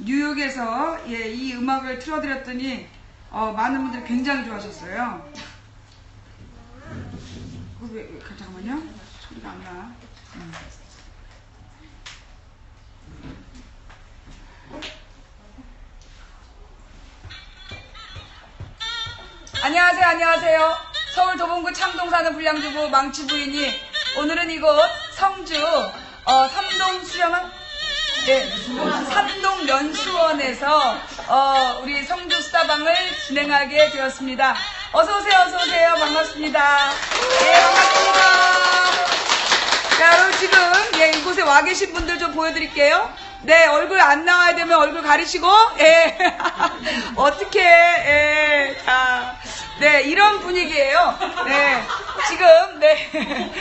뉴욕에서 이 음악을 틀어드렸더니 많은 분들이 굉장히 좋아하셨어요. 잠깐만요. 소리가 안 나. 안녕하세요, 안녕하세요. 서울 도봉구 창동 사는 불량주부 망치 부인이 오늘은 이곳 성주 삼동 수영원 삼동 면수원에서 우리 성주 수다방을 진행하게 되었습니다. 어서 오세요, 어서 오세요. 반갑습니다. 예, 반갑습니다. 자, 여러분 지금 이곳에 와 계신 분들 좀 보여드릴게요. 네, 얼굴 안 나와야 되면 얼굴 가리시고, 어떻게, 자, 네, 이런 분위기예요. 네, 지금, 네,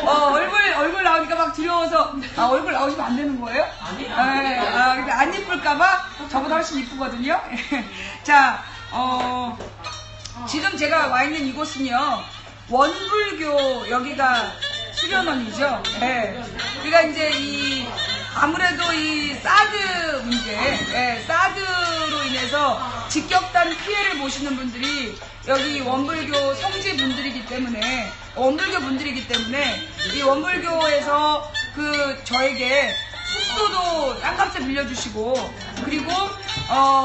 얼굴 나오니까 막 두려워서, 얼굴 나오시면 안 되는 거예요? 안 이쁠까봐 저보다 훨씬 이쁘거든요. 자, 지금 제가 와 있는 이곳은요, 원불교, 여기가 수련원이죠. 네. 그러니까 이제 아무래도 이 사드 문제, 사드로 인해서 직격탄 피해를 보시는 분들이 여기 원불교 성지 분들이기 때문에, 이 원불교에서 저에게 숙소도 땅값을 빌려주시고, 그리고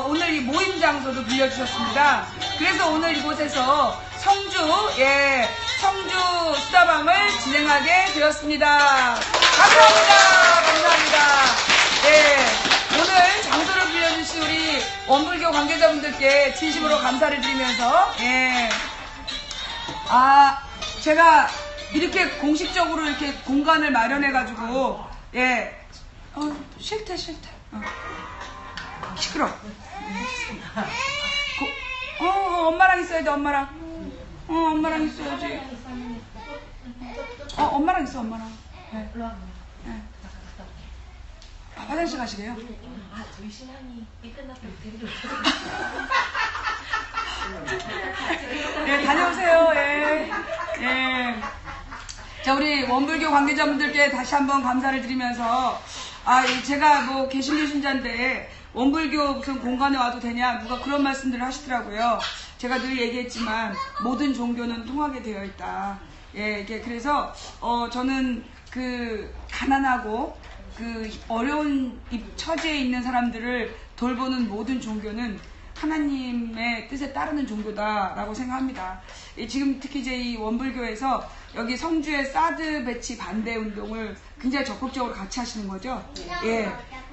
오늘 이 모임 장소도 빌려주셨습니다. 그래서 오늘 이곳에서 성주 수다방을 진행하게 되었습니다. 감사합니다. 감사합니다. 네, 오늘 장소를 빌려주신 우리 원불교 관계자분들께 진심으로 감사를 드리면서, 제가 이렇게 공식적으로 이렇게 공간을 마련해가지고, 싫대. 시끄러. 엄마랑 있어야 돼, 엄마랑. 엄마랑 있어야지. 엄마랑 있어, 엄마랑. 네. 화장실 가시게요? 저희 신랑이 이 끝났을 때 데리러 네, 다녀오세요. 자, 우리 원불교 관계자분들께 다시 한번 감사를 드리면서, 제가 뭐 개신자인데 원불교 무슨 공간에 와도 되냐, 누가 그런 말씀들을 하시더라고요. 제가 늘 얘기했지만 모든 종교는 통하게 되어 있다. 그래서 저는 가난하고 어려운 처지에 있는 사람들을 돌보는 모든 종교는 하나님의 뜻에 따르는 종교다라고 생각합니다. 지금 특히 이제 이 원불교에서 여기 성주의 사드 배치 반대 운동을 굉장히 적극적으로 같이 하시는 거죠.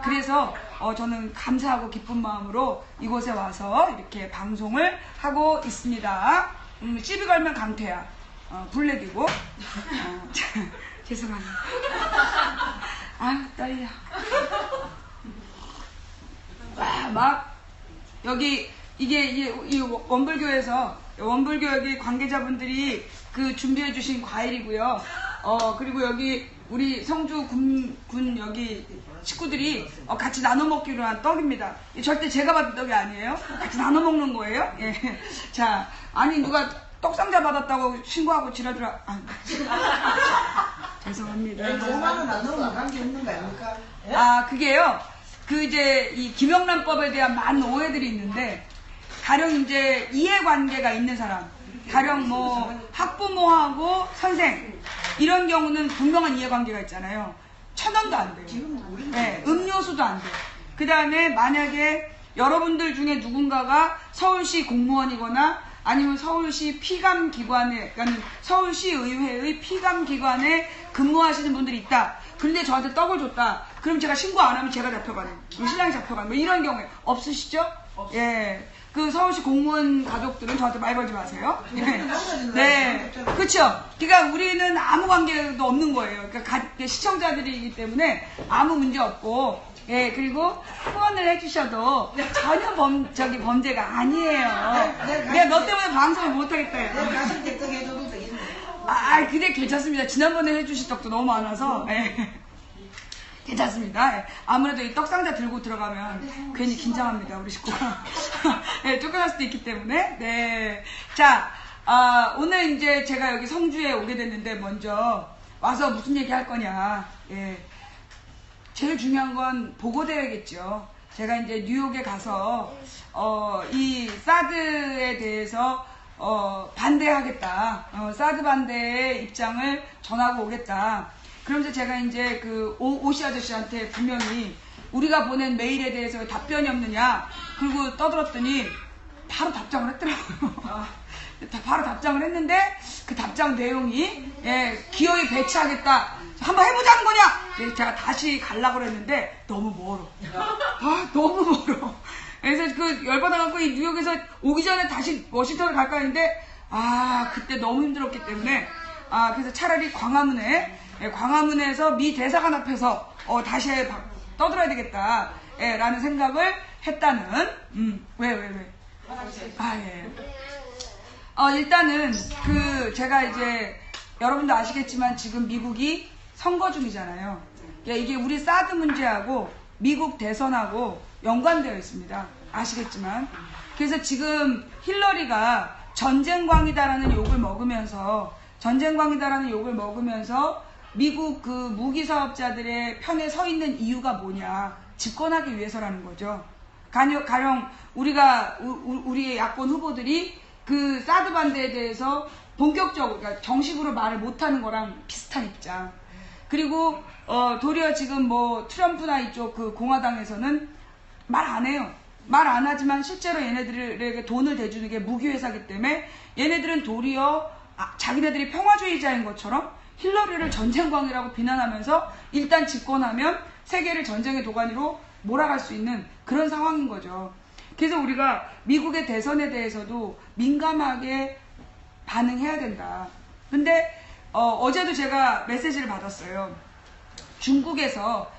그래서 저는 감사하고 기쁜 마음으로 이곳에 와서 이렇게 방송을 하고 있습니다. 시비 걸면 강퇴야. 블랙이고. 죄송합니다. 떨려. 이 원불교에서 원불교 여기 관계자분들이 준비해주신 과일이고요. 그리고 여기 우리 성주 군 여기 식구들이 같이 나눠 먹기로 한 떡입니다. 절대 제가 받은 떡이 아니에요. 같이 나눠 먹는 거예요. 자, 아니 누가 떡상자 받았다고 신고하고 지랄들어. 죄송합니다. 5만원 나눠면 관계없는 거 아닙니까? 그게요. 이제 이 김영란법에 대한 많은 오해들이 있는데, 가령 이제 이해관계가 있는 사람, 가령 뭐 학부모하고 선생 이런 경우는 분명한 이해관계가 있잖아요. 1,000원도 안 돼요. 음료수도 안 돼요. 그 다음에 만약에 여러분들 중에 누군가가 서울시 공무원이거나 아니면 서울시 피감기관에, 그러니까 서울시의회의 피감기관에 근무하시는 분들이 있다. 그런데 저한테 떡을 줬다. 그럼 제가 신고 안 하면 제가 잡혀가는, 신랑이 잡혀가는, 뭐 이런 경우에 없으시죠? 서울시 공무원 가족들은 저한테 말 걸지 마세요. 네. 그쵸? 그러니까 우리는 아무 관계도 없는 거예요. 그러니까 시청자들이기 때문에 아무 문제 없고, 그리고 후원을 해주셔도 전혀 범죄가 아니에요. 내가 너 때문에 방송을 못하겠다. 가실 때 떡 해줘도 되겠네. 근데 괜찮습니다. 지난번에 해주신 떡도 너무 많아서. 괜찮습니다. 아무래도 이 떡상자 들고 들어가면 괜히 긴장합니다, 우리 식구가. 쫓겨날 수도 있기 때문에. 네. 자, 오늘 이제 제가 여기 성주에 오게 됐는데, 먼저 와서 무슨 얘기 할 거냐. 제일 중요한 건 보고대회겠죠. 제가 이제 뉴욕에 가서 이 사드에 대해서 반대하겠다. 사드 반대의 입장을 전하고 오겠다. 그러면서 제가 이제 그 오씨 아저씨한테 분명히 우리가 보낸 메일에 대해서 왜 답변이 없느냐. 그리고 떠들었더니 바로 답장을 했더라고요. 바로 답장을 했는데 그 답장 내용이 기어이 배치하겠다. 한번 해보자는 거냐? 제가 다시 가려고 그랬는데 너무 멀어. 너무 멀어. 그래서 그 열받아갖고 이 뉴욕에서 오기 전에 다시 워싱턴을 갈까 했는데 그때 너무 힘들었기 때문에 그래서 차라리 광화문에서 미 대사관 앞에서 다시 떠들어야 되겠다 라는 생각을 했다는 왜? 예. 일단은 제가 이제 여러분도 아시겠지만 지금 미국이 선거 중이잖아요. 이게 우리 사드 문제하고 미국 대선하고 연관되어 있습니다. 아시겠지만. 그래서 지금 힐러리가 전쟁광이다라는 욕을 먹으면서 미국 그 무기 사업자들의 편에 서 있는 이유가 뭐냐. 집권하기 위해서라는 거죠. 가령 우리 야권 후보들이 그 사드 반대에 대해서 본격적으로, 그러니까 정식으로 말을 못하는 거랑 비슷한 입장. 그리고 도리어 지금 뭐 트럼프나 이쪽 그 공화당에서는 말 안 해요. 말 안 하지만 실제로 얘네들에게 돈을 대주는 게 무기회사기 때문에 얘네들은 도리어 자기네들이 평화주의자인 것처럼 힐러리를 전쟁광이라고 비난하면서 일단 집권하면 세계를 전쟁의 도가니로 몰아갈 수 있는 그런 상황인 거죠. 그래서 우리가 미국의 대선에 대해서도 민감하게 반응해야 된다. 근데 어제도 제가 메시지를 받았어요. 중국에서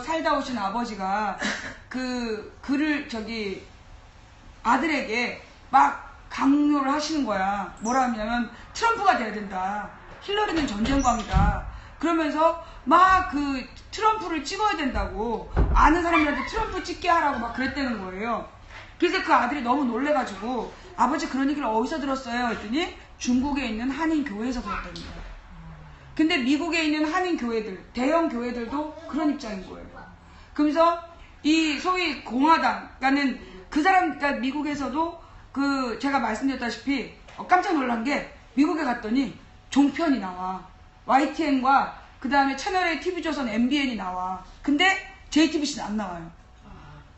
살다 오신 아버지가 그 글을 아들에게 막 강요를 하시는 거야. 뭐라 하냐면 트럼프가 돼야 된다. 힐러리는 전쟁광이다. 그러면서 막 그 트럼프를 찍어야 된다고 아는 사람들한테 트럼프 찍게 하라고 막 그랬다는 거예요. 그래서 그 아들이 너무 놀래가지고 아버지 그런 얘기를 어디서 들었어요? 했더니 중국에 있는 한인 교회에서 들었다는 거예요. 근데 미국에 있는 한인 교회들, 대형 교회들도 그런 입장인 거예요. 그러면서 이 소위 공화당, 그러니까 미국에서도 제가 말씀드렸다시피 깜짝 놀란 게 미국에 갔더니 종편이 나와. YTN과 그 다음에 채널A TV조선 MBN이 나와. 근데 JTBC는 안 나와요.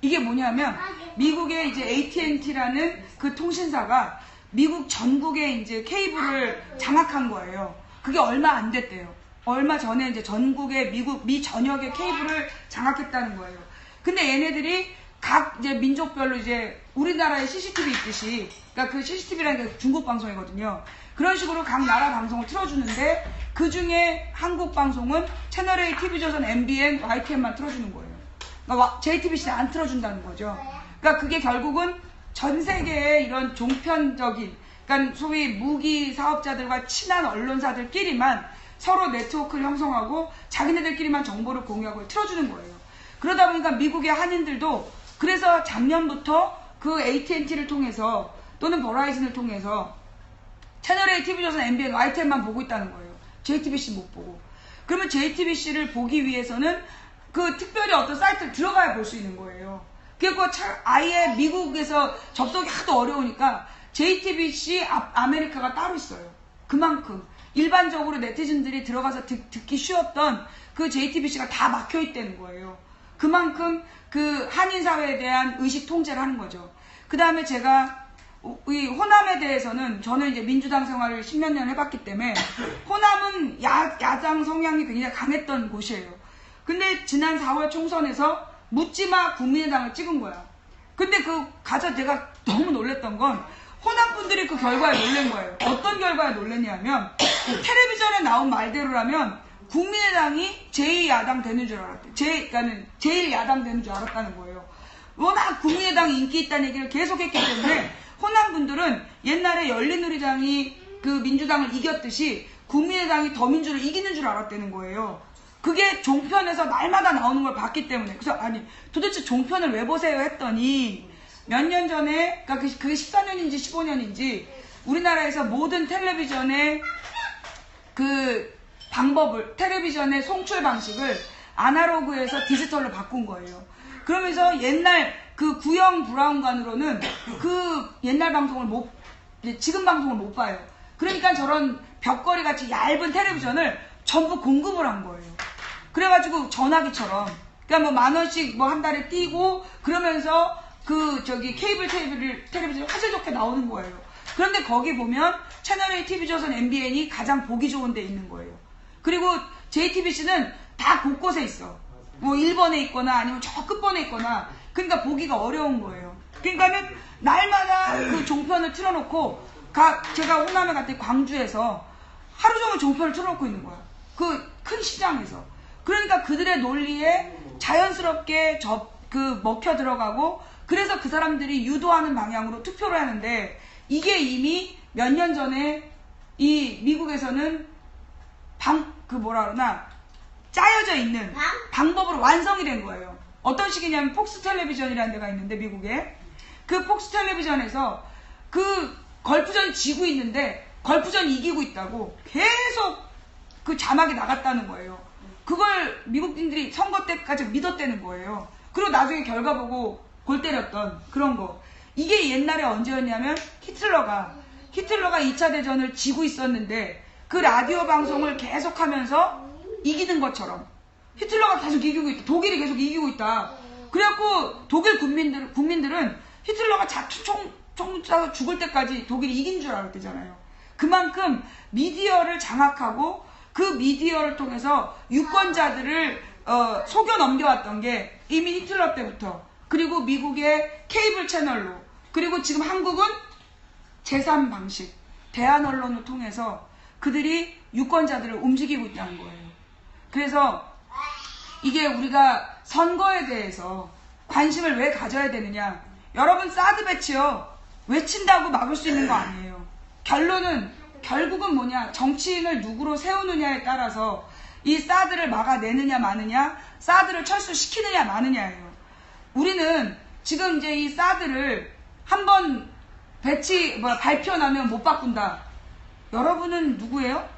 이게 뭐냐면 미국의 이제 AT&T라는 그 통신사가 미국 전국에 이제 케이블을 장악한 거예요. 그게 얼마 안 됐대요. 얼마 전에 이제 전국의 미 전역의 케이블을 장악했다는 거예요. 근데 얘네들이 각 이제 민족별로 이제 우리나라에 CCTV 있듯이, 그러니까 그 CCTV라는 게 중국 방송이거든요. 그런 식으로 각 나라 방송을 틀어주는데 그 중에 한국 방송은 채널A, TV조선, MBN, YTN만 틀어주는 거예요. 그러니까 JTBC는 안 틀어준다는 거죠. 그러니까 그게 결국은 전 세계의 이런 종편적인, 그러니까 소위 무기 사업자들과 친한 언론사들끼리만 서로 네트워크를 형성하고 자기네들끼리만 정보를 공유하고 틀어주는 거예요. 그러다 보니까 미국의 한인들도 그래서 작년부터 그 AT&T를 통해서 또는 버라이즌을 통해서 채널A, TV조선, MBN, YTN만 보고 있다는 거예요. JTBC 못 보고. 그러면 JTBC를 보기 위해서는 그 특별히 어떤 사이트를 들어가야 볼 수 있는 거예요. 그리고 아예 미국에서 접속이 하도 어려우니까 JTBC 아메리카가 따로 있어요. 그만큼 일반적으로 네티즌들이 들어가서 듣기 쉬웠던 그 JTBC가 다 막혀 있다는 거예요. 그만큼 그 한인사회에 대한 의식 통제를 하는 거죠. 그 다음에 제가 이 호남에 대해서는 저는 이제 민주당 생활을 10몇 년 해봤기 때문에 호남은 야당 성향이 굉장히 강했던 곳이에요. 근데 지난 4월 총선에서 묻지마 국민의당을 찍은 거야. 근데 가서 내가 너무 놀랬던 건 호남 분들이 그 결과에 놀란 거예요. 어떤 결과에 놀랐냐면 텔레비전에 나온 말대로라면 국민의당이 제2야당 되는 줄 알았대. 그러니까는 제1야당 되는 줄 알았다는 거예요. 워낙 국민의당이 인기 있다는 얘기를 계속했기 때문에 호남 분들은 옛날에 열린우리당이 그 민주당을 이겼듯이 국민의당이 더민주를 이기는 줄 알았다는 거예요. 그게 종편에서 날마다 나오는 걸 봤기 때문에. 그래서 아니 도대체 종편을 왜 보세요 했더니 몇 년 전에, 그러니까 그게 14년인지 15년인지 우리나라에서 모든 텔레비전의 그 방법을, 텔레비전의 송출 방식을 아날로그에서 디지털로 바꾼 거예요. 그러면서 옛날 그 구형 브라운관으로는 그 옛날 방송을 지금 방송을 못 봐요. 그러니까 저런 벽걸이 같이 얇은 텔레비전을 전부 공급을 한 거예요. 그래가지고 전화기처럼, 그러니까 뭐 10,000원씩 뭐 한 달에 띄고 그러면서 케이블 텔레비전이 화질 좋게 나오는 거예요. 그런데 거기 보면 채널A, TV조선, MBN이 가장 보기 좋은 데 있는 거예요. 그리고 JTBC는 다 곳곳에 있어. 뭐 1번에 있거나 아니면 저 끝번에 있거나, 그러니까 보기가 어려운 거예요. 그러니까는 날마다 그 종편을 틀어놓고, 제가 호남에 갔더니 광주에서 하루 종일 종편을 틀어놓고 있는 거야. 그 큰 시장에서. 그러니까 그들의 논리에 자연스럽게 먹혀 들어가고, 그래서 그 사람들이 유도하는 방향으로 투표를 하는데, 이게 이미 몇 년 전에 이 미국에서는 짜여져 있는 방법으로 완성이 된 거예요. 어떤 식이냐면 폭스 텔레비전이라는 데가 있는데, 미국에 그 폭스 텔레비전에서 그 걸프전이 지고 있는데 걸프전이 이기고 있다고 계속 그 자막이 나갔다는 거예요. 그걸 미국인들이 선거 때까지 믿었다는 거예요. 그리고 나중에 결과 보고 골 때렸던 그런 거. 이게 옛날에 언제였냐면 히틀러가 2차 대전을 지고 있었는데 그 라디오 방송을 계속하면서 이기는 것처럼 히틀러가 계속 이기고 있다. 독일이 계속 이기고 있다. 그래갖고 독일 국민들은 히틀러가 총 쏴서 죽을 때까지 독일이 이긴 줄 알았대잖아요. 그만큼 미디어를 장악하고 그 미디어를 통해서 유권자들을 속여 넘겨왔던 게 이미 히틀러 때부터, 그리고 미국의 케이블 채널로, 그리고 지금 한국은 제3 방식, 대한 언론을 통해서 그들이 유권자들을 움직이고 있다는 거예요. 그래서 이게 우리가 선거에 대해서 관심을 왜 가져야 되느냐. 여러분, 사드 배치요, 외친다고 막을 수 있는 거 아니에요. 결국은 뭐냐, 정치인을 누구로 세우느냐에 따라서 이 사드를 막아내느냐 마느냐, 사드를 철수시키느냐 마느냐예요. 우리는 지금 이제 이 사드를 한번 발표 나면 못 바꾼다. 여러분은 누구예요?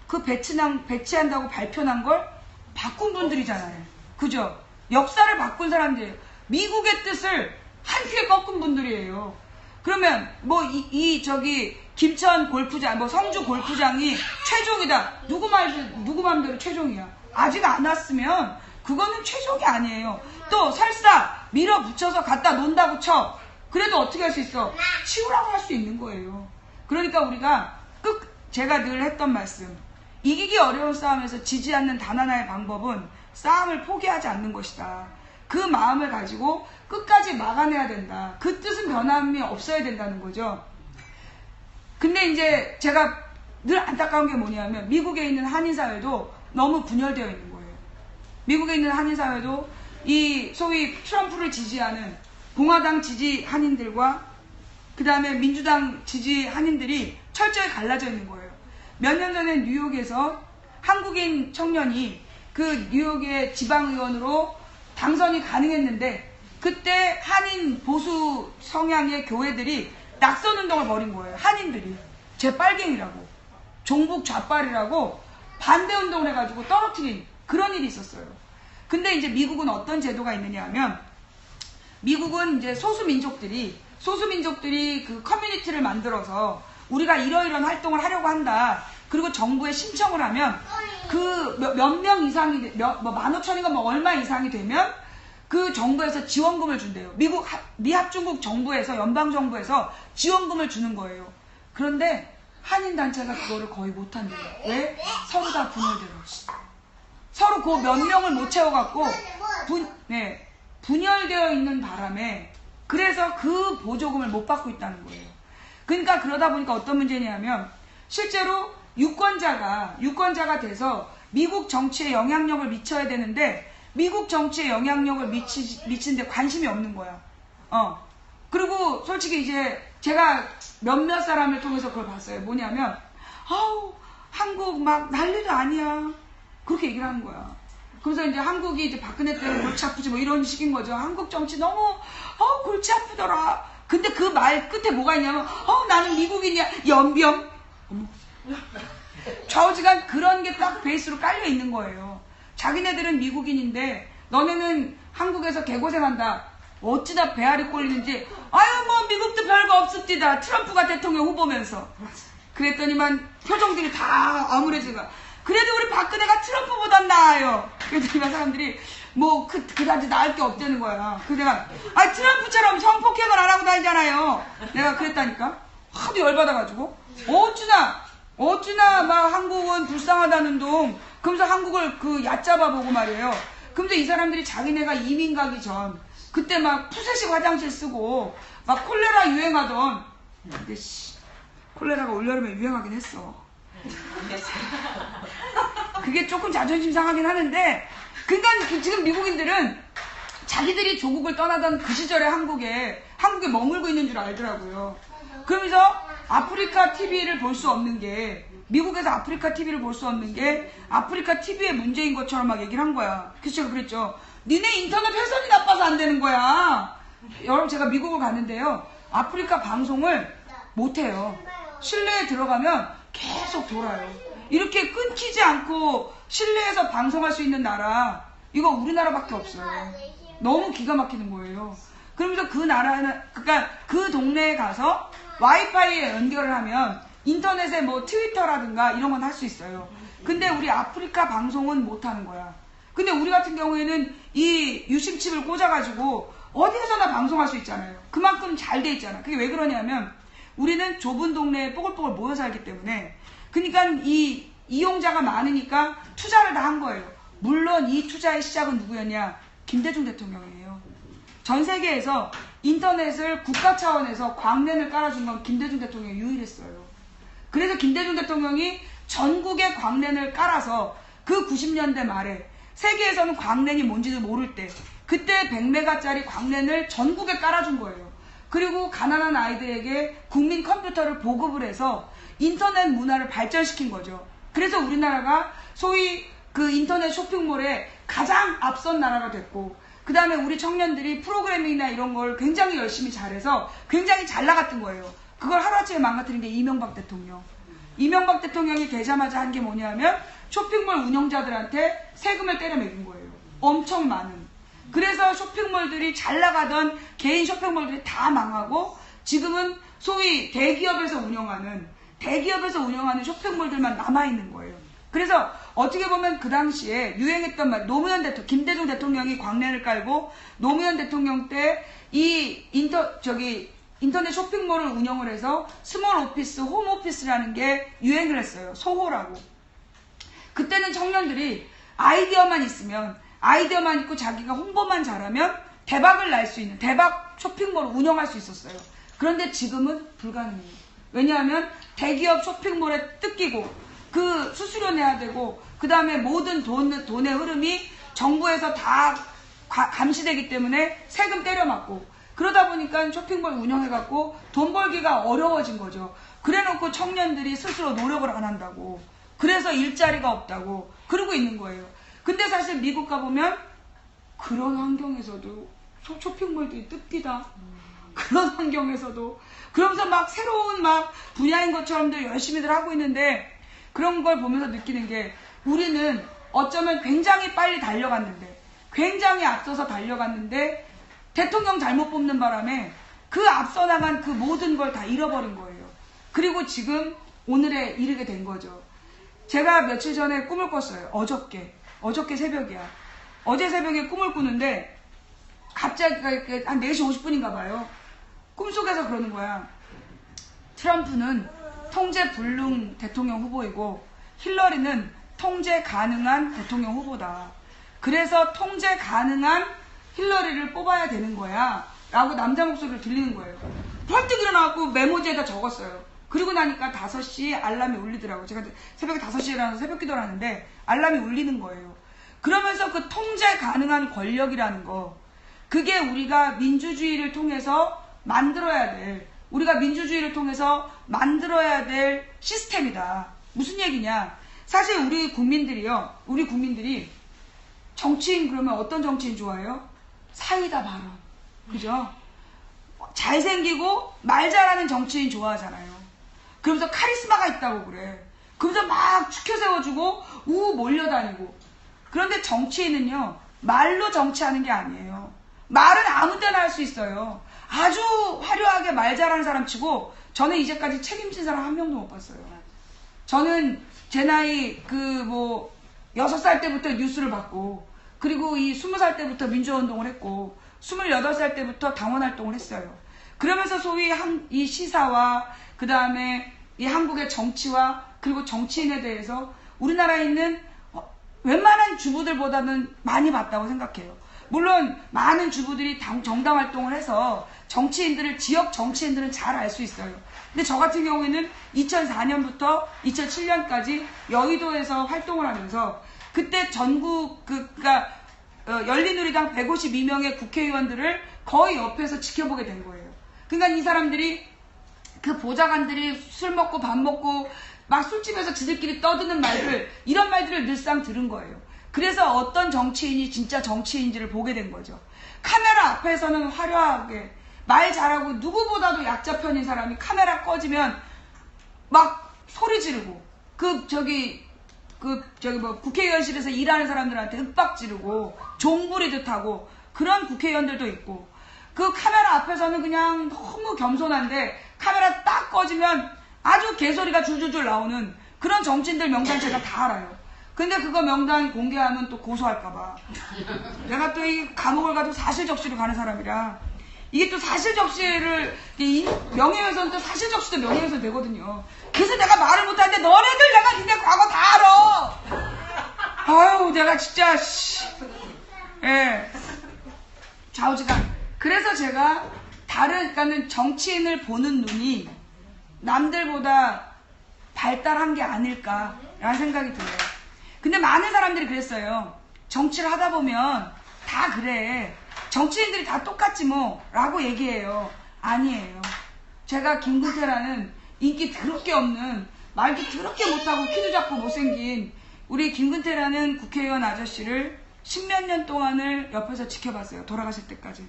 그 배치한다고 발표 난 걸 바꾼 분들이잖아요. 그죠? 역사를 바꾼 사람들이에요. 미국의 뜻을 한 큐에 꺾은 분들이에요. 그러면 김천 골프장, 성주 골프장이 최종이다. 누구 마음대로 최종이야. 아직 안 왔으면 그거는 최종이 아니에요. 또 설사 밀어붙여서 갖다 놓는다고 쳐. 그래도 어떻게 할 수 있어? 치우라고 할 수 있는 거예요. 그러니까 우리가 제가 늘 했던 말씀, 이기기 어려운 싸움에서 지지 않는 단 하나의 방법은 싸움을 포기하지 않는 것이다. 그 마음을 가지고 끝까지 막아내야 된다. 그 뜻은 변함이 없어야 된다는 거죠. 근데 이제 제가 늘 안타까운 게 뭐냐면, 미국에 있는 한인사회도 너무 분열되어 있는 거예요. 미국에 있는 한인사회도 이 소위 트럼프를 지지하는 공화당 지지 한인들과 그 다음에 민주당 지지 한인들이 철저히 갈라져 있는 거예요. 몇 년 전에 뉴욕에서 한국인 청년이 그 뉴욕의 지방의원으로 당선이 가능했는데, 그때 한인 보수 성향의 교회들이 낙선운동을 벌인 거예요. 한인들이 재빨갱이라고, 종북 좌빨이라고 반대운동을 해가지고 떨어뜨린 그런 일이 있었어요. 근데 이제 미국은 어떤 제도가 있느냐 하면, 미국은 이제 소수민족들이 그 커뮤니티를 만들어서 우리가 이러이러한 활동을 하려고 한다. 그리고 정부에 신청을 하면 그 몇 명 이상이, 15,000인가 뭐 얼마 이상이 되면 그 정부에서 지원금을 준대요. 미합중국 정부에서, 연방정부에서 지원금을 주는 거예요. 그런데 한인단체가 그거를 거의 못한대요. 왜? 서로 다 분열되고. 서로 그 몇 명을 못 채워갖고 분열되어 있는 바람에, 그래서 그 보조금을 못 받고 있다는 거예요. 그러니까 그러다 보니까 어떤 문제냐면, 실제로 유권자가 돼서 미국 정치에 영향력을 미쳐야 되는데 미국 정치에 영향력을 미치는데 관심이 없는 거야. 그리고 솔직히 이제 제가 몇몇 사람을 통해서 그걸 봤어요. 뭐냐면, 한국 막 난리도 아니야. 그렇게 얘기를 하는 거야. 그래서 이제 한국이 이제 박근혜 때문에 골치 아프지 뭐 이런 식인 거죠. 한국 정치 너무 골치 아프더라. 근데 그 말 끝에 뭐가 있냐면, 나는 미국인이야. 연병. 좌우지간 그런 게 딱 베이스로 깔려 있는 거예요. 자기네들은 미국인인데 너네는 한국에서 개고생한다. 어찌나 배알이 꼴리는지. 아유 뭐 미국도 별거 없습니다. 트럼프가 대통령 후보면서. 그랬더니만 표정들이 다 암울해지가. 그래도 우리 박근혜가 트럼프보단 나아요. 그랬더니만 사람들이 뭐 그다지 나을 게 없다는 거야. 그래서 내가 트럼프처럼 성폭행을 안 하고 다니잖아요. 내가 그랬다니까. 하도 열받아가지고 어찌나 막 한국은 불쌍하다는 둥. 그러면서 한국을 얕잡아 보고 말이에요. 그러면서 이 사람들이 자기네가 이민 가기 전 그때 막 푸세식 화장실 쓰고 막 콜레라 유행하던. 근데 콜레라가 올여름에 유행하긴 했어. 그게 조금 자존심 상하긴 하는데, 그러니까 지금 미국인들은 자기들이 조국을 떠나던 그 시절에 한국에 머물고 있는 줄 알더라고요. 그러면서 아프리카 TV를 볼 수 없는 게, 미국에서 아프리카 TV를 볼 수 없는 게 아프리카 TV의 문제인 것처럼 막 얘기를 한 거야. 그래서 제가 그랬죠. 니네 인터넷 회선이 나빠서 안 되는 거야. 여러분, 제가 미국을 갔는데요. 아프리카 방송을 못해요. 실내에 들어가면 계속 돌아요. 이렇게 끊기지 않고 실내에서 방송할 수 있는 나라, 이거 우리나라밖에 없어요. 너무 기가 막히는 거예요. 그러면서 그 나라는, 그러니까 그 동네에 가서 와이파이에 연결을 하면 인터넷에 뭐 트위터라든가 이런 건 할 수 있어요. 근데 우리 아프리카 방송은 못 하는 거야. 근데 우리 같은 경우에는 이 유심칩을 꽂아가지고 어디서나 방송할 수 있잖아요. 그만큼 잘 돼 있잖아. 그게 왜 그러냐면 우리는 좁은 동네에 뽀글뽀글 모여 살기 때문에, 그러니까 이 이용자가 많으니까 투자를 다 한 거예요. 물론 이 투자의 시작은 누구였냐? 김대중 대통령이에요. 전 세계에서 인터넷을 국가 차원에서 광랜을 깔아준 건 김대중 대통령이 유일했어요. 그래서 김대중 대통령이 전국에 광랜을 깔아서 그 90년대 말에 세계에서는 광랜이 뭔지도 모를 때, 그때 100메가짜리 광랜을 전국에 깔아준 거예요. 그리고 가난한 아이들에게 국민 컴퓨터를 보급을 해서 인터넷 문화를 발전시킨 거죠. 그래서 우리나라가 소위 그 인터넷 쇼핑몰에 가장 앞선 나라가 됐고, 그 다음에 우리 청년들이 프로그래밍이나 이런 걸 굉장히 열심히 잘해서 굉장히 잘 나갔던 거예요. 그걸 하루아침에 망가뜨린 게 이명박 대통령. 이명박 대통령이 되자마자 한 게 뭐냐면 쇼핑몰 운영자들한테 세금을 때려 매긴 거예요. 엄청 많은. 그래서 쇼핑몰들이 잘 나가던 개인 쇼핑몰들이 다 망하고, 지금은 소위 대기업에서 운영하는 쇼핑몰들만 남아있는 거예요. 그래서 어떻게 보면 그 당시에 유행했던 말, 노무현 대통령, 김대중 대통령이 광랜을 깔고 노무현 대통령 때 이 인터넷 쇼핑몰을 운영을 해서 스몰 오피스, 홈 오피스라는 게 유행을 했어요. 소호라고. 그때는 청년들이 아이디어만 있고 자기가 홍보만 잘하면 대박을 날 수 있는, 대박 쇼핑몰을 운영할 수 있었어요. 그런데 지금은 불가능해요. 왜냐하면 대기업 쇼핑몰에 뜯기고 그 수수료 내야 되고, 그 다음에 모든 돈의 흐름이 정부에서 다 감시되기 때문에 세금 때려맞고, 그러다 보니까 쇼핑몰 운영해갖고 돈 벌기가 어려워진 거죠. 그래놓고 청년들이 스스로 노력을 안 한다고, 그래서 일자리가 없다고 그러고 있는 거예요. 근데 사실 미국 가보면 그런 환경에서도 쇼핑몰들이 뜯기다. 그런 환경에서도 그러면서 막 새로운 막 분야인 것처럼들 열심히들 하고 있는데, 그런 걸 보면서 느끼는 게, 우리는 어쩌면 굉장히 빨리 달려갔는데, 굉장히 앞서서 달려갔는데 대통령 잘못 뽑는 바람에 그 앞서 나간 그 모든 걸 다 잃어버린 거예요. 그리고 지금 오늘에 이르게 된 거죠. 제가 며칠 전에 꿈을 꿨어요. 어저께 새벽이야. 어제 새벽에 꿈을 꾸는데 갑자기 한 4시 50분인가 봐요. 꿈속에서 그러는 거야. 트럼프는 통제 불능 대통령 후보이고 힐러리는 통제 가능한 대통령 후보다. 그래서 통제 가능한 힐러리를 뽑아야 되는 거야 라고 남자 목소리를 들리는 거예요. 벌떡 일어나고 메모지에다 적었어요. 그리고 나니까 5시에 알람이 울리더라고요. 제가 새벽에 5시에 일어나서 새벽 기도를 하는데 알람이 울리는 거예요. 그러면서 그 통제 가능한 권력이라는 거, 그게 우리가 민주주의를 통해서 만들어야 될 시스템이다. 무슨 얘기냐? 사실 우리 국민들이 정치인 그러면 어떤 정치인 좋아해요? 사이다 발언. 그죠? 잘생기고 말 잘하는 정치인 좋아하잖아요. 그러면서 카리스마가 있다고 그래. 그러면서 막 축혀 세워주고 몰려다니고. 그런데 정치인은요, 말로 정치하는 게 아니에요. 말은 아무 때나 할 수 있어요. 아주 화려하게 말 잘하는 사람 치고 저는 이제까지 책임진 사람 한 명도 못 봤어요. 저는 제 나이 6살 때부터 뉴스를 봤고, 그리고 이 20살 때부터 민주화운동을 했고, 28살 때부터 당원활동을 했어요. 그러면서 소위 이 시사와 그 다음에 이 한국의 정치와 그리고 정치인에 대해서 우리나라에 있는 웬만한 주부들보다는 많이 봤다고 생각해요. 물론 많은 주부들이 정당 활동을 해서 지역 정치인들은 잘 알 수 있어요. 근데 저 같은 경우에는 2004년부터 2007년까지 여의도에서 활동을 하면서 그때 전국 그러니까 열린우리당 152명의 국회의원들을 거의 옆에서 지켜보게 된 거예요. 그러니까 이 사람들이 그 보좌관들이 술 먹고 밥 먹고 막 술집에서 지들끼리 떠드는 말들, 이런 말들을 늘상 들은 거예요. 그래서 어떤 정치인이 진짜 정치인지를 보게 된 거죠. 카메라 앞에서는 화려하게 말 잘하고 누구보다도 약자 편인 사람이 카메라 꺼지면 막 소리 지르고 국회의원실에서 일하는 사람들한테 윽박 지르고 종부리듯 하고 그런 국회의원들도 있고, 그 카메라 앞에서는 그냥 너무 겸손한데 카메라 딱 꺼지면 아주 개소리가 줄줄줄 나오는 그런 정치인들 명단 제가 다 알아요. 근데 그거 명단 공개하면 또 고소할까봐 내가 또 이 감옥을 가도 사실적시로 가는 사람이라, 이게 또 사실적시를 명예훼손, 또 사실적시도 명예훼손 되거든요. 그래서 내가 말을 못하는데 너네들 내가 니네 과거 다 알아. 아유 내가 진짜 좌우지간. 그래서 제가 그러니까는 정치인을 보는 눈이 남들보다 발달한 게 아닐까라는 생각이 들어요. 근데 많은 사람들이 그랬어요. 정치를 하다 보면 다 그래, 정치인들이 다 똑같지 뭐 라고 얘기해요. 아니에요. 제가 김근태라는 인기 더럽게 없는, 말도 더럽게 못하고 키도 작고 못생긴 우리 김근태라는 국회의원 아저씨를 10몇 년 동안을 옆에서 지켜봤어요. 돌아가실 때까지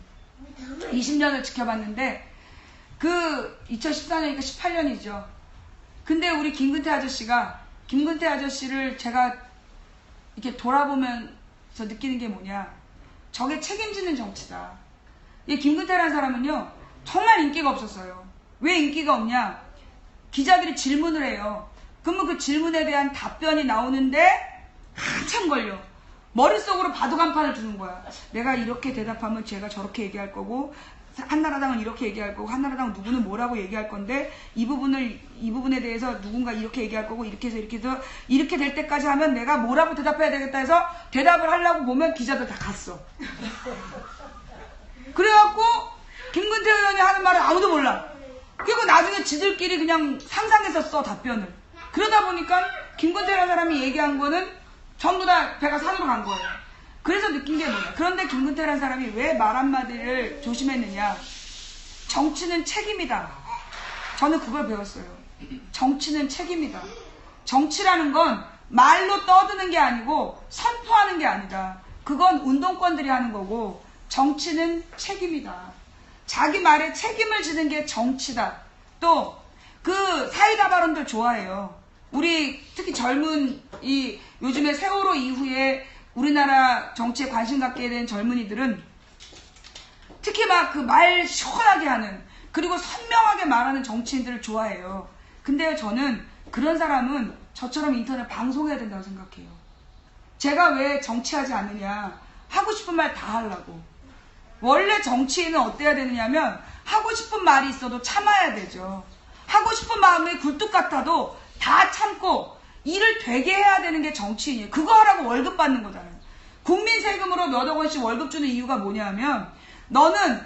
20년을 지켜봤는데, 그 2014년이니까 18년이죠. 근데 우리 김근태 아저씨를 제가 이렇게 돌아보면서 느끼는 게 뭐냐, 저게 책임지는 정치다. 이 김근태라는 사람은요 정말 인기가 없었어요. 왜 인기가 없냐, 기자들이 질문을 해요. 그러면 그 질문에 대한 답변이 나오는데 한참 걸려. 머릿속으로 바둑한판을 두는 거야. 내가 이렇게 대답하면 제가 저렇게 얘기할 거고, 한나라당은 이렇게 얘기할 거고, 한나라당 누구는 뭐라고 얘기할 건데, 이 부분에 대해서 누군가 이렇게 얘기할 거고, 이렇게 해서 이렇게 될 때까지 하면 내가 뭐라고 대답해야 되겠다 해서 대답을 하려고 보면 기자들 다 갔어. 그래갖고 김근태 의원이 하는 말을 아무도 몰라. 그리고 나중에 지들끼리 그냥 상상해서 써 답변을. 그러다 보니까 김근태라는 사람이 얘기한 거는 전부 다 배가 산으로 간 거예요. 그래서 느낀 게 뭐냐, 그런데 김근태라는 사람이 왜 말 한마디를 조심했느냐, 정치는 책임이다. 저는 그걸 배웠어요. 정치는 책임이다. 정치라는 건 말로 떠드는 게 아니고 선포하는 게 아니다. 그건 운동권들이 하는 거고, 정치는 책임이다. 자기 말에 책임을 지는 게 정치다. 또 그 사이다 발언들 좋아해요. 우리 특히 젊은 요즘에 세월호 이후에 우리나라 정치에 관심 갖게 된 젊은이들은 특히 막 그 말 시원하게 하는, 그리고 선명하게 말하는 정치인들을 좋아해요. 근데 저는 그런 사람은 저처럼 인터넷 방송해야 된다고 생각해요. 제가 왜 정치하지 않느냐, 하고 싶은 말 다 하려고. 원래 정치인은 어때야 되느냐면 하고 싶은 말이 있어도 참아야 되죠. 하고 싶은 마음이 굴뚝 같아도 다 참고 일을 되게 해야 되는 게 정치인이에요. 그거 하라고 월급 받는 거잖아요. 국민 세금으로 몇억 원씩 월급 주는 이유가 뭐냐면, 너는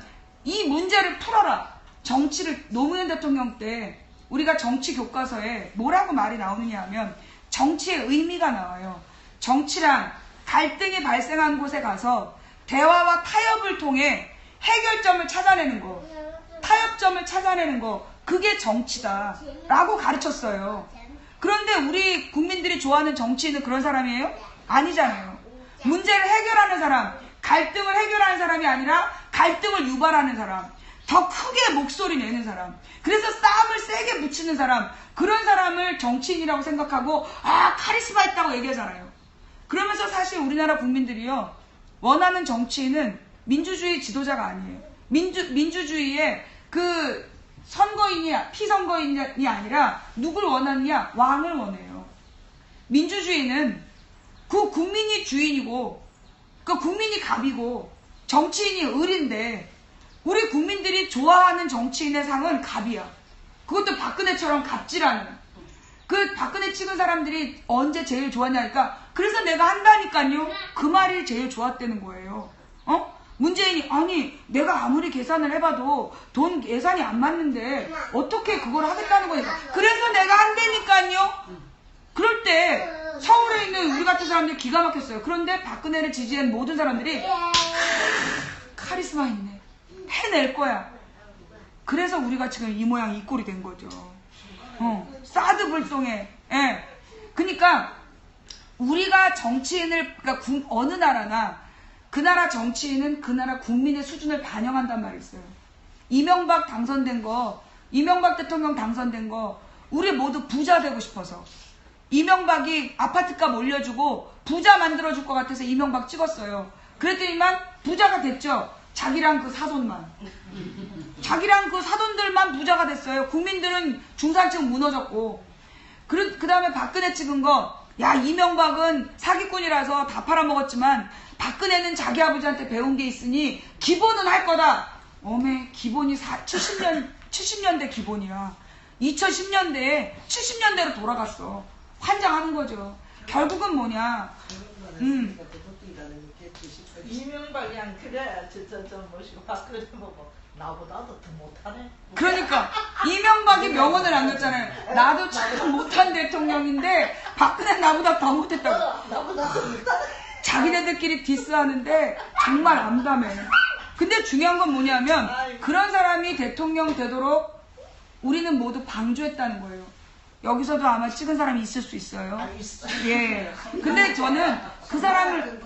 이 문제를 풀어라. 정치를, 노무현 대통령 때 우리가 정치 교과서에 뭐라고 말이 나오느냐 하면 정치의 의미가 나와요. 정치란 갈등이 발생한 곳에 가서 대화와 타협을 통해 해결점을 찾아내는 거, 타협점을 찾아내는 거, 그게 정치다 라고 가르쳤어요. 그런데 우리 국민들이 좋아하는 정치인은 그런 사람이에요? 아니잖아요. 문제를 해결하는 사람, 갈등을 해결하는 사람이 아니라 갈등을 유발하는 사람, 더 크게 목소리 내는 사람, 그래서 싸움을 세게 붙이는 사람, 그런 사람을 정치인이라고 생각하고 카리스마 있다고 얘기하잖아요. 그러면서 사실 우리나라 국민들이요, 원하는 정치인은 민주주의 지도자가 아니에요. 민주주의의 그 선거인이 피선거인이 아니라 누굴 원하느냐? 왕을 원해요. 민주주의는 그 국민이 주인이고 그 국민이 갑이고 정치인이 을인데, 우리 국민들이 좋아하는 정치인의 상은 갑이야. 그것도 박근혜처럼 갑질하는. 그 박근혜 찍은 사람들이 언제 제일 좋았냐니까, 그래서 내가 한다니까요. 그 말이 제일 좋았다는 거예요. 문재인이 아니 내가 아무리 계산을 해봐도 돈 예산이 안 맞는데 어떻게 그걸 하겠다는 거니까, 그래서 내가 한다니까요. 그럴 때 서울에 있는 우리 같은 사람들이 기가 막혔어요. 그런데 박근혜를 지지한 모든 사람들이 카리스마 있네, 해낼 거야. 그래서 우리가 지금 이 모양 이 꼴이 된 거죠. 사드 불송에. 예. 그러니까 우리가 정치인을, 그러니까 어느 나라나 그 나라 정치인은 그 나라 국민의 수준을 반영한단 말이 있어요. 이명박 대통령 당선된 거 우리 모두 부자 되고 싶어서, 이명박이 아파트값 올려주고 부자 만들어줄 것 같아서 이명박 찍었어요. 그랬더니만 부자가 됐죠. 자기랑 그 사돈만. 자기랑 그 사돈들만 부자가 됐어요. 국민들은 중산층 무너졌고. 그 다음에 박근혜 찍은 거, 야, 이명박은 사기꾼이라서 다 팔아먹었지만 박근혜는 자기 아버지한테 배운 게 있으니 기본은 할 거다. 어메, 기본이 70년대 기본이야. 2010년대에 70년대로 돌아갔어. 환장하는 거죠. 결국은 뭐냐. 이명박이랑 그래 뭐시고 박근혜 보고 나보다도 더 못하네. 그러니까 이명박이 명언을 남겼잖아요. 나도 참 못한 대통령인데 박근혜 나보다 더 못했다고. 나보다 더 못하네. 자기네들끼리 디스하는데 정말 암담해. 근데 중요한 건 뭐냐면, 그런 사람이 대통령 되도록 우리는 모두 방조했다는 거예요. 여기서도 아마 찍은 사람이 있을 수 있어요. 예. 근데 저는 그 사람을,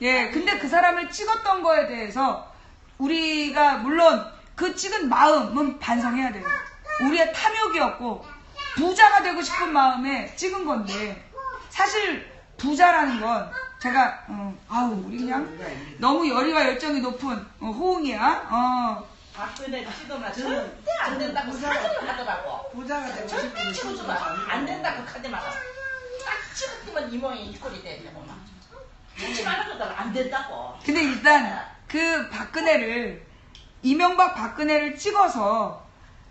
예, 근데 그 사람을 찍었던 거에 대해서 우리가 물론 그 찍은 마음은 반성해야 돼요. 우리의 탐욕이었고 부자가 되고 싶은 마음에 찍은 건데, 사실 부자라는 건 제가 우리 그냥 너무 열의와 열정이 높은 호응이야. 박근혜 찍으면 절대 안 된다고 사기를 하더라고. 부자가 되고 절대 싶은 찍어주면 안 된다고 하지 마라. 딱 찍었으면 이 모양이 이 꼴이 돼. 찍지 말라고 안 된다고. 근데 일단 그 이명박 박근혜를 찍어서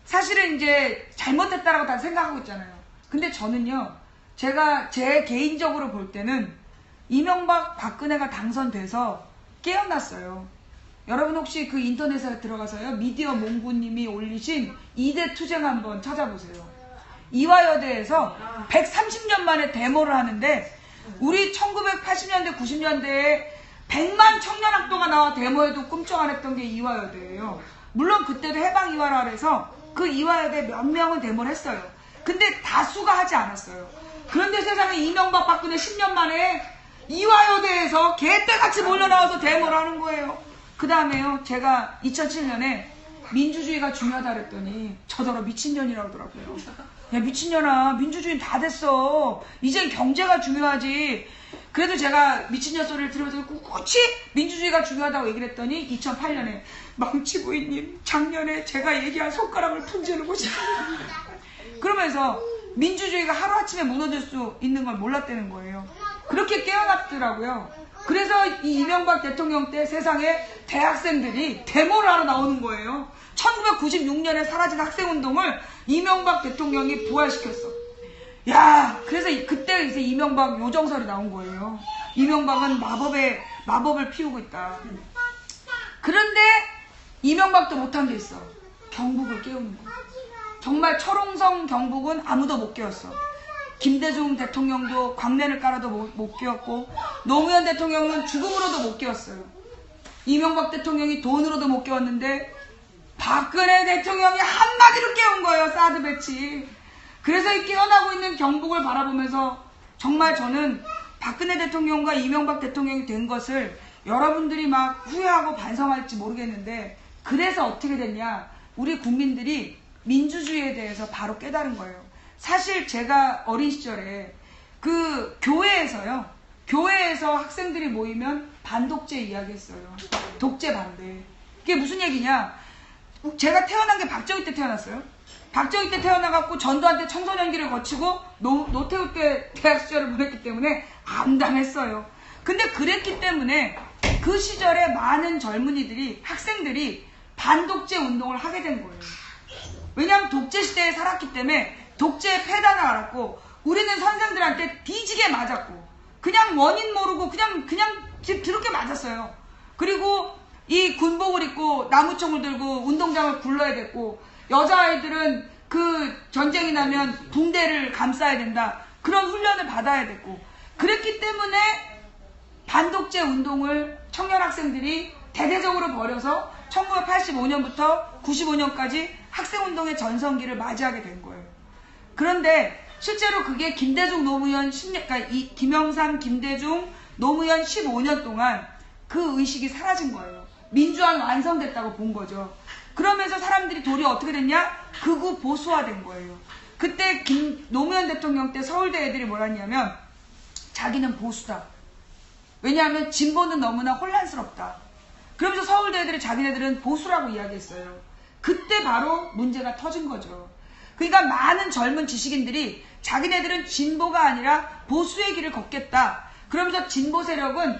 사실은 이제 잘못했다라고 다 생각하고 있잖아요. 근데 저는요, 제가 제 개인적으로 볼 때는 이명박 박근혜가 당선돼서 깨어났어요. 여러분 혹시 그 인터넷에 들어가서요, 미디어 몽구님이 올리신 2대 투쟁 한번 찾아보세요. 이화여대에서 130년 만에 데모를 하는데, 우리 1980년대 90년대에 100만 청년학도가 나와 데모해도 꿈쩍 안 했던 게 이화여대예요. 물론 그때도 해방이화라 그래서 그 이화여대 몇 명은 데모를 했어요. 근데 다수가 하지 않았어요. 그런데 세상에 이명박 박근혜 10년 만에 이화여대에서 개떼같이 몰려나와서 데모를 하는 거예요. 그 다음에요, 제가 2007년에 민주주의가 중요하다 그랬더니 저더러 미친년이라고 하더라고요. 야, 미친년아, 민주주의는 다 됐어. 이젠 경제가 중요하지. 그래도 제가 미친년 소리를 들으면서 꿋꿋이 민주주의가 중요하다고 얘기를 했더니 2008년에 망치부인님, 작년에 제가 얘기한 손가락을 품지르고 싶어요. 그러면서 민주주의가 하루아침에 무너질 수 있는 걸 몰랐다는 거예요. 그렇게 깨어났더라고요. 그래서 이 이명박 대통령 때 세상에 대학생들이 데모를 하러 나오는 거예요. 1996년에 사라진 학생운동을 이명박 대통령이 부활시켰어. 야, 그래서 그때 이제 이명박 요정설이 나온 거예요. 이명박은 마법을 피우고 있다. 그런데 이명박도 못한 게 있어. 경북을 깨우는 거야. 정말 철옹성 경북은 아무도 못 깨웠어. 김대중 대통령도 광면을 깔아도 못 깨웠고, 노무현 대통령은 죽음으로도 못 깨웠어요. 이명박 대통령이 돈으로도 못 깨웠는데 박근혜 대통령이 한마디로 깨운 거예요. 사드 배치. 그래서 이 깨어나고 있는 경북을 바라보면서 정말 저는 박근혜 대통령과 이명박 대통령이 된 것을 여러분들이 막 후회하고 반성할지 모르겠는데, 그래서 어떻게 됐냐, 우리 국민들이 민주주의에 대해서 바로 깨달은 거예요. 사실 제가 어린 시절에 그 교회에서요, 교회에서 학생들이 모이면 반독재 이야기했어요. 독재 반대. 그게 무슨 얘기냐? 제가 태어난 게 박정희 때 태어났어요. 박정희 때 태어나갖고 전두환 때 청소년기를 거치고 노태우 때 대학 시절을 보냈기 때문에 암담했어요. 근데 그랬기 때문에 그 시절에 많은 젊은이들이, 학생들이 반독재 운동을 하게 된 거예요. 왜냐하면 독재 시대에 살았기 때문에 독재의 폐단을 알았고, 우리는 선생들한테 뒤지게 맞았고, 그냥 원인 모르고 그냥 드럽게 맞았어요. 그리고 이 군복을 입고 나무총을 들고 운동장을 굴러야 됐고, 여자아이들은 그 전쟁이 나면 붕대를 감싸야 된다. 그런 훈련을 받아야 됐고, 그랬기 때문에 반독재 운동을 청년 학생들이 대대적으로 벌여서 1985년부터 95년까지 학생운동의 전성기를 맞이하게 된 거예요. 그런데 실제로 그게 김대중 노무현 10년, 그러니까 김영삼, 김대중, 노무현 15년 동안 그 의식이 사라진 거예요. 민주화는 완성됐다고 본 거죠. 그러면서 사람들이 도리어 어떻게 됐냐? 극우 보수화된 거예요. 그때 노무현 대통령 때 서울대 애들이 뭐라 했냐면, 자기는 보수다. 왜냐하면 진보는 너무나 혼란스럽다. 그러면서 서울대 애들이 자기네들은 보수라고 이야기했어요. 그때 바로 문제가 터진 거죠. 그러니까 많은 젊은 지식인들이 자기네들은 진보가 아니라 보수의 길을 걷겠다. 그러면서 진보 세력은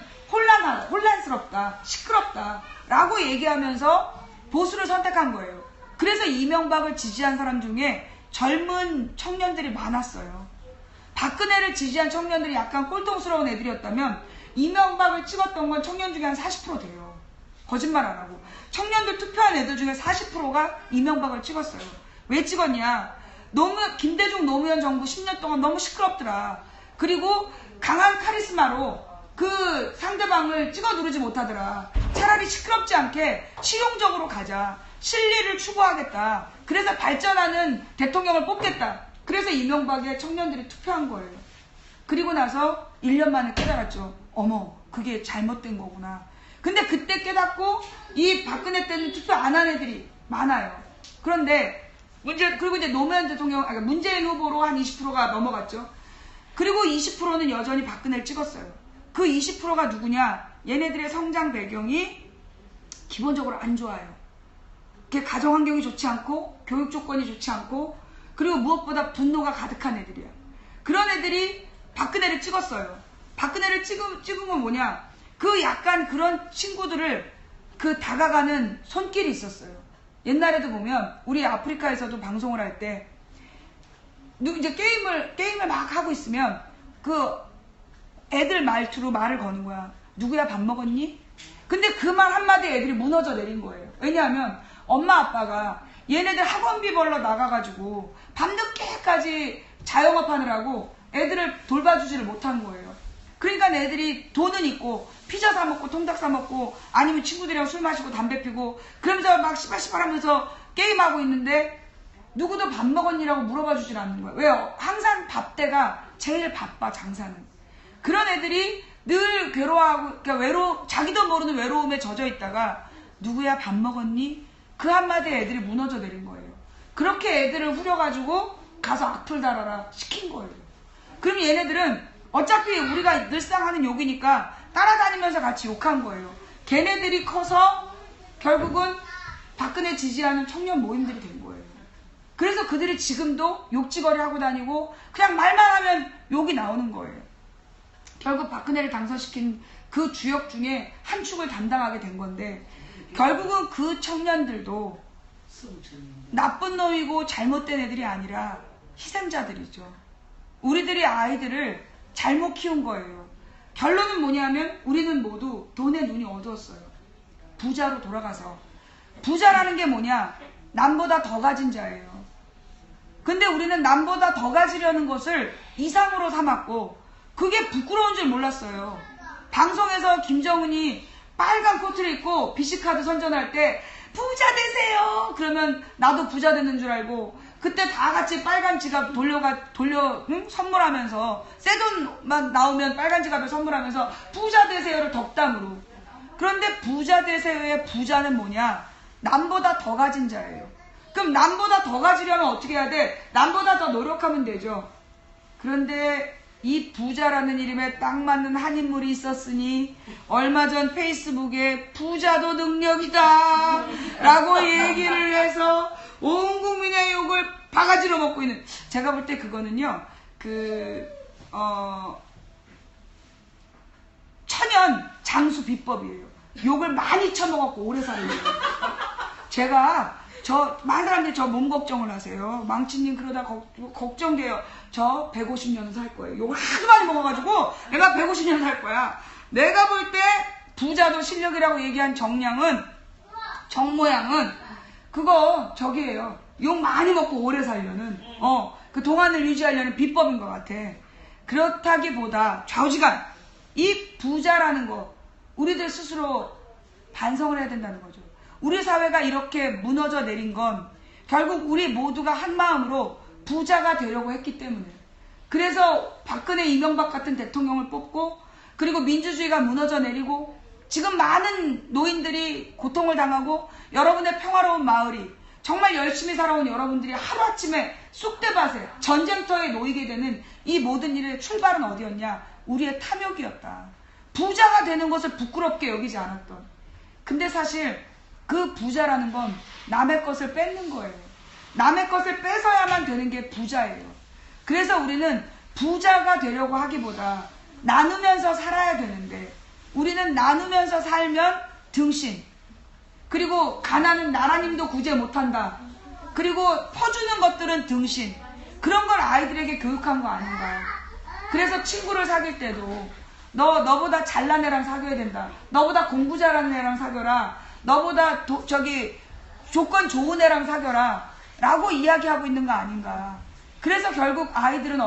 혼란스럽다, 시끄럽다 라고 얘기하면서 보수를 선택한 거예요. 그래서 이명박을 지지한 사람 중에 젊은 청년들이 많았어요. 박근혜를 지지한 청년들이 약간 꼴통스러운 애들이었다면 이명박을 찍었던 건 청년 중에 한 40% 돼요. 거짓말 안 하고. 청년들 투표한 애들 중에 40%가 이명박을 찍었어요. 왜 찍었냐? 김대중 노무현 정부 10년 동안 너무 시끄럽더라. 그리고 강한 카리스마로 그 상대방을 찍어 누르지 못하더라. 차라리 시끄럽지 않게 실용적으로 가자. 실리를 추구하겠다. 그래서 발전하는 대통령을 뽑겠다. 그래서 이명박에 청년들이 투표한 거예요. 그리고 나서 1년 만에 깨달았죠. 어머, 그게 잘못된 거구나. 근데 그때 깨닫고 이 박근혜 때는 투표 안 한 애들이 많아요. 그런데 그리고 이제 노무현 대통령, 문재인 후보로 한 20%가 넘어갔죠. 그리고 20%는 여전히 박근혜를 찍었어요. 그 20%가 누구냐? 얘네들의 성장 배경이 기본적으로 안 좋아요. 가정 환경이 좋지 않고, 교육 조건이 좋지 않고, 그리고 무엇보다 분노가 가득한 애들이야. 그런 애들이 박근혜를 찍었어요. 박근혜를 찍은 건 뭐냐? 그 약간 그런 친구들을 다가가는 손길이 있었어요. 옛날에도 보면 우리 아프리카에서도 방송을 할 때 이제 게임을 막 하고 있으면 그 애들 말투로 말을 거는 거야. 누구야, 밥 먹었니? 근데 그 말 한마디에 애들이 무너져 내린 거예요. 왜냐하면 엄마 아빠가 얘네들 학원비 벌러 나가가지고 밤늦게까지 자영업 하느라고 애들을 돌봐주지를 못한 거예요. 그러니까 애들이 돈은 있고 피자 사 먹고 통닭 사 먹고 아니면 친구들이랑 술 마시고 담배 피고 그러면서 막 시발시발 하면서 게임하고 있는데 누구도 밥 먹었니라고 물어봐 주질 않는 거예요. 왜요? 항상 밥때가 제일 바빠, 장사는. 그런 애들이 늘 괴로워하고, 그러니까 자기도 모르는 외로움에 젖어 있다가 누구야, 밥 먹었니? 그 한마디에 애들이 무너져 내린 거예요. 그렇게 애들을 후려가지고 가서 악플 달아라 시킨 거예요. 그럼 얘네들은 어차피 우리가 늘상 하는 욕이니까 따라다니면서 같이 욕한 거예요. 걔네들이 커서 결국은 박근혜 지지하는 청년 모임들이 된 거예요. 그래서 그들이 지금도 욕지거리 하고 다니고 그냥 말만 하면 욕이 나오는 거예요. 결국 박근혜를 당선시킨 그 주역 중에 한 축을 담당하게 된 건데, 결국은 그 청년들도 나쁜 놈이고 잘못된 애들이 아니라 희생자들이죠. 우리들이 아이들을 잘못 키운 거예요. 결론은 뭐냐면 우리는 모두 돈에 눈이 어두웠어요. 부자로 돌아가서. 부자라는 게 뭐냐? 남보다 더 가진 자예요. 근데 우리는 남보다 더 가지려는 것을 이상으로 삼았고 그게 부끄러운 줄 몰랐어요. 방송에서 김정은이 빨간 코트를 입고 BC카드 선전할 때 부자 되세요! 그러면 나도 부자 되는 줄 알고 그때 다 같이 빨간 지갑 선물하면서 새 돈만 나오면 빨간 지갑을 선물하면서 부자 되세요를 덕담으로. 그런데 부자 되세요의 부자는 뭐냐? 남보다 더 가진 자예요. 그럼 남보다 더 가지려면 어떻게 해야 돼? 남보다 더 노력하면 되죠. 그런데 이 부자라는 이름에 딱 맞는 한 인물이 있었으니 얼마 전 페이스북에 부자도 능력이다 라고 얘기를 해서 온 국민의 욕을 바가지로 먹고 있는, 제가 볼 때 그거는요 천연 장수 비법이에요. 욕을 많이 쳐먹었고 오래 살려고. 제가 많은 사람들이 저 몸 걱정을 하세요. 망치님 그러다 걱정돼요. 저 150년은 살 거예요. 욕을 하도 많이 먹어가지고 내가 150년 살 거야. 내가 볼 때 부자도 실력이라고 얘기한 정모양은 그거 저기예요. 욕 많이 먹고 오래 살려는 그 동안을 유지하려는 비법인 것 같아. 그렇다기보다 좌우지간 이 부자라는 거 우리들 스스로 반성을 해야 된다는 거죠. 우리 사회가 이렇게 무너져 내린 건 결국 우리 모두가 한 마음으로 부자가 되려고 했기 때문에, 그래서 박근혜 이명박 같은 대통령을 뽑고, 그리고 민주주의가 무너져 내리고 지금 많은 노인들이 고통을 당하고 여러분의 평화로운 마을이 정말 열심히 살아온 여러분들이 하루아침에 쑥대밭에 전쟁터에 놓이게 되는 이 모든 일의 출발은 어디였냐? 우리의 탐욕이었다. 부자가 되는 것을 부끄럽게 여기지 않았던. 근데 사실 그 부자라는 건 남의 것을 뺏는 거예요. 남의 것을 뺏어야만 되는 게 부자예요. 그래서 우리는 부자가 되려고 하기보다 나누면서 살아야 되는데, 우리는 나누면서 살면 등신, 그리고 가난은 나라님도 구제 못한다, 그리고 퍼주는 것들은 등신, 그런 걸 아이들에게 교육한 거 아닌가. 그래서 친구를 사귈 때도 너보다 잘난 애랑 사귀어야 된다, 너보다 공부 잘하는 애랑 사귀어라, 너보다 조건 좋은 애랑 사귀어라 라고 이야기하고 있는 거 아닌가. 그래서 결국 아이들은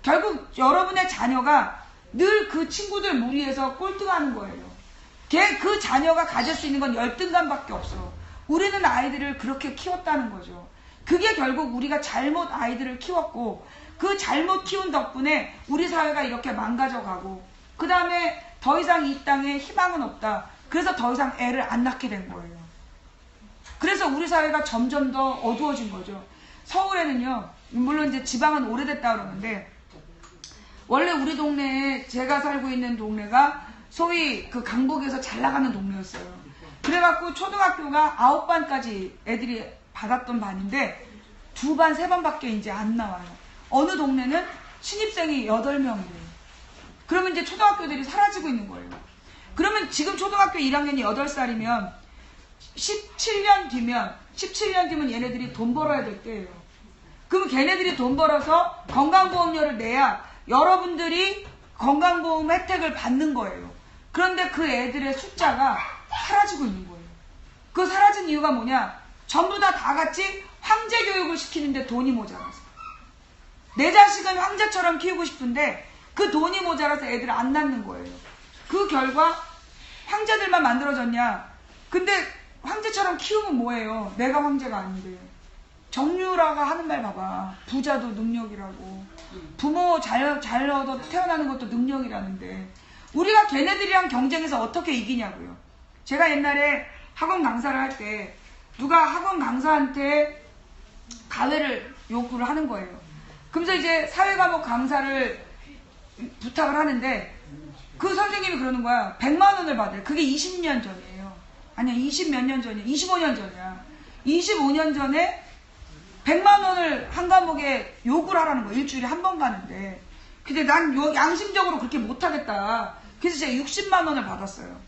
결국 여러분의 자녀가 늘 그 친구들 무리에서 꼴등하는 거예요. 그 자녀가 가질 수 있는 건 열등감밖에 없어. 우리는 아이들을 그렇게 키웠다는 거죠. 그게 결국 우리가 잘못 아이들을 키웠고, 그 잘못 키운 덕분에 우리 사회가 이렇게 망가져가고, 그 다음에 더 이상 이 땅에 희망은 없다. 그래서 더 이상 애를 안 낳게 된 거예요. 그래서 우리 사회가 점점 더 어두워진 거죠. 서울에는요, 물론 이제 지방은 오래됐다 그러는데, 원래 우리 동네에, 제가 살고 있는 동네가 소위 그 강북에서 잘 나가는 동네였어요. 그래갖고 초등학교가 9반까지 애들이 받았던 반인데 2반, 3반밖에 이제 안 나와요. 어느 동네는 신입생이 8명이래요. 그러면 이제 초등학교들이 사라지고 있는 거예요. 그러면 지금 초등학교 1학년이 8살이면 17년 뒤면 얘네들이 돈 벌어야 될 때예요. 그럼 걔네들이 돈 벌어서 건강보험료를 내야 여러분들이 건강보험 혜택을 받는 거예요. 그런데 그 애들의 숫자가 사라지고 있는 거예요. 그 사라진 이유가 뭐냐? 전부 다 같이 황제 교육을 시키는데 돈이 모자라서. 내 자식은 황제처럼 키우고 싶은데 그 돈이 모자라서 애들을 안 낳는 거예요. 그 결과 황제들만 만들어졌냐? 근데 황제처럼 키우면 뭐예요? 내가 황제가 아닌데. 정유라가 하는 말 봐봐. 부자도 능력이라고. 부모 잘 얻어 태어나는 것도 능력이라는데, 우리가 걔네들이랑 경쟁해서 어떻게 이기냐고요. 제가 옛날에 학원 강사를 할 때 누가 학원 강사한테 가외를 요구를 하는 거예요. 그러면서 이제 사회과목 강사를 부탁을 하는데 그 선생님이 그러는 거야. 100만 원을 받아요. 그게 20년 전이에요. 아니야, 20 몇 년 전이야. 25년 전이야. 25년 전에 100만 원을 한 과목에 요구를 하라는 거야. 일주일에 한 번 가는데. 근데 난 양심적으로 그렇게 못하겠다. 그래서 제가 60만 원을 받았어요.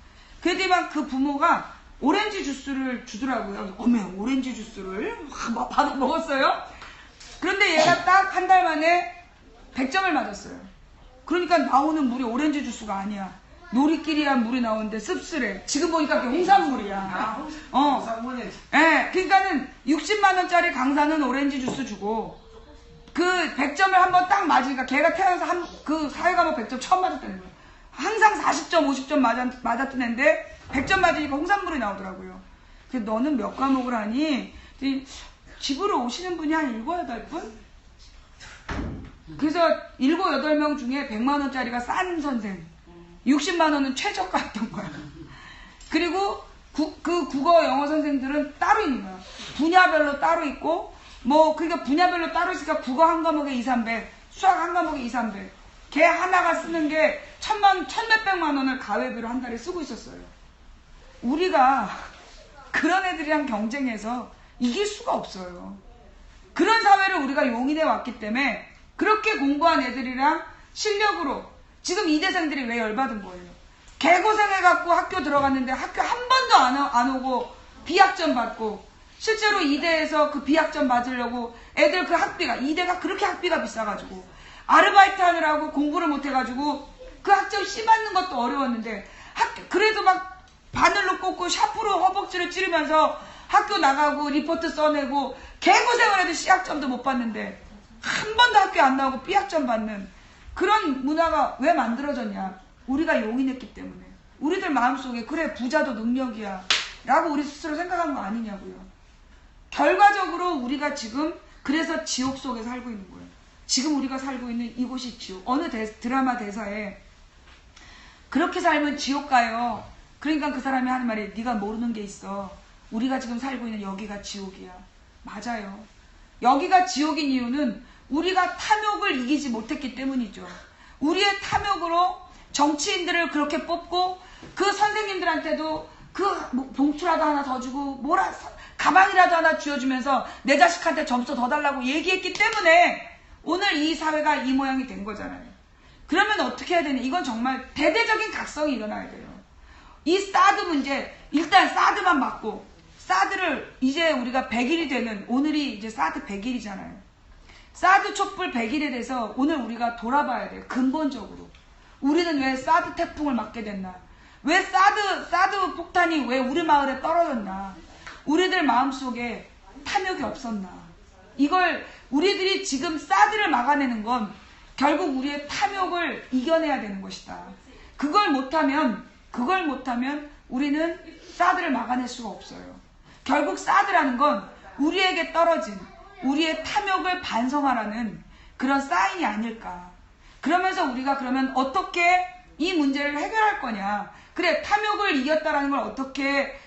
그랬더니 그 부모가 오렌지 주스를 주더라고요. 어머, 오렌지 주스를 막 받아 먹었어요. 그런데 얘가 딱 한 달 만에 100점을 맞았어요. 그러니까 나오는 물이 오렌지 주스가 아니야. 놀이끼리한 물이 나오는데 씁쓸해. 지금 보니까 그게 홍산물이야. 예, 그러니까는 60만 원짜리 강사는 오렌지 주스 주고 그 100점을 한번 딱 맞으니까 걔가 태어나서 그 사회과목 100점 처음 맞았다는 거예요. 항상 40점, 50점 맞았던 애인데 100점 맞으니까 홍산물이 나오더라고요. 그래서 너는 몇 과목을 하니? 집으로 오시는 분이 한 7, 8분? 그래서 7, 8명 중에 100만 원짜리가 싼 선생, 60만 원은 최저가였던 거야. 그리고 그 국어 영어 선생들은 따로 있는 거야. 분야별로 따로 있고, 그러니까 분야별로 따로 있으니까 국어 한 과목에 2, 300, 수학 한 과목에 2, 300. 걔 하나가 쓰는 게 천몇백만 원을 가회비로 한 달에 쓰고 있었어요. 우리가 그런 애들이랑 경쟁해서 이길 수가 없어요. 그런 사회를 우리가 용인해 왔기 때문에 그렇게 공부한 애들이랑 실력으로 지금 이대생들이 왜 열받은 거예요? 개고생해갖고 학교 들어갔는데 학교 한 번도 안 오고 비학점 받고 실제로 이대에서 그 비학점 맞으려고 애들 그 학비가 이대가 그렇게 학비가 비싸가지고 아르바이트 하느라고 공부를 못해가지고 그 학점 C 받는 것도 어려웠는데 그래도 막 바늘로 꽂고 샤프로 허벅지를 찌르면서 학교 나가고 리포트 써내고 개고생을 해도 C학점도 못 받는데 한 번도 학교 안 나오고 B학점 받는 그런 문화가 왜 만들어졌냐? 우리가 용인했기 때문에. 우리들 마음속에 그래 부자도 능력이야 라고 우리 스스로 생각한 거 아니냐고요. 결과적으로 우리가 지금 그래서 지옥 속에 살고 있는 거예요. 지금 우리가 살고 있는 이곳이 지옥. 어느 드라마 대사에 그렇게 살면 지옥 가요. 그러니까 그 사람이 하는 말이 네가 모르는 게 있어. 우리가 지금 살고 있는 여기가 지옥이야. 맞아요. 여기가 지옥인 이유는 우리가 탐욕을 이기지 못했기 때문이죠. 우리의 탐욕으로 정치인들을 그렇게 뽑고 그 선생님들한테도 그 봉투라도 하나 더 주고 가방이라도 하나 쥐어주면서 내 자식한테 점수 더 달라고 얘기했기 때문에 오늘 이 사회가 이 모양이 된 거잖아요. 그러면 어떻게 해야 되냐? 이건 정말 대대적인 각성이 일어나야 돼요. 이 사드 문제, 일단 사드만 맞고 사드를 이제 우리가 100일이 되는 오늘이 이제 사드 100일이잖아요. 사드 촛불 100일에 대해서 오늘 우리가 돌아봐야 돼요. 근본적으로. 우리는 왜 사드 태풍을 맞게 됐나? 왜 사드 폭탄이 왜 우리 마을에 떨어졌나? 우리들 마음속에 탐욕이 없었나? 이걸 우리들이 지금 사드를 막아내는 건 결국 우리의 탐욕을 이겨내야 되는 것이다. 그걸 못하면 우리는 사드를 막아낼 수가 없어요. 결국 사드라는 건 우리에게 떨어진 우리의 탐욕을 반성하라는 그런 사인이 아닐까. 그러면서 우리가 그러면 어떻게 이 문제를 해결할 거냐. 그래, 탐욕을 이겼다라는 걸 어떻게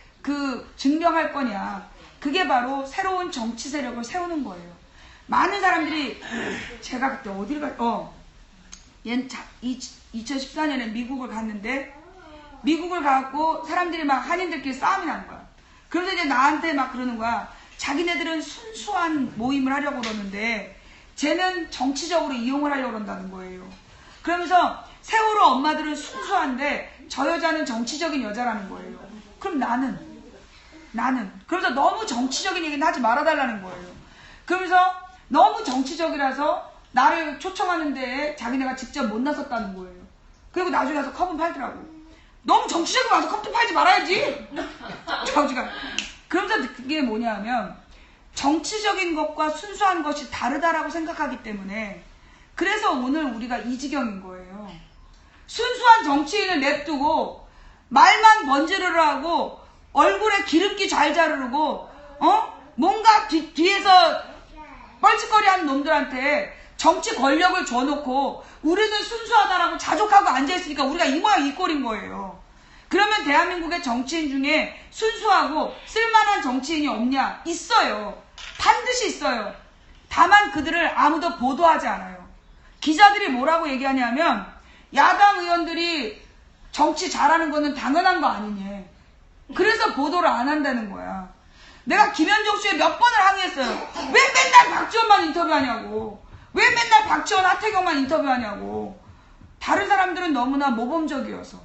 증명할 거냐. 그게 바로 새로운 정치 세력을 세우는 거예요. 많은 사람들이 제가 그때 어디를 2014년에 미국을 갔는데 미국을 가고 사람들이 막 한인들끼리 싸움이 나는 거야. 그래서 이제 나한테 막 그러는 거야. 자기네들은 순수한 모임을 하려고 그러는데 쟤는 정치적으로 이용을 하려고 그런다는 거예요. 그러면서 세월호 엄마들은 순수한데 저 여자는 정치적인 여자라는 거예요. 그럼 나는 그러면서 너무 정치적인 얘기는 하지 말아달라는 거예요. 그러면서 너무 정치적이라서 나를 초청하는데 자기네가 직접 못 나섰다는 거예요. 그리고 나중에 가서 컵은 팔더라고. 너무 정치적으로 와서 컵도 팔지 말아야지. 저지가. 그러면서 그게 뭐냐면 정치적인 것과 순수한 것이 다르다라고 생각하기 때문에 그래서 오늘 우리가 이 지경인 거예요. 순수한 정치인을 냅두고 말만 번지르르 하고 얼굴에 기름기 잘 자르고 뭔가 뒤에서 뻘짓거리하는 놈들한테 정치 권력을 줘놓고 우리는 순수하다라고 자족하고 앉아있으니까 우리가 이 모양 이 꼴인 거예요. 그러면 대한민국의 정치인 중에 순수하고 쓸만한 정치인이 없냐? 있어요. 반드시 있어요. 다만 그들을 아무도 보도하지 않아요. 기자들이 뭐라고 얘기하냐면 야당 의원들이 정치 잘하는 거는 당연한 거 아니냐. 그래서 보도를 안 한다는 거야. 내가 김현정 씨에 몇 번을 항의했어요. 왜 맨날 박지원만 인터뷰하냐고. 왜 맨날 박지원, 하태경만 인터뷰하냐고. 다른 사람들은 너무나 모범적이어서.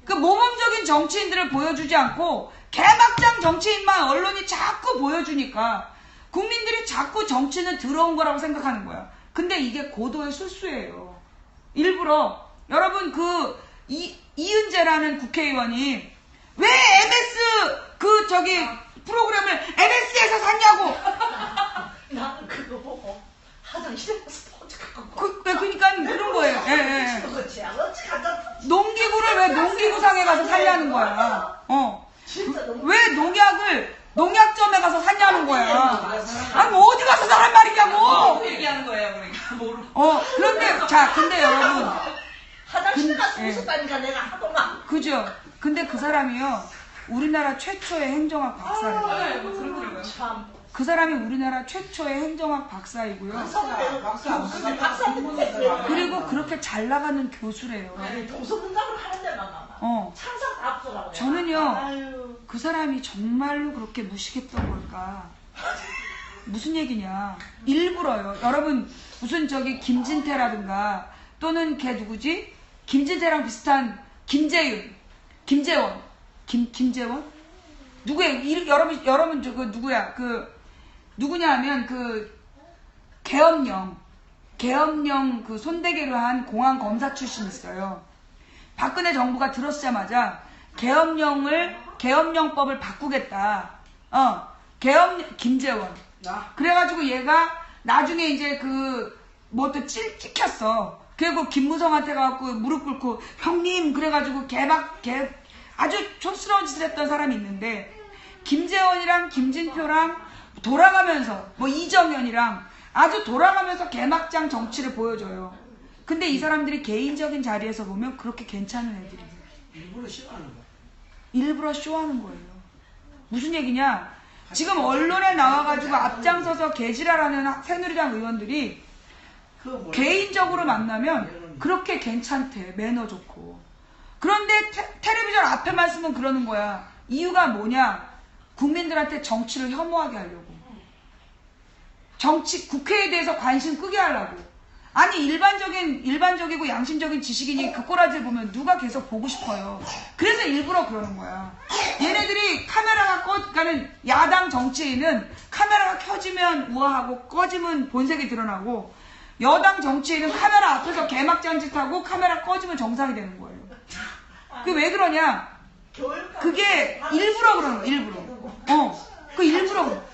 그 모범적인 정치인들을 보여주지 않고 개막장 정치인만 언론이 자꾸 보여주니까 국민들이 자꾸 정치는 더러운 거라고 생각하는 거야. 근데 이게 고도의 술수예요. 일부러 여러분 이은재라는 국회의원이 왜 MBS 프로그램을 MBS에서 샀냐고. 나는 그거 보고 화장실에 가서 그러니까 그런 거예요. 예. 그렇지. 어찌 가자. 농기구를 왜 농기구상에 가서 살려는 거야. 진짜 너무. 왜 농약점에 가서 샀냐는 거야. 아니 뭐 어디 가서 사란 말이냐고. 얘기하는 거예요, 그러니까 모르고. 근데 여러분. 화장실 가서 웃었다니까 내가 하도만. 그죠. 근데 그 사람이요. 우리나라 최초의 행정학 박사예요. 참. 그 사람이 우리나라 최초의 행정학 박사이고요. 그리고 그렇게 잘 나가는 교수래요. 아니 동서문답을 하는데 막 상상 다 없더라고요. 저는요, 아유. 그 사람이 정말로 그렇게 무식했던 걸까? 무슨 얘기냐? 일부러요. 여러분, 무슨 저기 김진태라든가 또는 걔 누구지? 김진태랑 비슷한 김재윤, 김재원, 김재원? 누구예요? 여러분 저그 누구야? 누구냐 하면 계엄령 그 손대기로 한 공안 검사 출신 있어요. 박근혜 정부가 들어서자마자 계엄령법을 바꾸겠다. 김재원. 그래가지고 얘가 나중에 이제 뭐 또 찍혔어. 그리고 김무성한테 가갖고 무릎 꿇고 형님 그래가지고 아주 촌스러운 짓을 했던 사람이 있는데 김재원이랑 김진표랑 돌아가면서 뭐 이정현이랑 아주 돌아가면서 개막장 정치를 보여줘요. 근데 이 사람들이 개인적인 자리에서 보면 그렇게 괜찮은 애들이에요. 일부러 싫어하는 거야. 일부러 쇼하는 거예요. 무슨 얘기냐? 지금 언론에 나와가지고 앞장서서 개지랄하는 새누리당 의원들이 개인적으로 만나면 그렇게 괜찮대. 매너 좋고. 그런데 텔레비전 앞에만 쓰면 그러는 거야. 이유가 뭐냐? 국민들한테 정치를 혐오하게 하려고. 국회에 대해서 관심 끄게 하려고. 아니 일반적이고 양심적인 지식인이 그 꼬라지를 보면 누가 계속 보고 싶어요. 그래서 일부러 그러는 거야. 얘네들이 그러니까는 야당 정치인은 카메라가 켜지면 우아하고 꺼지면 본색이 드러나고, 여당 정치인은 카메라 앞에서 개막장 짓하고 카메라 꺼지면 정상이 되는 거예요. 그게 왜 그러냐? 그게 일부러 그러는 거야. 일부러.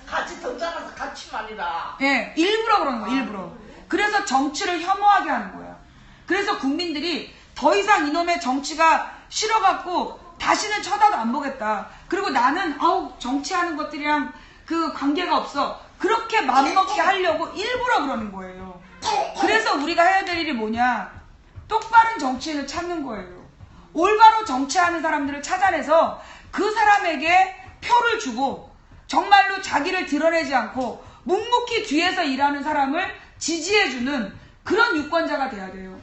같이 던져가서 같이 말이라. 예, 일부러 그러는 거야. 일부러. 그래서 정치를 혐오하게 하는 거야. 그래서 국민들이 더 이상 이놈의 정치가 싫어갖고 다시는 쳐다도 안 보겠다. 그리고 나는 정치하는 것들이랑 그 관계가 없어. 그렇게 맘먹게 하려고 일부러 그러는 거예요. 그래서 우리가 해야 될 일이 뭐냐? 똑바른 정치인을 찾는 거예요. 올바로 정치하는 사람들을 찾아내서 그 사람에게 표를 주고 정말로 자기를 드러내지 않고 묵묵히 뒤에서 일하는 사람을 지지해주는 그런 유권자가 돼야 돼요.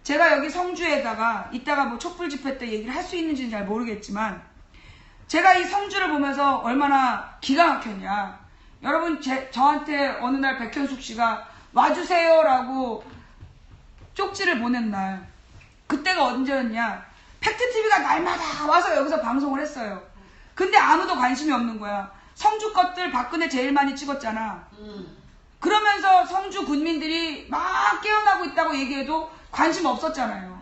제가 여기 성주에다가 이따가 뭐 촛불 집회 때 얘기를 할 수 있는지는 잘 모르겠지만, 제가 이 성주를 보면서 얼마나 기가 막혔냐. 여러분 저한테 어느 날 백현숙 씨가 와주세요라고 쪽지를 보낸 날, 그때가 언제였냐? 팩트TV가 날마다 와서 여기서 방송을 했어요. 근데 아무도 관심이 없는 거야. 성주 것들 박근혜 제일 많이 찍었잖아. 그러면서 성주 군민들이 막 깨어나고 있다고 얘기해도 관심 없었잖아요.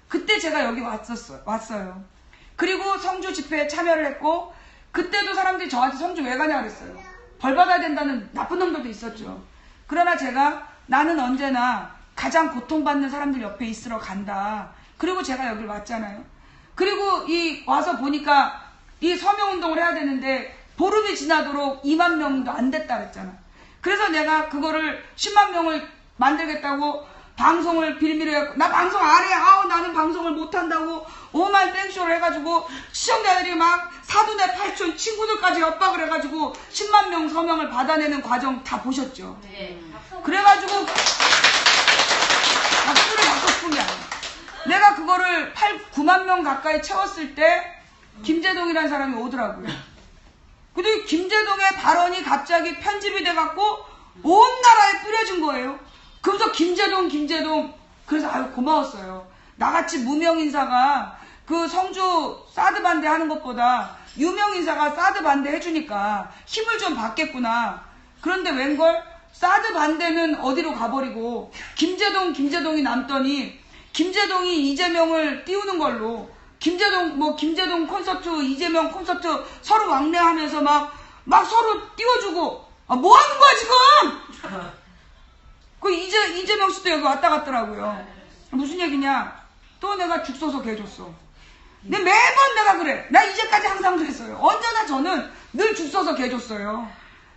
그때 제가 여기 왔어요. 그리고 성주 집회에 참여를 했고, 그때도 사람들이 저한테 성주 왜 가냐 그랬어요. 벌 받아야 된다는 나쁜 놈들도 있었죠. 그러나 제가 나는 언제나 가장 고통받는 사람들 옆에 있으러 간다. 그리고 제가 여기 왔잖아요. 그리고 와서 보니까 이 서명운동을 해야 되는데 보름이 지나도록 2만 명도 안 됐다 그랬잖아. 그래서 내가 그거를 10만 명을 만들겠다고 방송을 빌미로 해갖고, 나 방송 안 해. 나는 방송을 못한다고 오만 땡쇼를 해가지고 시청자들이 막 사돈의 팔촌 친구들까지 협박을 해가지고 10만 명 서명을 받아내는 과정 다 보셨죠. 네. 그래가지고 박수를 받고 싶은 게 아니야. 내가 그거를 9만 명 가까이 채웠을 때 김재동이라는 사람이 오더라고요. 근데 김재동의 발언이 갑자기 편집이 돼갖고 온 나라에 뿌려진 거예요. 그래서 김재동 그래서 아유 고마웠어요. 나같이 무명 인사가 그 성주 사드 반대 하는 것보다 유명 인사가 사드 반대 해주니까 힘을 좀 받겠구나. 그런데 웬걸 사드 반대는 어디로 가버리고 김재동이 남더니, 김재동이 이재명을 띄우는 걸로 김재동 콘서트, 이재명 콘서트 서로 왕래하면서 막 서로 띄워주고, 뭐 하는 거야 지금? 그 이재명 씨도 여기 왔다 갔더라고요. 무슨 얘기냐? 또 내가 죽 써서 개줬어. 근데 매번 내가 그래. 나 이제까지 항상 그랬어요. 언제나 저는 늘 죽 써서 개줬어요.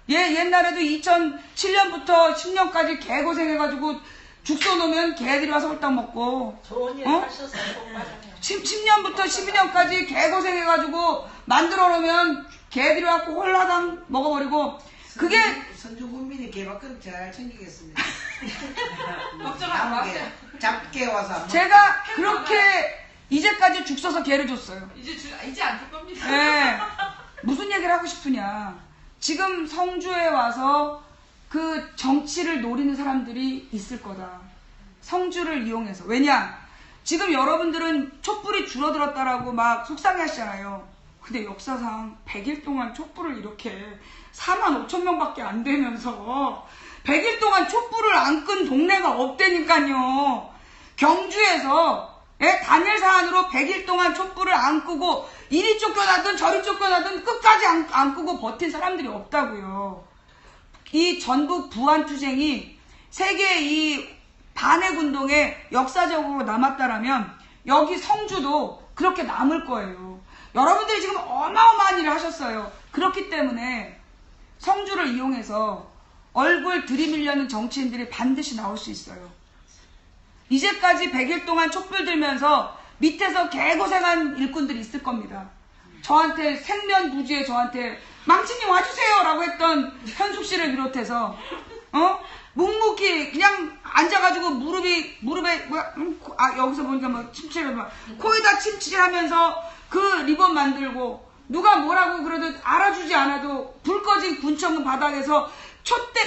옛날에도 2007년부터 10년까지 개고생해가지고 죽 써놓으면 개들이 와서 홀딱 먹고. 좋은 일 하셨어요. 10년부터 12년까지 개고생해가지고 만들어 놓으면 개들이 와서 홀라당 먹어버리고, 그게 선주 국민이 개밥그릇 잘 챙기겠습니다. 걱정 안 마세요. 잡게 와서 한번 제가 그렇게 이제까지 죽 서서 개를 줬어요. 이제 안 줄 겁니다. 네. 무슨 얘기를 하고 싶으냐. 지금 성주에 와서 그 정치를 노리는 사람들이 있을 거다. 성주를 이용해서. 왜냐? 지금 여러분들은 촛불이 줄어들었다라고 막 속상해 하시잖아요. 근데 역사상 100일 동안 촛불을 이렇게 4만 5천 명밖에 안 되면서 100일 동안 촛불을 안 끈 동네가 없다니까요. 경주에서 단일 사안으로 100일 동안 촛불을 안 끄고 이리 쫓겨나든 저리 쫓겨나든 끝까지 안 끄고 버틴 사람들이 없다고요. 이 전북 부안투쟁이 세계의 이 반해군동에 역사적으로 남았다라면 여기 성주도 그렇게 남을 거예요. 여러분들이 지금 어마어마한 일을 하셨어요. 그렇기 때문에 성주를 이용해서 얼굴 들이밀려는 정치인들이 반드시 나올 수 있어요. 이제까지 100일 동안 촛불 들면서 밑에서 개고생한 일꾼들이 있을 겁니다. 저한테 생면부지에 저한테 망치님 와주세요 라고 했던 현숙 씨를 비롯해서 묵묵히 그냥 앉아가지고 무릎에 여기서 보니까 뭐 침침해 코에다 침칠하면서 그 리본 만들고 누가 뭐라고 그러든 알아주지 않아도 불 꺼진 군청 바닥에서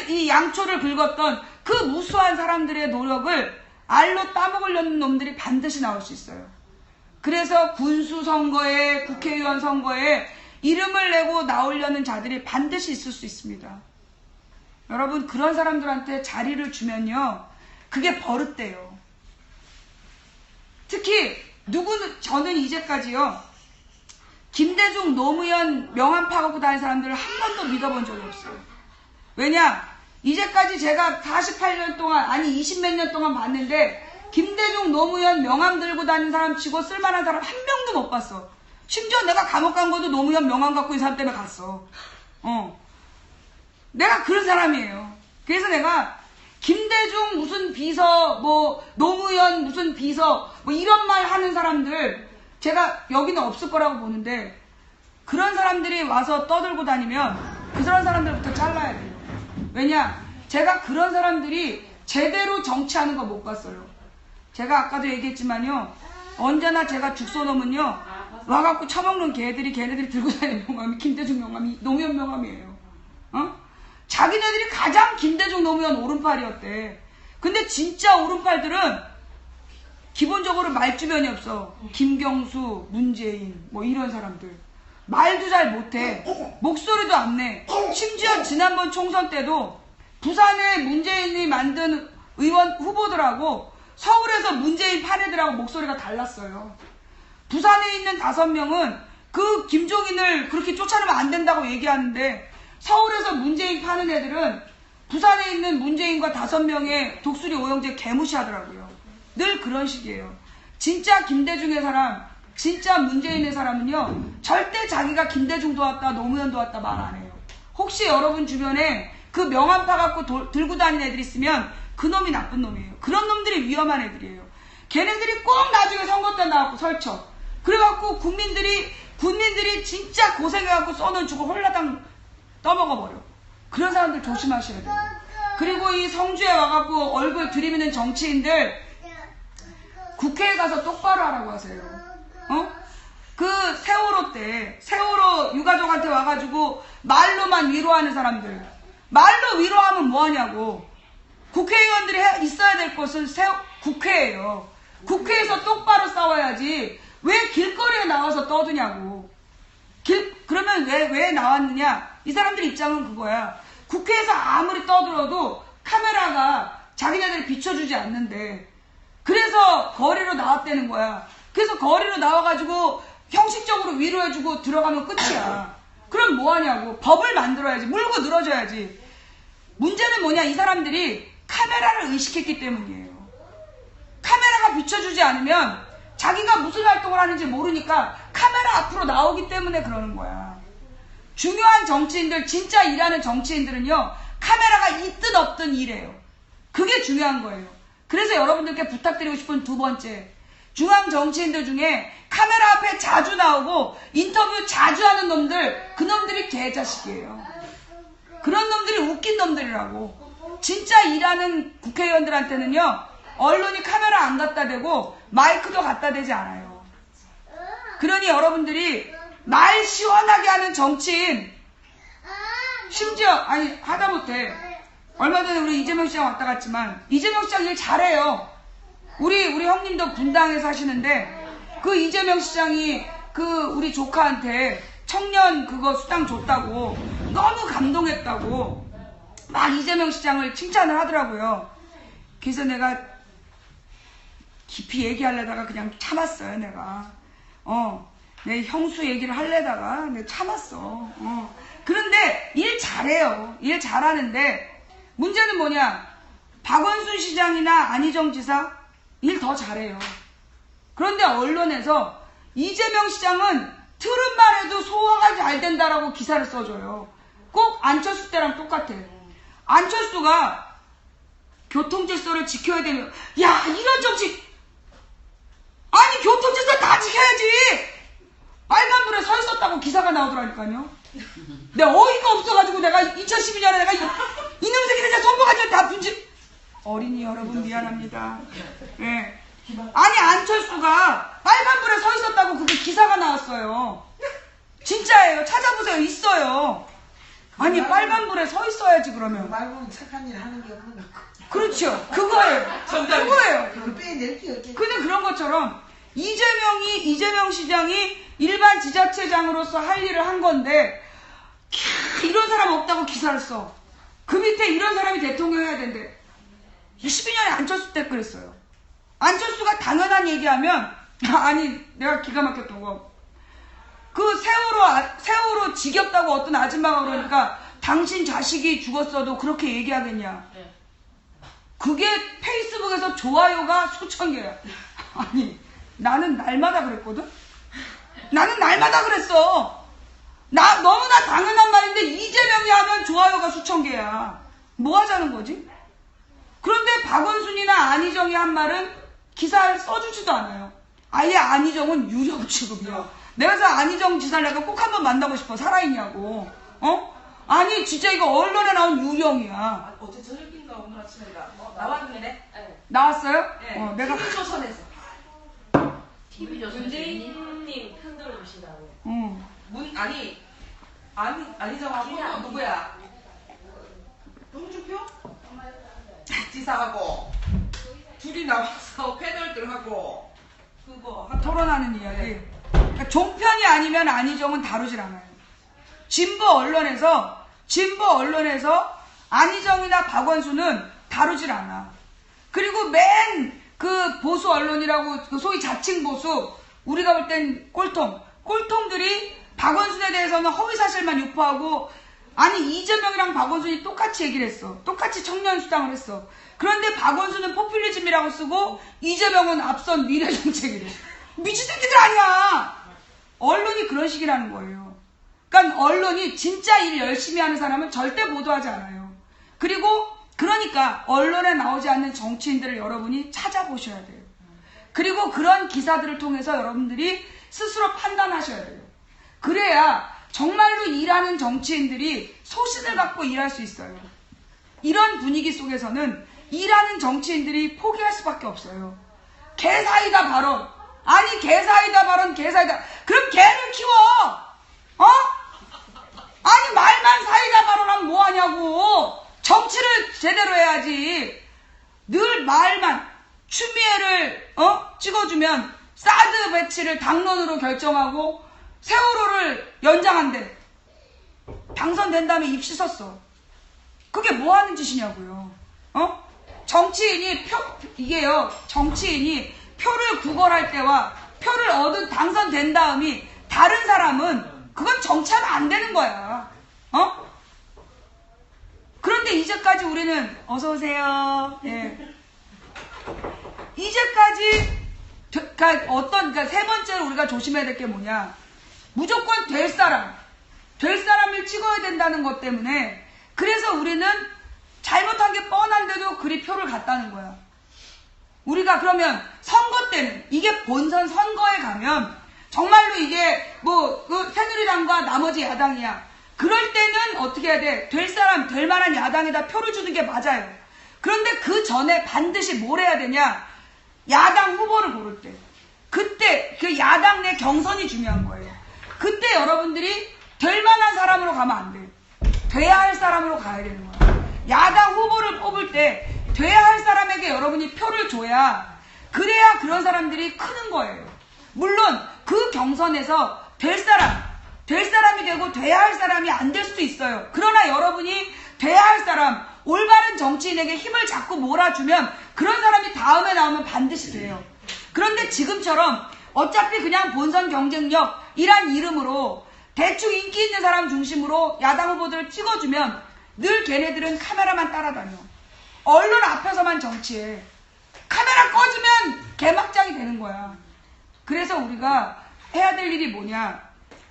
이 양초를 긁었던 그 무수한 사람들의 노력을 알로 따먹으려는 놈들이 반드시 나올 수 있어요. 그래서 군수 선거에 국회의원 선거에 이름을 내고 나오려는 자들이 반드시 있을 수 있습니다. 여러분 그런 사람들한테 자리를 주면요 그게 버릇돼요. 특히 저는 이제까지요 김대중 노무현 명함 파고 다니는 사람들을 한 번도 믿어본 적이 없어요. 왜냐 이제까지 제가 48년 동안 아니 20몇 년 동안 봤는데 김대중 노무현 명함 들고 다니는 사람 치고 쓸만한 사람 한 명도 못 봤어. 심지어 내가 감옥 간 것도 노무현 명함 갖고 있는 사람 때문에 갔어. 내가 그런 사람이에요. 그래서 내가 김대중 무슨 비서 뭐 노무현 무슨 비서 뭐 이런 말 하는 사람들 제가 여기는 없을 거라고 보는데 그런 사람들이 와서 떠들고 다니면 그런 사람들부터 잘라야 돼요. 왜냐 제가 그런 사람들이 제대로 정치하는 거 못 봤어요. 제가 아까도 얘기했지만요 언제나 제가 죽서놓으면요 와갖고 처먹는 걔네들이 들고 다니는 명함이 김대중 명함이 노무현 명함이에요. 자기네들이 가장 김대중 노무현 오른팔이었대. 근데 진짜 오른팔들은 기본적으로 말주변이 없어. 김경수, 문재인 뭐 이런 사람들 말도 잘 못해. 목소리도 안 내. 심지어 지난번 총선 때도 부산에 문재인이 만든 의원 후보들하고 서울에서 문재인 판 애들하고 목소리가 달랐어요. 부산에 있는 5명은 그 김종인을 그렇게 쫓아내면 안 된다고 얘기하는데 서울에서 문재인 파는 애들은 부산에 있는 문재인과 5명의 독수리 오영재 개무시하더라고요. 늘 그런 식이에요. 진짜 김대중의 사람, 진짜 문재인의 사람은요 절대 자기가 김대중 도왔다 노무현 도왔다 말 안 해요. 혹시 여러분 주변에 그 명함 파갖고 들고 다니는 애들 있으면 그 놈이 나쁜 놈이에요. 그런 놈들이 위험한 애들이에요. 걔네들이 꼭 나중에 선거 때 나와갖고 설쳐. 그래갖고 국민들이 진짜 고생해갖고 써는 주고 홀라당 떠먹어버려. 그런 사람들 조심하셔야 돼요. 그리고 이 성주에 와갖고 얼굴 들이미는 정치인들 국회에 가서 똑바로 하라고 하세요. 그 세월호 때 세월호 유가족한테 와가지고 말로만 위로하는 사람들 말로 위로하면 뭐하냐고. 국회의원들이 있어야 될 곳은 국회예요. 국회에서 똑바로 싸워야지 왜 길거리에 나와서 떠드냐고. 그러면 왜 나왔느냐. 이 사람들 입장은 그거야. 국회에서 아무리 떠들어도 카메라가 자기네들을 비춰주지 않는데 그래서 거리로 나왔다는 거야. 그래서 거리로 나와가지고 형식적으로 위로해주고 들어가면 끝이야. 그럼 뭐하냐고. 법을 만들어야지. 물고 늘어져야지. 문제는 뭐냐. 이 사람들이 카메라를 의식했기 때문이에요. 카메라가 비춰주지 않으면 자기가 무슨 활동을 하는지 모르니까 카메라 앞으로 나오기 때문에 그러는 거야. 중요한 정치인들, 진짜 일하는 정치인들은요 카메라가 있든 없든 일해요. 그게 중요한 거예요. 그래서 여러분들께 부탁드리고 싶은 두 번째, 중앙 정치인들 중에 카메라 앞에 자주 나오고 인터뷰 자주 하는 놈들, 그 놈들이 개자식이에요. 그런 놈들이 웃긴 놈들이라고. 진짜 일하는 국회의원들한테는요, 언론이 카메라 안 갖다 대고 마이크도 갖다 대지 않아요. 그러니 여러분들이 말 시원하게 하는 정치인, 심지어 아니 하다못해 얼마 전에 우리 이재명 시장 왔다 갔지만 이재명 시장 일 잘해요. 우리 형님도 분당에서 하시는데 그 이재명 시장이 그 우리 조카한테 청년 그거 수당 줬다고 너무 감동했다고 막 이재명 시장을 칭찬을 하더라고요. 그래서 내가 깊이 얘기하려다가 그냥 참았어요. 내가 내 형수 얘기를 하려다가 내가 참았어. 그런데 일 잘해요. 일 잘하는데 문제는 뭐냐, 박원순 시장이나 안희정 지사 일 더 잘해요. 그런데 언론에서 이재명 시장은 들은 말에도 소화가 잘 된다라고 기사를 써줘요. 꼭 안철수 때랑 똑같아. 안철수가 교통질서를 지켜야 되면, 야, 이런 정치, 아니 교통질서 다 지켜야지. 빨간불에 서 있었다고 기사가 나오더라니까요. 내가 어이가 없어가지고 내가 2012년에 내가 이놈 새끼들 진짜 손모가지고 다 분집. 어린이 여러분 미안합니다. 네. 아니 안철수가 빨간불에 서 있었다고 그게 기사가 나왔어요. 진짜예요. 찾아보세요. 있어요. 아니 빨간불에 서 있어야지 그러면. 말고는 착한 일 하는 게 없는 거. 그렇죠. 그거예요. 그거예요. 그걸 빼낼 게 없겠지. 근데 그런 것처럼 이재명 시장이 일반 지자체장으로서 할 일을 한 건데 이런 사람 없다고 기사를 써. 그 밑에 이런 사람이 대통령 해야 된대. 12년에 안철수 때 그랬어요. 안철수가 당연한 얘기하면 아니 내가 기가 막혔던 거. 그 세월호 지겹다고 어떤 아줌마가 그러니까 당신 자식이 죽었어도 그렇게 얘기하겠냐. 그게 페이스북에서 좋아요가 수천 개야. 아니 나는 날마다 그랬거든. 나는 날마다 그랬어. 나 너무나 당연한 말인데 이재명이 하면 좋아요가 수천 개야. 뭐 하자는 거지? 그런데 박원순이나 안희정이 한 말은 기사를 써주지도 않아요. 아예 안희정은 유령 취급이야. 내가 그래서 안희정 지사를 내가 꼭 한번 만나고 싶어. 살아있냐고. 아니 진짜 이거 언론에 나온 유령이야. 어제 저녁인가 오늘 아침인가 나왔는데 네. 나왔어요? 네. 내가 TV조선에서 TV조선 문재인님 편 들어주시다고. 안희정하고 누구야? 홍준표? 지사하고 둘이 나와서 패널들하고 그거 토론하는 이야기. 그러니까 종편이 아니면 안희정은 다루질 않아요. 진보 언론에서 안희정이나 박원순은 다루질 않아. 그리고 맨 그 보수 언론이라고 그 소위 자칭 보수, 우리가 볼 땐 꼴통들이 박원순에 대해서는 허위사실만 유포하고, 아니 이재명이랑 박원순이 똑같이 얘기를 했어. 똑같이 청년수당을 했어. 그런데 박원순은 포퓰리즘이라고 쓰고 이재명은 앞선 미래정책이래. 미친 새끼들 아니야. 언론이 그런 식이라는 거예요. 그러니까 언론이 진짜 일 열심히 하는 사람은 절대 보도하지 않아요. 그리고 그러니까 언론에 나오지 않는 정치인들을 여러분이 찾아보셔야 돼요. 그리고 그런 기사들을 통해서 여러분들이 스스로 판단하셔야 돼요. 그래야 정말로 일하는 정치인들이 소신을 갖고 일할 수 있어요. 이런 분위기 속에서는 일하는 정치인들이 포기할 수밖에 없어요. 개사이다 발언. 아니 개사이다 발언 개사이다. 그럼 개를 키워. 아니 말만 사이다 발언하면 뭐하냐고. 정치를 제대로 해야지. 늘 말만. 추미애를 찍어주면 사드 배치를 당론으로 결정하고 세월호를 연장한대. 당선된 다음에 입 씻었어. 그게 뭐 하는 짓이냐고요. 정치인이 정치인이 표를 구걸할 때와 표를 당선된 다음이 다른 사람은 그건 정치하면 안 되는 거야. 그런데 이제까지 우리는 어서오세요. 예. 이제까지 그러니까 세 번째로 우리가 조심해야 될 게 뭐냐. 무조건 될 사람을 찍어야 된다는 것 때문에 그래서 우리는 잘못한 게 뻔한데도 그리 표를 갖다는 거야. 우리가 그러면 선거 때는 이게 본선 선거에 가면 정말로 이게 뭐 그 새누리당과 나머지 야당이야. 그럴 때는 어떻게 해야 돼? 될 사람, 될 만한 야당에다 표를 주는 게 맞아요. 그런데 그 전에 반드시 뭘 해야 되냐? 야당 후보를 고를 때. 그때 그 야당 내 경선이 중요한 거예요. 그때 여러분들이 될 만한 사람으로 가면 안 돼요. 돼야 할 사람으로 가야 되는 거예요. 야당 후보를 뽑을 때 돼야 할 사람에게 여러분이 표를 줘야 그래야 그런 사람들이 크는 거예요. 물론 그 경선에서 될 사람이 되고 돼야 할 사람이 안 될 수도 있어요. 그러나 여러분이 돼야 할 사람, 올바른 정치인에게 힘을 자꾸 몰아주면 그런 사람이 다음에 나오면 반드시 돼요. 그런데 지금처럼 어차피 그냥 본선 경쟁력이란 이름으로 대충 인기 있는 사람 중심으로 야당 후보들을 찍어주면 늘 걔네들은 카메라만 따라다녀. 언론 앞에서만 정치해. 카메라 꺼지면 개막장이 되는 거야. 그래서 우리가 해야 될 일이 뭐냐.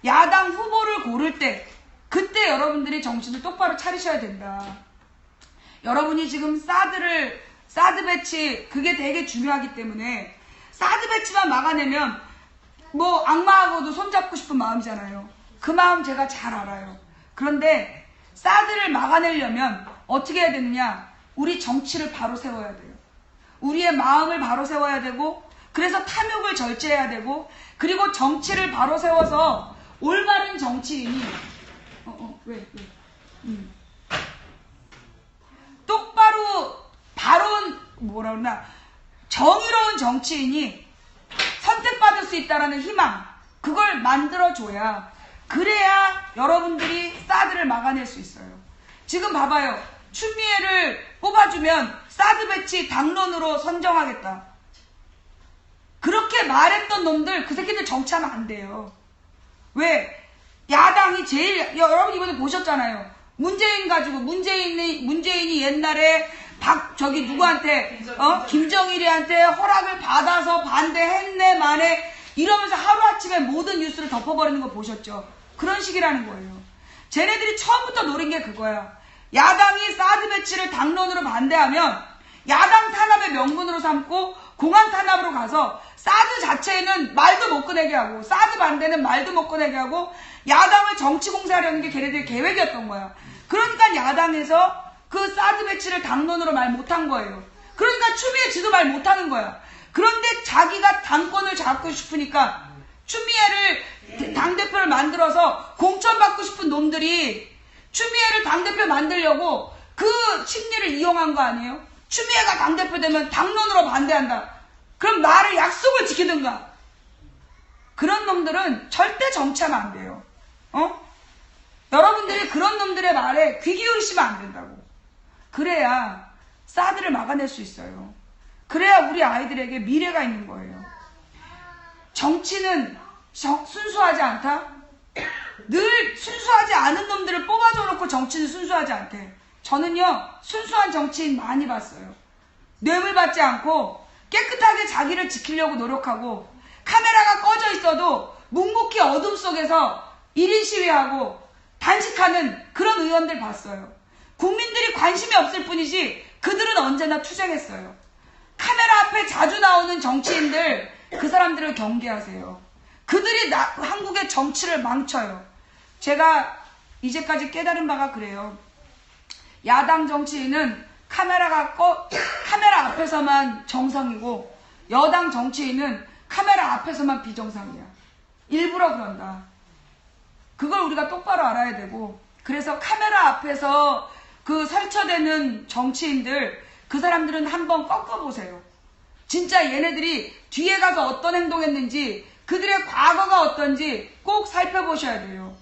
야당 후보를 고를 때 그때 여러분들이 정신을 똑바로 차리셔야 된다. 여러분이 지금 사드 배치 그게 되게 중요하기 때문에 사드 배치만 막아내면 뭐 악마하고도 손잡고 싶은 마음이잖아요. 그 마음 제가 잘 알아요. 그런데 사드를 막아내려면 어떻게 해야 되느냐? 우리 정치를 바로 세워야 돼요. 우리의 마음을 바로 세워야 되고 그래서 탐욕을 절제해야 되고 그리고 정치를 바로 세워서 올바른 정치인이 똑바로 바로 뭐라 그러나 정의로운 정치인이 선택받을 수 있다라는 희망 그걸 만들어줘야 그래야 여러분들이 사드를 막아낼 수 있어요. 지금 봐봐요. 추미애를 뽑아주면 사드 배치 당론으로 선정하겠다. 그렇게 말했던 놈들 그 새끼들 정치하면 안 돼요. 왜? 야당이 제일 여러분 이번에 보셨잖아요. 문재인 가지고 문재인이 옛날에 누구한테 김정일이한테 허락을 받아서 반대했네 만에 이러면서 하루아침에 모든 뉴스를 덮어버리는 거 보셨죠? 그런 식이라는 거예요. 쟤네들이 처음부터 노린 게 그거야. 야당이 사드 배치를 당론으로 반대하면 야당 탄압의 명분으로 삼고 공안 탄압으로 가서 사드 자체는 말도 못 꺼내게 하고 사드 반대는 말도 못 꺼내게 하고 야당을 정치 공세하려는 게 걔네들의 계획이었던 거야. 그러니까 야당에서 그 사드 배치를 당론으로 말 못한 거예요. 그러니까 추미애 지도 말 못하는 거야. 그런데 자기가 당권을 잡고 싶으니까 추미애를 당대표를 만들어서 공천받고 싶은 놈들이 추미애를 당대표 만들려고 그 심리를 이용한 거 아니에요? 추미애가 당대표 되면 당론으로 반대한다. 그럼 나를 약속을 지키든가. 그런 놈들은 절대 정치하면 안 돼요. 여러분들이 그런 놈들의 말에 귀 기울이시면 안 된다고. 그래야 사드를 막아낼 수 있어요. 그래야 우리 아이들에게 미래가 있는 거예요. 정치는 순수하지 않다? 늘 순수하지 않은 놈들을 뽑아줘 놓고 정치는 순수하지 않대. 저는요 순수한 정치인 많이 봤어요. 뇌물 받지 않고 깨끗하게 자기를 지키려고 노력하고 카메라가 꺼져 있어도 묵묵히 어둠 속에서 1인 시위하고 단식하는 그런 의원들 봤어요. 국민들이 관심이 없을 뿐이지 그들은 언제나 투쟁했어요. 카메라 앞에 자주 나오는 정치인들 그 사람들을 경계하세요. 그들이 한국의 정치를 망쳐요. 제가 이제까지 깨달은 바가 그래요. 야당 정치인은 카메라 앞에서만 정상이고 여당 정치인은 카메라 앞에서만 비정상이야. 일부러 그런다. 그걸 우리가 똑바로 알아야 되고 그래서 카메라 앞에서 그 설쳐되는 정치인들 그 사람들은 한번 꺾어보세요. 진짜 얘네들이 뒤에 가서 어떤 행동했는지 그들의 과거가 어떤지 꼭 살펴보셔야 돼요.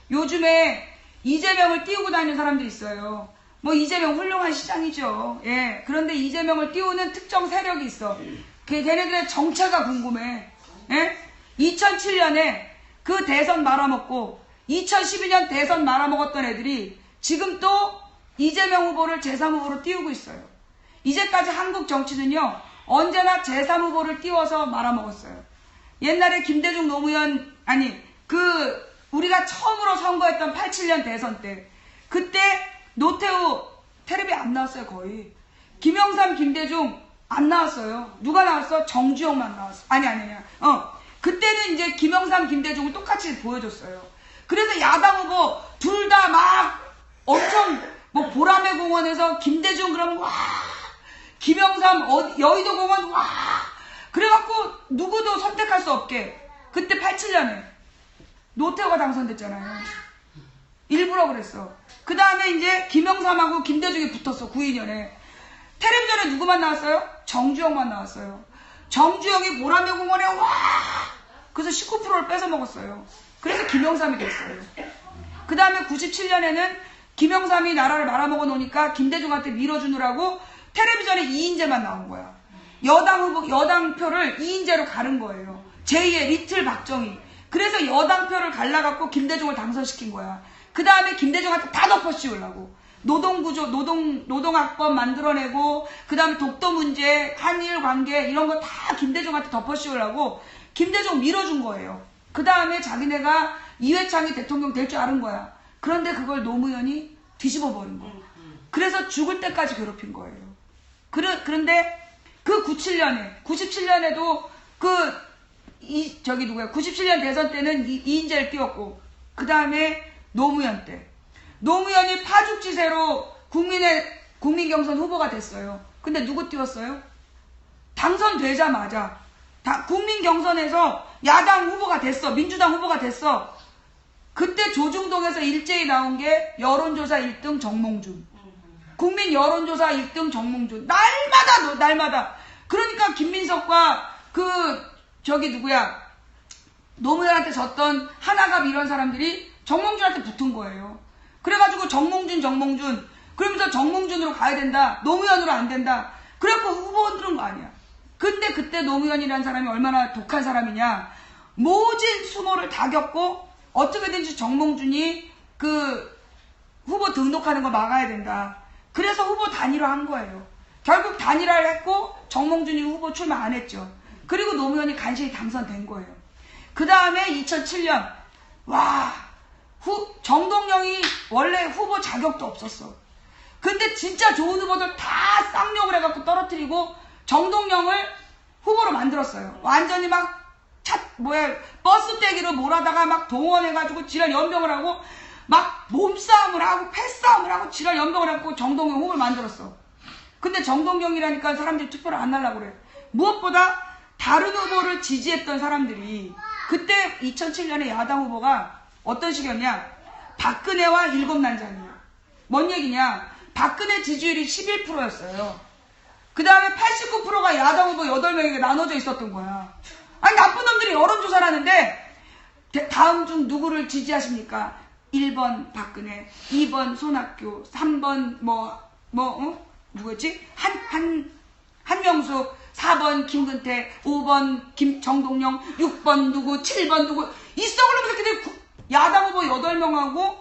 요즘에 이재명을 띄우고 다니는 사람들이 있어요. 뭐 이재명 훌륭한 시장이죠. 예. 그런데 이재명을 띄우는 특정 세력이 있어. 걔네들의 정체가 궁금해. 예? 2007년에 그 대선 말아먹고 2012년 대선 말아먹었던 애들이 지금 또 이재명 후보를 제3후보로 띄우고 있어요. 이제까지 한국 정치는요 언제나 제3후보를 띄워서 말아먹었어요. 옛날에 김대중 노무현 우리가 처음으로 선거했던 87년 대선 때 그때 노태우 텔레비 안 나왔어요. 거의 김영삼 김대중 안 나왔어요. 누가 나왔어? 정주영만 나왔어. 아니야. 그때는 이제 김영삼 김대중을 똑같이 보여줬어요. 그래서 야당 후보 둘 다 막 엄청 뭐 보라매 공원에서 김대중 그러면 와, 김영삼 여의도 공원 와, 그래갖고 누구도 선택할 수 없게 그때 87년에 노태우가 당선됐잖아요. 일부러 그랬어. 그 다음에 이제 김영삼하고 김대중이 붙었어. 92년에 텔레비전에 누구만 나왔어요? 정주영만 나왔어요. 정주영이 보라매 공원에 와, 그래서 19%를 뺏어 먹었어요. 그래서 김영삼이 됐어요. 그 다음에 97년에는 김영삼이 나라를 말아먹어 놓으니까 김대중한테 밀어주느라고 텔레비전에 이인재만 나온 거야. 여당 표를 이인재로 가른 거예요. 제2의 리틀 박정희. 그래서 여당 표를 갈라갖고 김대중을 당선시킨 거야. 그 다음에 김대중한테 다 덮어씌우려고. 노동구조, 노동학법 만들어내고, 그 다음에 독도 문제, 한일 관계, 이런 거 다 김대중한테 덮어씌우려고 김대중 밀어준 거예요. 그 다음에 자기네가 이회창이 대통령 될 줄 아는 거야. 그런데 그걸 노무현이 뒤집어 버린 거야. 그래서 죽을 때까지 괴롭힌 거예요. 그런데 그 97년에도 97년 대선 때는 이인재를 띄웠고, 그 다음에 노무현 때. 노무현이 파죽지세로 국민 경선 후보가 됐어요. 근데 누구 띄웠어요? 당선되자마자 국민 경선에서 야당 후보가 됐어. 민주당 후보가 됐어. 그때 조중동에서 일제히 나온 게 여론조사 1등 정몽준. 국민 여론조사 1등 정몽준. 날마다. 그러니까 김민석과 노무현한테 졌던 하나갑 이런 사람들이 정몽준한테 붙은 거예요. 그래가지고 정몽준 그러면서 정몽준으로 가야 된다. 노무현으로 안 된다. 그래갖고 후보 흔드는 거 아니야. 근데 그때 노무현이라는 사람이 얼마나 독한 사람이냐. 모진 수모를 다 겪고 어떻게든지 정몽준이 후보 등록하는 거 막아야 된다. 그래서 후보 단일화 한 거예요. 결국 단일화를 했고 정몽준이 후보 출마 안 했죠. 그리고 노무현이 간신히 당선된 거예요. 그 다음에 2007년 정동영이 원래 후보 자격도 없었어. 근데 진짜 좋은 후보들 다 쌍욕을 해갖고 떨어뜨리고 정동영을 후보로 만들었어요. 완전히 버스 떼기로 몰아다가 막 동원해가지고 지랄 연병을 하고 막 몸싸움을 하고 패싸움을 하고 지랄 연병을 하고 정동영 후보를 만들었어. 근데 정동영이라니까 사람들이 투표를 안 하려고 그래. 무엇보다 다른 후보를 지지했던 사람들이 그때 2007년에 야당 후보가 어떤 식이었냐. 박근혜와 일곱 난장이야. 뭔 얘기냐. 박근혜 지지율이 11%였어요. 그 다음에 89%가 야당 후보 8명에게 나눠져 있었던 거야. 아니 나쁜 놈들이 여론조사를 하는데 다음 중 누구를 지지하십니까? 1번 박근혜, 2번 손학규, 3번 누구였지? 한명숙, 4번 김근태, 5번 정동영, 6번 누구, 7번 누구. 이 썩을 놈 새끼들이 야당 후보 8명하고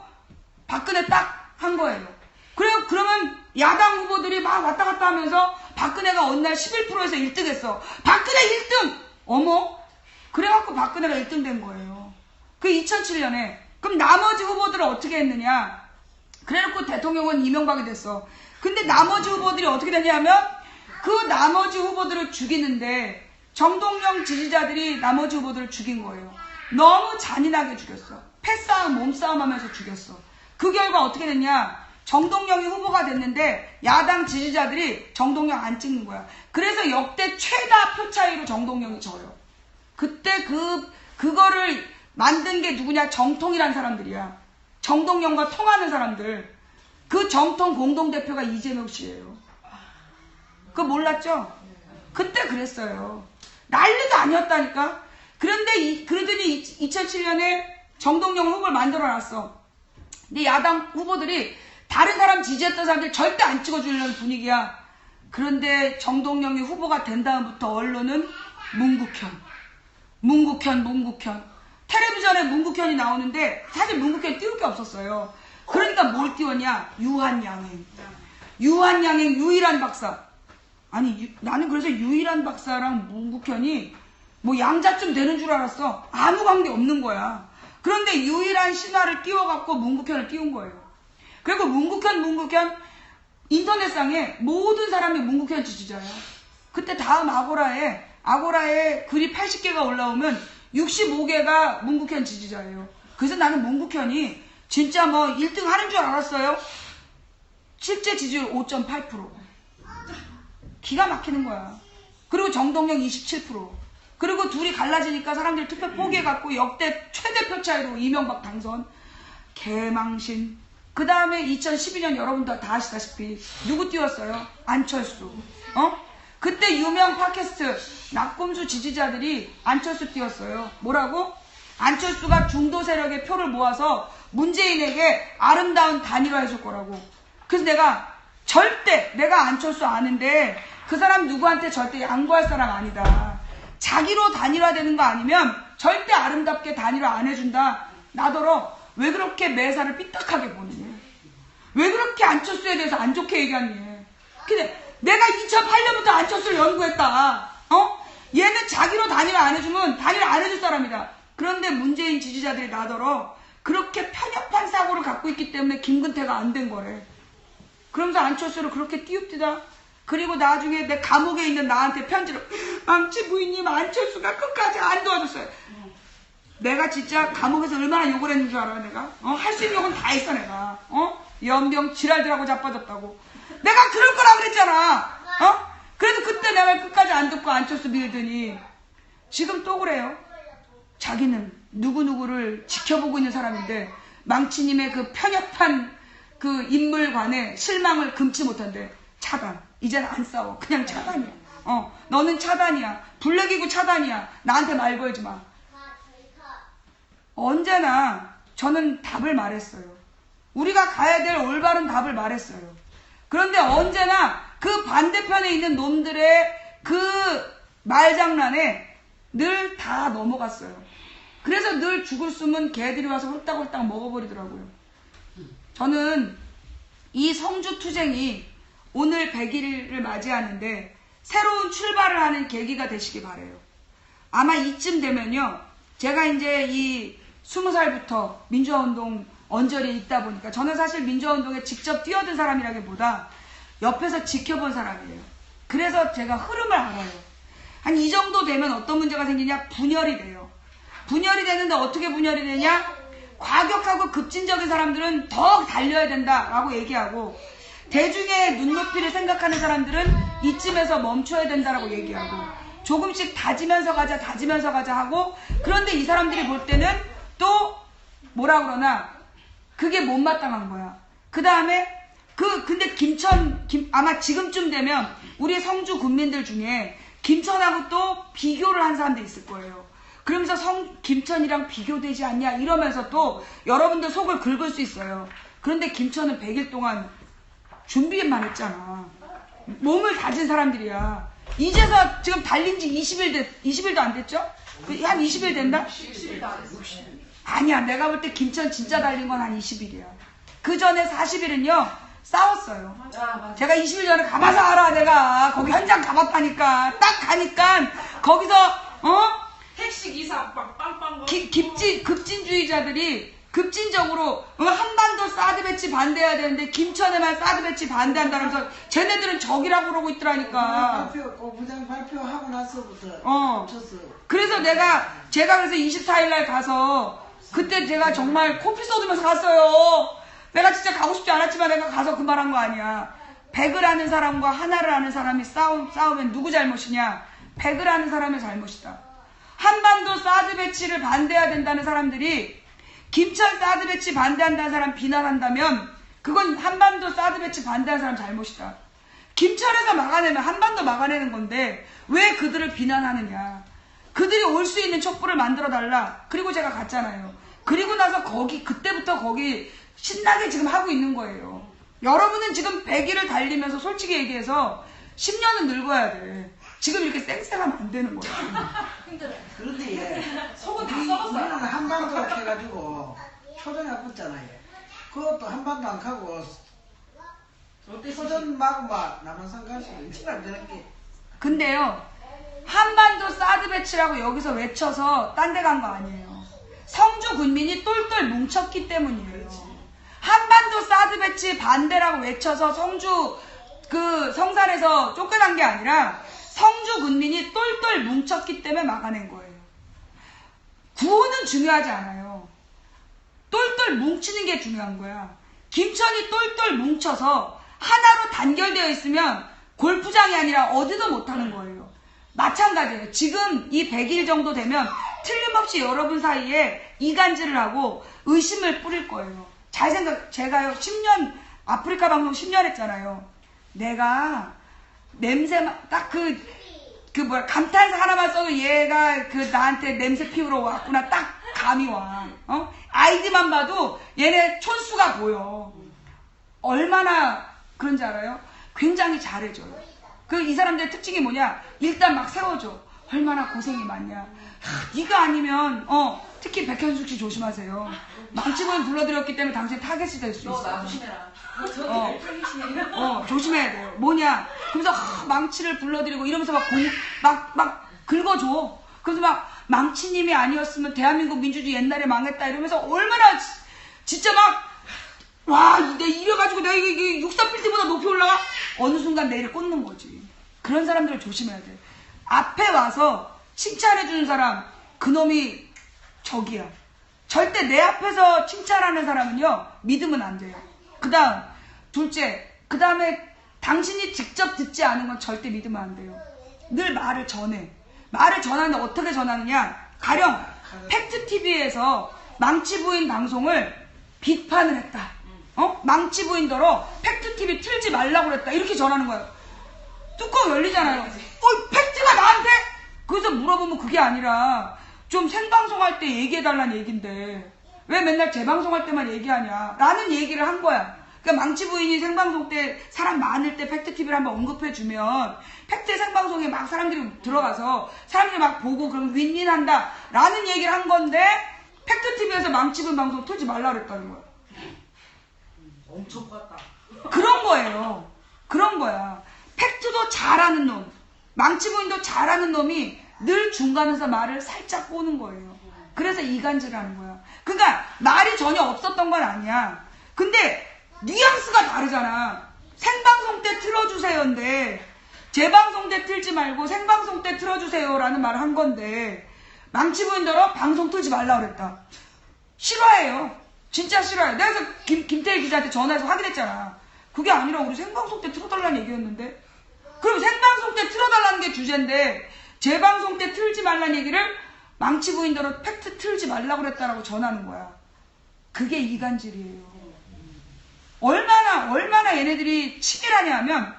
박근혜 딱 한 거예요. 그러면 야당 후보들이 막 왔다 갔다 하면서 박근혜가 어느 날 11%에서 1등 했어. 박근혜 1등! 어머? 그래갖고 박근혜가 1등 된 거예요. 그 2007년에. 그럼 나머지 후보들은 어떻게 했느냐? 그래놓고 대통령은 이명박이 됐어. 근데 나머지 후보들이 어떻게 됐냐면 그 나머지 후보들을 죽이는데 정동영 지지자들이 나머지 후보들을 죽인 거예요. 너무 잔인하게 죽였어. 패싸움, 몸싸움 하면서 죽였어. 그 결과 어떻게 됐냐? 정동영이 후보가 됐는데 야당 지지자들이 정동영 안 찍는 거야. 그래서 역대 최다 표 차이로 정동영이 져요. 그때 그거를 만든 게 누구냐? 정통이라는 사람들이야. 정동영과 통하는 사람들. 그 정통 공동대표가 이재명 씨예요. 그거 몰랐죠? 그때 그랬어요. 난리도 아니었다니까. 그러더니 2007년에 정동영 후보를 만들어놨어. 근데 야당 후보들이 다른 사람 지지했던 사람들 절대 안 찍어주려는 분위기야. 그런데 정동영이 후보가 된 다음부터 언론은 문국현. 텔레비전에 문국현이 나오는데 사실 문국현 띄울 게 없었어요. 그러니까 뭘 띄웠냐? 유한양행 유일한 박사. 아니 나는 그래서 유일한 박사랑 문국현이 양자쯤 되는 줄 알았어. 아무 관계 없는 거야. 그런데 유일한 신화를 띄워갖고 문국현을 띄운 거예요. 그리고 문국현 인터넷상에 모든 사람이 문국현 지지자예요. 그때 다음 아고라에 글이 80개가 올라오면 65개가 문국현 지지자예요. 그래서 나는 문국현이 진짜 뭐 1등 하는 줄 알았어요. 실제 지지율 5.8%. 기가 막히는 거야. 그리고 정동영 27%. 그리고 둘이 갈라지니까 사람들이 투표 포기해갖고 역대 최대표 차이로 이명박 당선. 개망신. 그 다음에 2012년 여러분도 다 아시다시피 누구 띄웠어요? 안철수. 그때 유명 팟캐스트 낙곰수 지지자들이 안철수 띄웠어요. 뭐라고? 안철수가 중도 세력의 표를 모아서 문재인에게 아름다운 단일화 해줄 거라고. 그래서 내가 절대 내가 안철수 아는데 그 사람 누구한테 절대 양보할 사람 아니다. 자기로 단일화되는 거 아니면 절대 아름답게 단일화 안 해준다. 나더러 왜 그렇게 매사를 삐딱하게 보니? 왜 그렇게 안철수에 대해서 안 좋게 얘기하니? 근데 내가 2008년부터 안철수를 연구했다. 얘는 자기로 단일화 안 해주면 단일화 안 해줄 사람이다. 그런데 문재인 지지자들이 나더러 그렇게 편협한 사고를 갖고 있기 때문에 김근태가 안 된 거래. 그러면서 안철수를 그렇게 띄웁디다. 그리고 나중에 내 감옥에 있는 나한테 편지를 망치 부인님 안철수가 끝까지 안 도와줬어요. 내가 진짜 감옥에서 얼마나 욕을 했는 줄 알아 내가? 할 수 있는 욕은 다 했어 내가. 연병 지랄들하고 자빠졌다고. 내가 그럴 거라 그랬잖아. 그래도 그때 내 말 끝까지 안 듣고 안철수 밀더니 지금 또 그래요. 자기는 누구누구를 지켜보고 있는 사람인데 망치님의 그 편협한 그 인물관에 실망을 금치 못한대. 차단. 이제는 안 싸워. 그냥 차단이야. 너는 차단이야. 블랙이고 차단이야. 나한테 말 걸지 마. 언제나 저는 답을 말했어요. 우리가 가야 될 올바른 답을 말했어요. 그런데 언제나 그 반대편에 있는 놈들의 그 말장난에 늘 다 넘어갔어요. 그래서 늘 죽을 숨은 개들이 와서 홀딱홀딱 먹어버리더라고요. 저는 이 성주투쟁이 오늘 100일을 맞이하는데 새로운 출발을 하는 계기가 되시기 바래요. 아마 이쯤 되면요. 제가 이제 이 20살부터 민주화운동 언저리에 있다 보니까 저는 사실 민주화운동에 직접 뛰어든 사람이라기보다 옆에서 지켜본 사람이에요. 그래서 제가 흐름을 알아요. 한 이 정도 되면 어떤 문제가 생기냐? 분열이 돼요. 분열이 되는데 어떻게 분열이 되냐? 과격하고 급진적인 사람들은 더 달려야 된다라고 얘기하고 대중의 눈높이를 생각하는 사람들은 이쯤에서 멈춰야 된다라고 얘기하고 조금씩 다지면서 가자 하고 그런데 이 사람들이 볼 때는 또 뭐라 그러나 그게 못마땅한 거야. 그 다음에 근데 아마 지금쯤 되면 우리 성주 군민들 중에 김천하고 또 비교를 한 사람도 있을 거예요. 그러면서 김천이랑 비교되지 않냐 이러면서 또 여러분들 속을 긁을 수 있어요. 그런데 김천은 100일 동안 준비만 했잖아. 몸을 다진 사람들이야. 이제서 지금 달린 지 20일도 안 됐죠? 한 20일 된다? 60일도 안 했어. 아니야. 내가 볼 때 김천 진짜 달린 건 한 20일이야. 그 전에 40일은요. 싸웠어요. 맞아. 제가 20일 전에 가봐서 알아. 내가 거기 현장 가봤다니까. 딱 가니까 거기서 택시 기사 빵빵빵. 급진주의자들이 급진적으로 한반도 사드 배치 반대해야 되는데 김천에만 사드 배치 반대한다면서 쟤네들은 적이라고 그러고 있더라니까. 무장 발표하고 나서부터 쳤어. 그래서 제가 그래서 24일날 가서 그때 제가 정말 코피 쏟으면서 갔어요. 내가 진짜 가고 싶지 않았지만 내가 가서 그 말한 거 아니야. 100을 아는 사람과 하나를 아는 사람이 싸우면 누구 잘못이냐? 100을 아는 사람의 잘못이다. 한반도 사드 배치를 반대해야 된다는 사람들이 김천 사드 배치 반대한다는 사람 비난한다면 그건 한반도 사드 배치 반대하는 사람 잘못이다. 김천에서 막아내면 한반도 막아내는 건데 왜 그들을 비난하느냐. 그들이 올 수 있는 촛불을 만들어달라. 그리고 제가 갔잖아요. 그리고 나서 그때부터 거기 신나게 지금 하고 있는 거예요. 여러분은 지금 100일을 달리면서 솔직히 얘기해서 10년은 늙어야 돼. 지금 이렇게 쌩쌩하면 안 되는 거야. 힘들어. 그런데 속은 다 우리는 썩었어요. 한반도 해가지고 초전에 붙잖아요. 그것도 한반도 안 가고 초전 마구 남한산 가시고 이치가 안 되는 게. 근데요. 한반도 사드 배치라고 여기서 외쳐서 딴 데 간 거 아니에요. 성주 군민이 똘똘 뭉쳤기 때문이에요. 한반도 사드 배치 반대라고 외쳐서 성주 성산에서 쫓겨난 게 아니라 성주 군민이 똘똘 뭉쳤기 때문에 막아낸 거예요. 구호는 중요하지 않아요. 똘똘 뭉치는 게 중요한 거야. 김천이 똘똘 뭉쳐서 하나로 단결되어 있으면 골프장이 아니라 어디도 못하는 거예요. 마찬가지예요. 지금 이 100일 정도 되면 틀림없이 여러분 사이에 이간질을 하고 의심을 뿌릴 거예요. 제가요 10년 아프리카 방송 10년 했잖아요. 내가 냄새 딱 감탄사 하나만 써도 얘가 나한테 냄새 피우러 왔구나 딱 감이 와. 아이디만 봐도 얘네 촌수가 보여. 얼마나 그런지 알아요? 굉장히 잘해줘요. 이 사람들의 특징이 뭐냐? 일단 막 세워줘. 얼마나 고생이 많냐. 네가 아니면 특히 백현숙 씨 조심하세요. 망치부인 불러드렸기 때문에 당신 타겟이 될 수 있어. 너 조심해라. 조심해야 돼요. 뭐냐? 그러면서 망치를 불러드리고 이러면서 막 긁어줘. 그래서 막 망치님이 아니었으면 대한민국 민주주의 옛날에 망했다 이러면서 얼마나 진짜 내 이래가지고 내가 이게 63필드보다 높이 올라가? 어느 순간 내일을 꽂는 거지. 그런 사람들을 조심해야 돼. 앞에 와서 칭찬해주는 사람, 그놈이 적이야. 절대 내 앞에서 칭찬하는 사람은요, 믿으면 안 돼요. 둘째, 그 다음에 당신이 직접 듣지 않은 건 절대 믿으면 안 돼요. 늘 말을 전해. 말을 전하는데 어떻게 전하느냐? 가령, 팩트TV에서 망치부인 방송을 비판을 했다. 망치부인더러 팩트TV 틀지 말라고 그랬다. 이렇게 전하는 거예요. 뚜껑 열리잖아요. 팩트가 나한테? 그래서 물어보면 그게 아니라 좀 생방송할 때 얘기해달라는 얘긴데 왜 맨날 재방송할 때만 얘기하냐 라는 얘기를 한 거야. 그러니까 망치부인이 생방송 때 사람 많을 때 팩트TV를 한번 언급해주면 팩트 생방송에 막 사람들이 들어가서 사람들이 막 보고 그럼 윈윈한다 라는 얘기를 한 건데 팩트TV에서 망치부인 방송 틀지 말라 그랬다는 거야. 엄청 컸다. 그런 거예요. 그런 거야. 팩트도 잘하는 놈, 망치부인도 잘하는 놈이 늘 중간에서 말을 살짝 꼬는 거예요. 그래서 이간질을 하는 거야. 그러니까 말이 전혀 없었던 건 아니야. 근데 뉘앙스가 다르잖아. 생방송 때 틀어주세요인데 재방송 때 틀지 말고 생방송 때 틀어주세요라는 말을 한 건데 망치부인더러 방송 틀지 말라 그랬다. 싫어해요. 진짜 싫어요. 내가 그래서 김태희 기자한테 전화해서 확인했잖아. 그게 아니라 우리 생방송 때 틀어달라는 얘기였는데 그럼 생방송 때 틀어달라는 게 주제인데 재방송 때 틀지 말라는 얘기를 망치부인더러 팩트 틀지 말라고 그랬다라고 전하는 거야. 그게 이간질이에요. 얼마나 얘네들이 치밀하냐 하면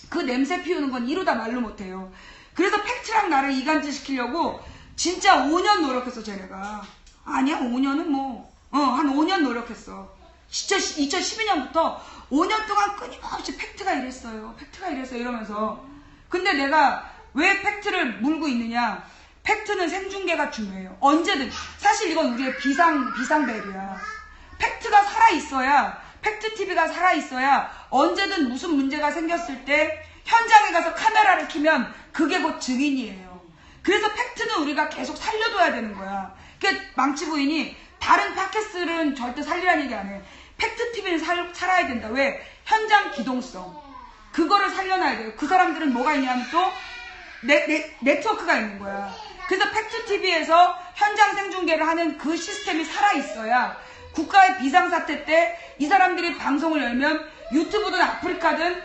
그 냄새 피우는 건 이루다 말로 못해요. 그래서 팩트랑 나를 이간질 시키려고 진짜 5년 노력했어 쟤네가. 아니야 5년은 한 5년 노력했어. 2012년부터 5년 동안 끊임없이 팩트가 이랬어요. 이러면서. 근데 내가 왜 팩트를 물고 있느냐? 팩트는 생중계가 중요해요. 언제든. 사실 이건 우리의 비상벨이야. 팩트가 살아있어야, 팩트TV가 살아있어야 언제든 무슨 문제가 생겼을 때 현장에 가서 카메라를 켜면 그게 곧 증인이에요. 그래서 팩트는 우리가 계속 살려둬야 되는 거야. 그러니까 망치부인이 다른 팟캐스트는 절대 살리라는 얘기 안 해. 팩트TV는 살아야 된다. 왜? 현장 기동성. 그거를 살려놔야 돼요. 그 사람들은 뭐가 있냐면 또 네트워크가 있는 거야. 그래서 팩트TV에서 현장 생중계를 하는 그 시스템이 살아있어야 국가의 비상사태 때 이 사람들이 방송을 열면 유튜브든 아프리카든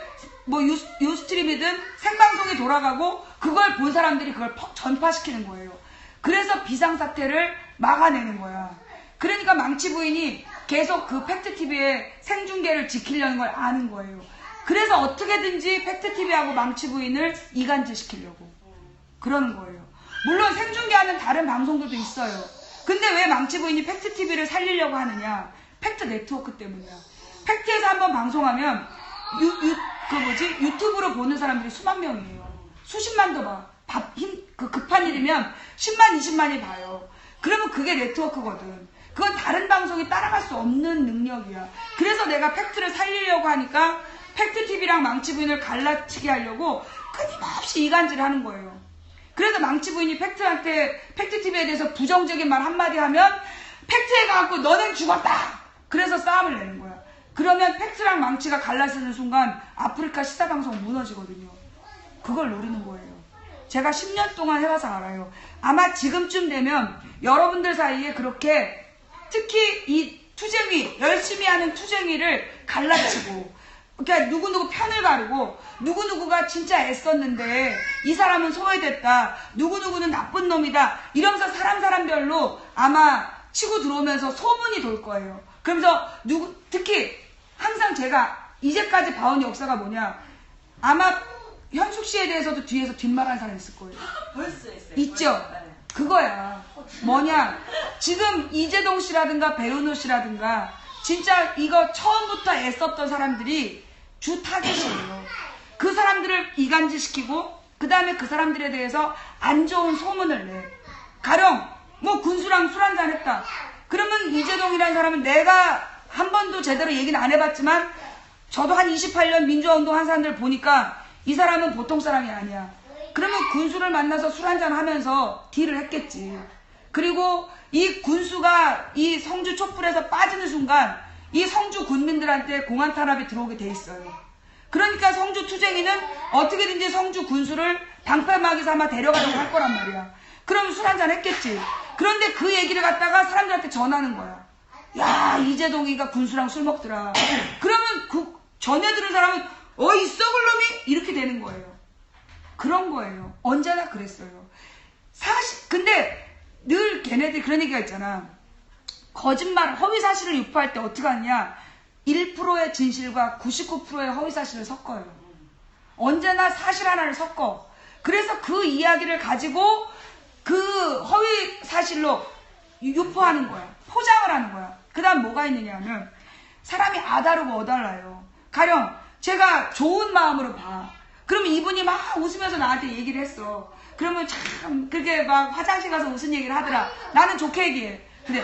유스트림이든 생방송이 돌아가고 그걸 본 사람들이 그걸 전파시키는 거예요. 그래서 비상사태를 막아내는 거야. 그러니까 망치부인이 계속 그 팩트TV의 생중계를 지키려는 걸 아는 거예요. 그래서 어떻게든지 팩트TV하고 망치부인을 이간질시키려고 그러는 거예요. 물론 생중계하는 다른 방송들도 있어요. 근데 왜 망치부인이 팩트TV를 살리려고 하느냐? 팩트 네트워크 때문이야. 팩트에서 한번 방송하면 유튜브로 보는 사람들이 수만 명이에요. 수십만도 봐. 급한 일이면 10만, 20만이 봐요. 그러면 그게 네트워크거든. 그건 다른 방송이 따라갈 수 없는 능력이야. 그래서 내가 팩트를 살리려고 하니까 팩트TV랑 망치부인을 갈라치게 하려고 끊임없이 이간질을 하는 거예요. 그래서 망치부인이 팩트TV에 대해서 부정적인 말 한마디 하면 팩트에 가갖고 너넨 죽었다! 그래서 싸움을 내는 거야. 그러면 팩트랑 망치가 갈라지는 순간 아프리카 시사방송 무너지거든요. 그걸 노리는 거예요. 제가 10년 동안 해봐서 알아요. 아마 지금쯤 되면 여러분들 사이에 그렇게 특히 이 투쟁이, 열심히 하는 투쟁이를 갈라치고, 그러니까 누구누구 편을 가르고, 누구누구가 진짜 애썼는데 이 사람은 소외됐다, 누구누구는 나쁜 놈이다, 이러면서 사람별로 아마 치고 들어오면서 소문이 돌 거예요. 그러면서 특히 항상 제가 이제까지 봐온 역사가 뭐냐, 아마 현숙 씨에 대해서도 뒤에서 뒷말하는 사람 있을 거예요. 벌써 했어요. 있죠? 그거야. 뭐냐, 지금 이재동 씨라든가 배은호 씨라든가 진짜 이거 처음부터 애썼던 사람들이 주 타겟이에요. 그 사람들을 이간질시키고 그 다음에 그 사람들에 대해서 안 좋은 소문을 내. 가령 뭐 군수랑 술 한잔 했다. 그러면 이재동이라는 사람은 내가 한 번도 제대로 얘기는 안 해봤지만 저도 한 28년 민주화운동 한 사람들 보니까 이 사람은 보통 사람이 아니야. 그러면 군수를 만나서 술 한잔 하면서 딜을 했겠지. 그리고 이 군수가 이 성주 촛불에서 빠지는 순간 이 성주 군민들한테 공안 탄압이 들어오게 돼 있어요. 그러니까 성주 투쟁이는 어떻게든지 성주 군수를 방패막이 삼아 데려가려고 할 거란 말이야. 그럼 술 한잔 했겠지. 그런데 그 얘기를 갖다가 사람들한테 전하는 거야. 야, 이재동이가 군수랑 술 먹더라. 그러면 그 전해 들은 사람은 이 썩을 놈이 이렇게 되는 거예요. 그런 거예요. 언제나 그랬어요. 근데 늘 걔네들이 그런 얘기가 있잖아. 거짓말, 허위사실을 유포할 때 어떻게 하느냐, 1%의 진실과 99%의 허위사실을 섞어요. 언제나 사실 하나를 섞어. 그래서 그 이야기를 가지고 그 허위사실로 유포하는 거야. 포장을 하는 거야. 그 다음 뭐가 있느냐 하면, 사람이 아다르고 어달라요. 가령 제가 좋은 마음으로 봐. 그러면 이분이 막 웃으면서 나한테 얘기를 했어. 그러면 참 그렇게 막 화장실 가서 무슨 얘기를 하더라. 나는 좋게 얘기해. 근데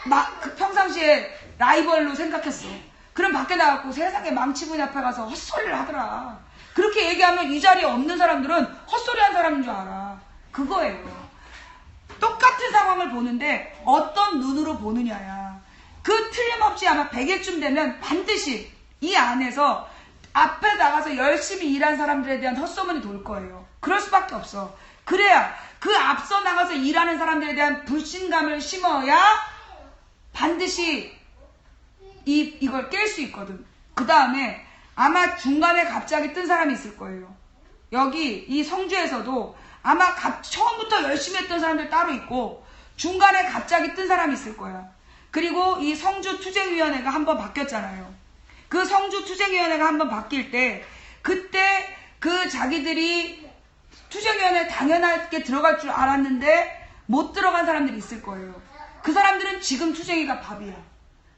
막 그 평상시에 라이벌로 생각했어. 그럼 밖에 나가고 세상에 망치분 앞에 가서 헛소리를 하더라. 그렇게 얘기하면 이 자리에 없는 사람들은 헛소리한 사람인 줄 알아. 그거예요. 똑같은 상황을 보는데 어떤 눈으로 보느냐야. 그 틀림없이 아마 100일쯤 되면 반드시 이 안에서 앞에 나가서 열심히 일한 사람들에 대한 헛소문이 돌 거예요. 그럴 수밖에 없어. 그래야 그 앞서 나가서 일하는 사람들에 대한 불신감을 심어야 반드시 이걸 깰 수 있거든. 그 다음에 아마 중간에 갑자기 뜬 사람이 있을 거예요. 여기 이 성주에서도 아마 처음부터 열심히 했던 사람들 따로 있고 중간에 갑자기 뜬 사람이 있을 거야. 그리고 이 성주 투쟁위원회가 한번 바뀌었잖아요. 그 성주 투쟁위원회가 한번 바뀔 때 그때 그 자기들이 투쟁위원회에 당연하게 들어갈 줄 알았는데 못 들어간 사람들이 있을 거예요. 그 사람들은 지금 투쟁이가 밥이야.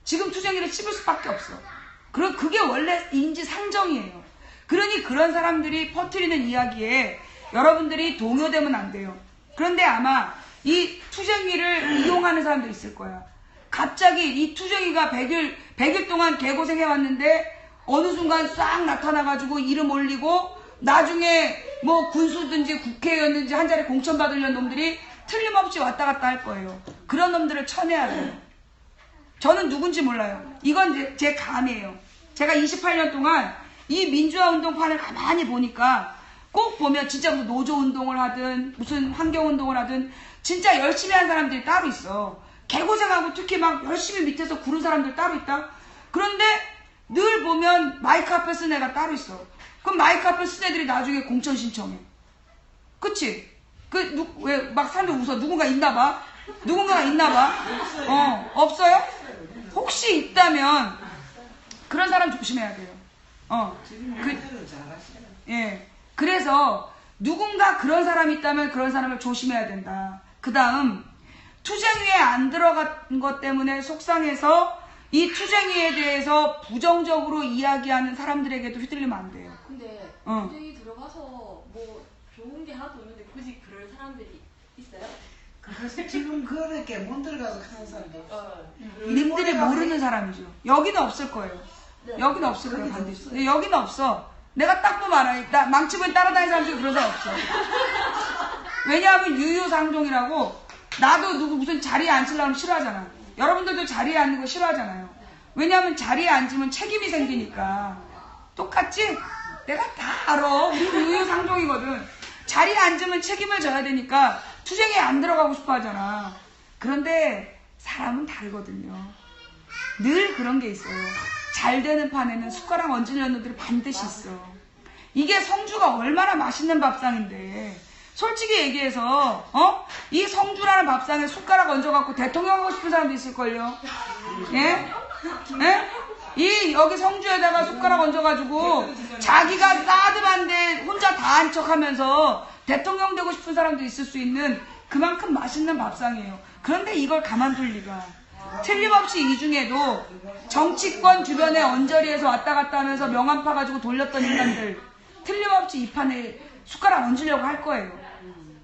지금 투쟁이를 씹을 수밖에 없어. 그럼 그게 원래 인지상정이에요. 그러니 그런 사람들이 퍼뜨리는 이야기에 여러분들이 동요되면 안 돼요. 그런데 아마 이 투쟁이를 이용하는 사람도 있을 거야. 갑자기 이 투쟁이가 100일 동안 개고생해왔는데 어느 순간 싹 나타나가지고 이름 올리고 나중에 뭐 군수든지 국회의원든지 한 자리 공천 받으려는 놈들이 틀림없이 왔다 갔다 할 거예요. 그런 놈들을 쳐내야 돼요. 저는 누군지 몰라요. 이건 제 감이에요. 제가 28년 동안 이 민주화 운동판을 가만히 보니까 꼭 보면 진짜 무슨 노조 운동을 하든 무슨 환경 운동을 하든 진짜 열심히 한 사람들이 따로 있어. 개고생하고 특히 막 열심히 밑에서 구른 사람들 따로 있다. 그런데 늘 보면 마이크 앞에 쓴 애가 따로 있어. 그럼 마이크 앞에 쓴 애들이 나중에 공천 신청해. 그치? 왜 막 사람들 웃어? 누군가 있나 봐? 누군가가 있나 봐? 없어요? 혹시 있다면 그런 사람 조심해야 돼요. 예. 그래서 누군가 그런 사람이 있다면 그런 사람을 조심해야 된다. 그 다음 투쟁위에 안 들어간 것 때문에 속상해서 이 투쟁위에 대해서 부정적으로 이야기하는 사람들에게도 휘둘리면 안 돼요. 근데 투쟁이 들어가서 뭐 좋은 게 하나도 없는데 굳이 그럴 사람들이 있어요? 그래서 지금 그렇게 못 들어가서 하는 사람들. 님들이 모르는 사람이죠. 여기는 없을 거예요. 여기는 없을 거예요, 반드시. 근데 여기는 없어. 내가 딱 보면 알아. 망치고에 따라다니는 사람 중에 그런 사람 없어. 왜냐하면 유유상종이라고 나도 누구 무슨 자리에 앉으려면 싫어하잖아. 여러분들도 자리에 앉는 거 싫어하잖아요. 왜냐하면 자리에 앉으면 책임이 생기니까. 똑같지? 내가 다 알아. 우리 유유상종이거든. 자리에 앉으면 책임을 져야 되니까 투쟁에 안 들어가고 싶어 하잖아. 그런데 사람은 다르거든요. 늘 그런 게 있어요. 잘 되는 판에는 숟가락 얹으려는 놈들이 반드시 있어. 이게 성주가 얼마나 맛있는 밥상인데, 솔직히 얘기해서 이 성주라는 밥상에 숟가락 얹어갖고 대통령 하고 싶은 사람도 있을걸요. 예? 예? 이 여기 성주에다가 숟가락 얹어가지고 자기가 따듬한데 혼자 다 한 척하면서 대통령 되고 싶은 사람도 있을 수 있는 그만큼 맛있는 밥상이에요. 그런데 이걸 가만둘 리가. 틀림없이 이 중에도 정치권 주변에 언저리에서 왔다 갔다 하면서 명함 파가지고 돌렸던 인간들 틀림없이 이 판에 숟가락 얹으려고 할 거예요.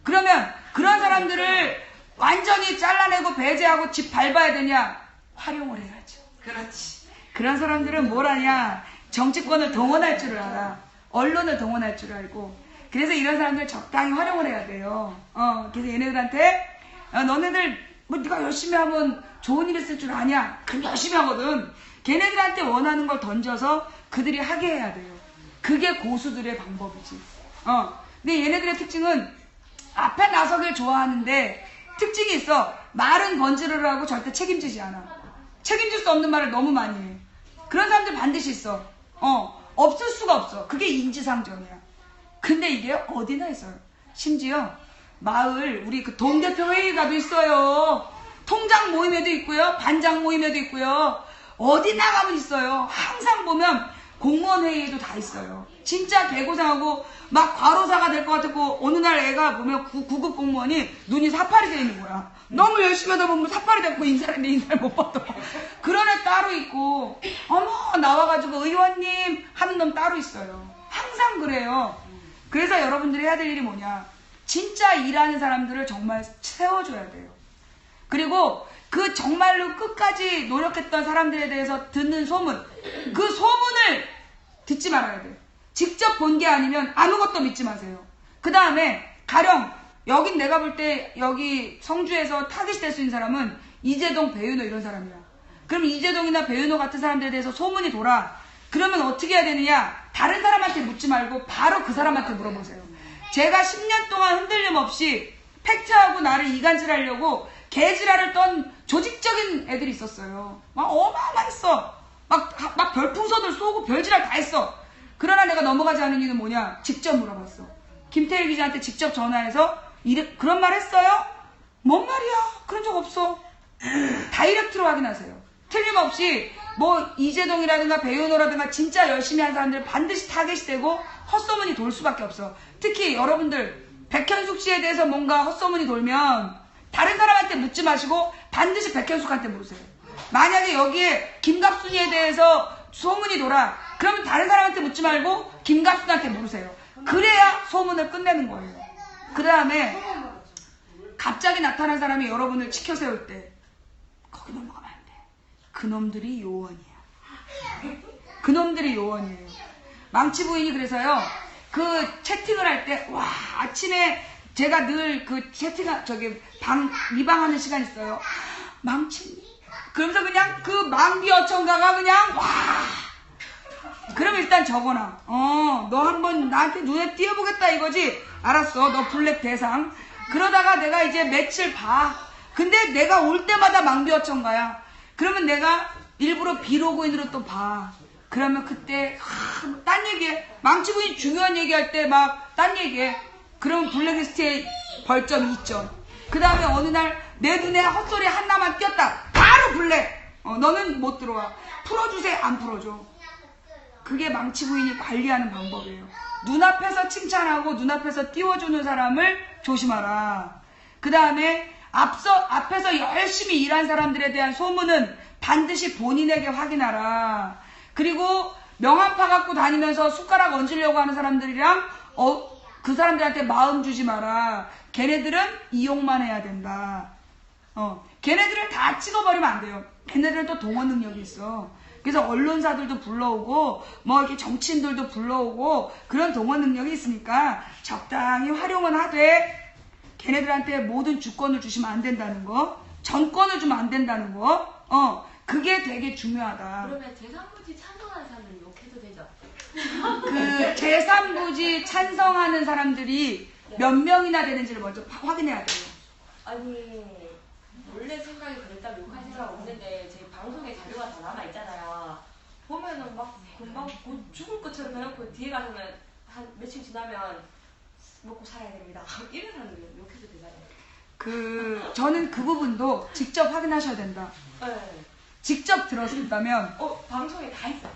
그러면 그런 사람들을 완전히 잘라내고 배제하고 집 밟아야 되냐? 활용을 해야죠. 그렇지. 그런 사람들은 뭘 하냐? 정치권을 동원할 줄을 알아. 언론을 동원할 줄 알고. 그래서 이런 사람들 적당히 활용을 해야 돼요. 그래서 얘네들한테 너네들 뭐 네가 열심히 하면 좋은 일 있을 줄 아냐? 그럼 열심히 하거든. 걔네들한테 원하는 걸 던져서 그들이 하게 해야 돼요. 그게 고수들의 방법이지. 근데 얘네들의 특징은 앞에 나서길 좋아하는데 특징이 있어. 말은 번지르르 하고 절대 책임지지 않아. 책임질 수 없는 말을 너무 많이 해. 그런 사람들 반드시 있어. 없을 수가 없어. 그게 인지상정이야. 근데 이게 어디나 있어요. 심지어 마을 우리 그 동대표 회의가도 있어요. 통장 모임에도 있고요. 반장 모임에도 있고요. 어디 나가면 있어요. 항상 보면 공무원 회의에도 다 있어요. 진짜 개고생하고 막 과로사가 될 것 같고 어느 날 애가 보면 9급 공무원이 눈이 사파리 돼 있는 거야. 너무 열심히 하다 보면 사파리 됐고 인사를 못 받아. 그런 애 따로 있고 어머 나와가지고 의원님 하는 놈 따로 있어요. 항상 그래요. 그래서 여러분들이 해야 될 일이 뭐냐. 진짜 일하는 사람들을 정말 세워줘야 돼요. 그리고 그 정말로 끝까지 노력했던 사람들에 대해서 듣는 소문, 그 소문을 듣지 말아야 돼요. 직접 본 게 아니면 아무것도 믿지 마세요. 그 다음에 가령 여긴 내가 볼 때 여기 성주에서 타깃이 될 수 있는 사람은 이재동, 배윤호 이런 사람이야. 그럼 이재동이나 배윤호 같은 사람들에 대해서 소문이 돌아. 그러면 어떻게 해야 되느냐? 다른 사람한테 묻지 말고 바로 그 사람한테 물어보세요. 제가 10년 동안 흔들림 없이 팩트하고 나를 이간질하려고 개지랄을 떤 조직적인 애들이 있었어요. 막 어마어마했어. 막 별풍선을 쏘고 별지랄 다 했어. 그러나 내가 넘어가지 않은 이유는 뭐냐? 직접 물어봤어. 김태일 기자한테 직접 전화해서 그런 말 했어요? 뭔 말이야? 그런 적 없어. 다이렉트로 확인하세요. 틀림없이 뭐 이재동이라든가 배윤호라든가 진짜 열심히 한 사람들 반드시 타겟이 되고 헛소문이 돌 수밖에 없어. 특히 여러분들 백현숙 씨에 대해서 뭔가 헛소문이 돌면 다른 사람한테 묻지 마시고 반드시 백현숙한테 물으세요. 만약에 여기에 김갑순이에 대해서 소문이 돌아. 그러면 다른 사람한테 묻지 말고 김갑순한테 물으세요. 그래야 소문을 끝내는 거예요. 그 다음에 갑자기 나타난 사람이 여러분을 치켜세울 때 거기 넘어가면 안 돼. 그놈들이 요원이야. 그놈들이 요원이에요. 망치 부인이 그래서요. 그 채팅을 할 때 와 아침에 제가 늘 그 리방하는 시간 있어요. 망치니? 그러면서 그냥 그 망비 어천가가 그냥 와. 그럼 일단 적어놔. 너 한번 나한테 눈에 띄어보겠다 이거지? 알았어. 너 블랙 대상. 그러다가 내가 이제 며칠 봐. 근데 내가 올 때마다 망비 어천가야. 그러면 내가 일부러 비로그인으로 또 봐. 그러면 그때 딴 얘기해. 망치 부인 중요한 얘기할 때 막 딴 얘기해. 그러면 블랙리스트에 벌점 2점. 그 다음에 어느 날 내 눈에 헛소리 하나만 띄었다. 바로 블랙. 너는 못 들어와. 풀어주세요. 안 풀어줘. 그게 망치 부인이 관리하는 방법이에요. 눈앞에서 칭찬하고 눈앞에서 띄워주는 사람을 조심하라. 그 다음에 앞에서 열심히 일한 사람들에 대한 소문은 반드시 본인에게 확인하라. 그리고 명함파 갖고 다니면서 숟가락 얹으려고 하는 사람들이랑 그 사람들한테 마음 주지 마라. 걔네들은 이용만 해야 된다. 걔네들을 다 찍어버리면 안 돼요. 걔네들은 또 동원 능력이 있어. 그래서 언론사들도 불러오고 뭐 이렇게 정치인들도 불러오고 그런 동원 능력이 있으니까 적당히 활용은 하되 걔네들한테 모든 주권을 주시면 안 된다는 거, 전권을 주면 안 된다는 거, 그게 되게 중요하다. 그러면 제3부지 찬성하는 사람은 욕해도 되죠? 그 제3부지 찬성하는 사람들이 몇 명이나 되는지를 먼저 확인해야 돼요. 아니 원래 생각이 그랬다면 욕할 생각 없는데 제 방송에 자료가 다 남아 있잖아요. 보면은 막 금방 곧 죽을 것처럼 해놓고 뒤에 가서는 한 며칠 지나면 먹고 살아야 됩니다. 이런 사람들 욕해도 되잖아요. 저는 그 부분도 직접 확인하셔야 된다. 네. 직접 들었다면, 방송에 다 있어.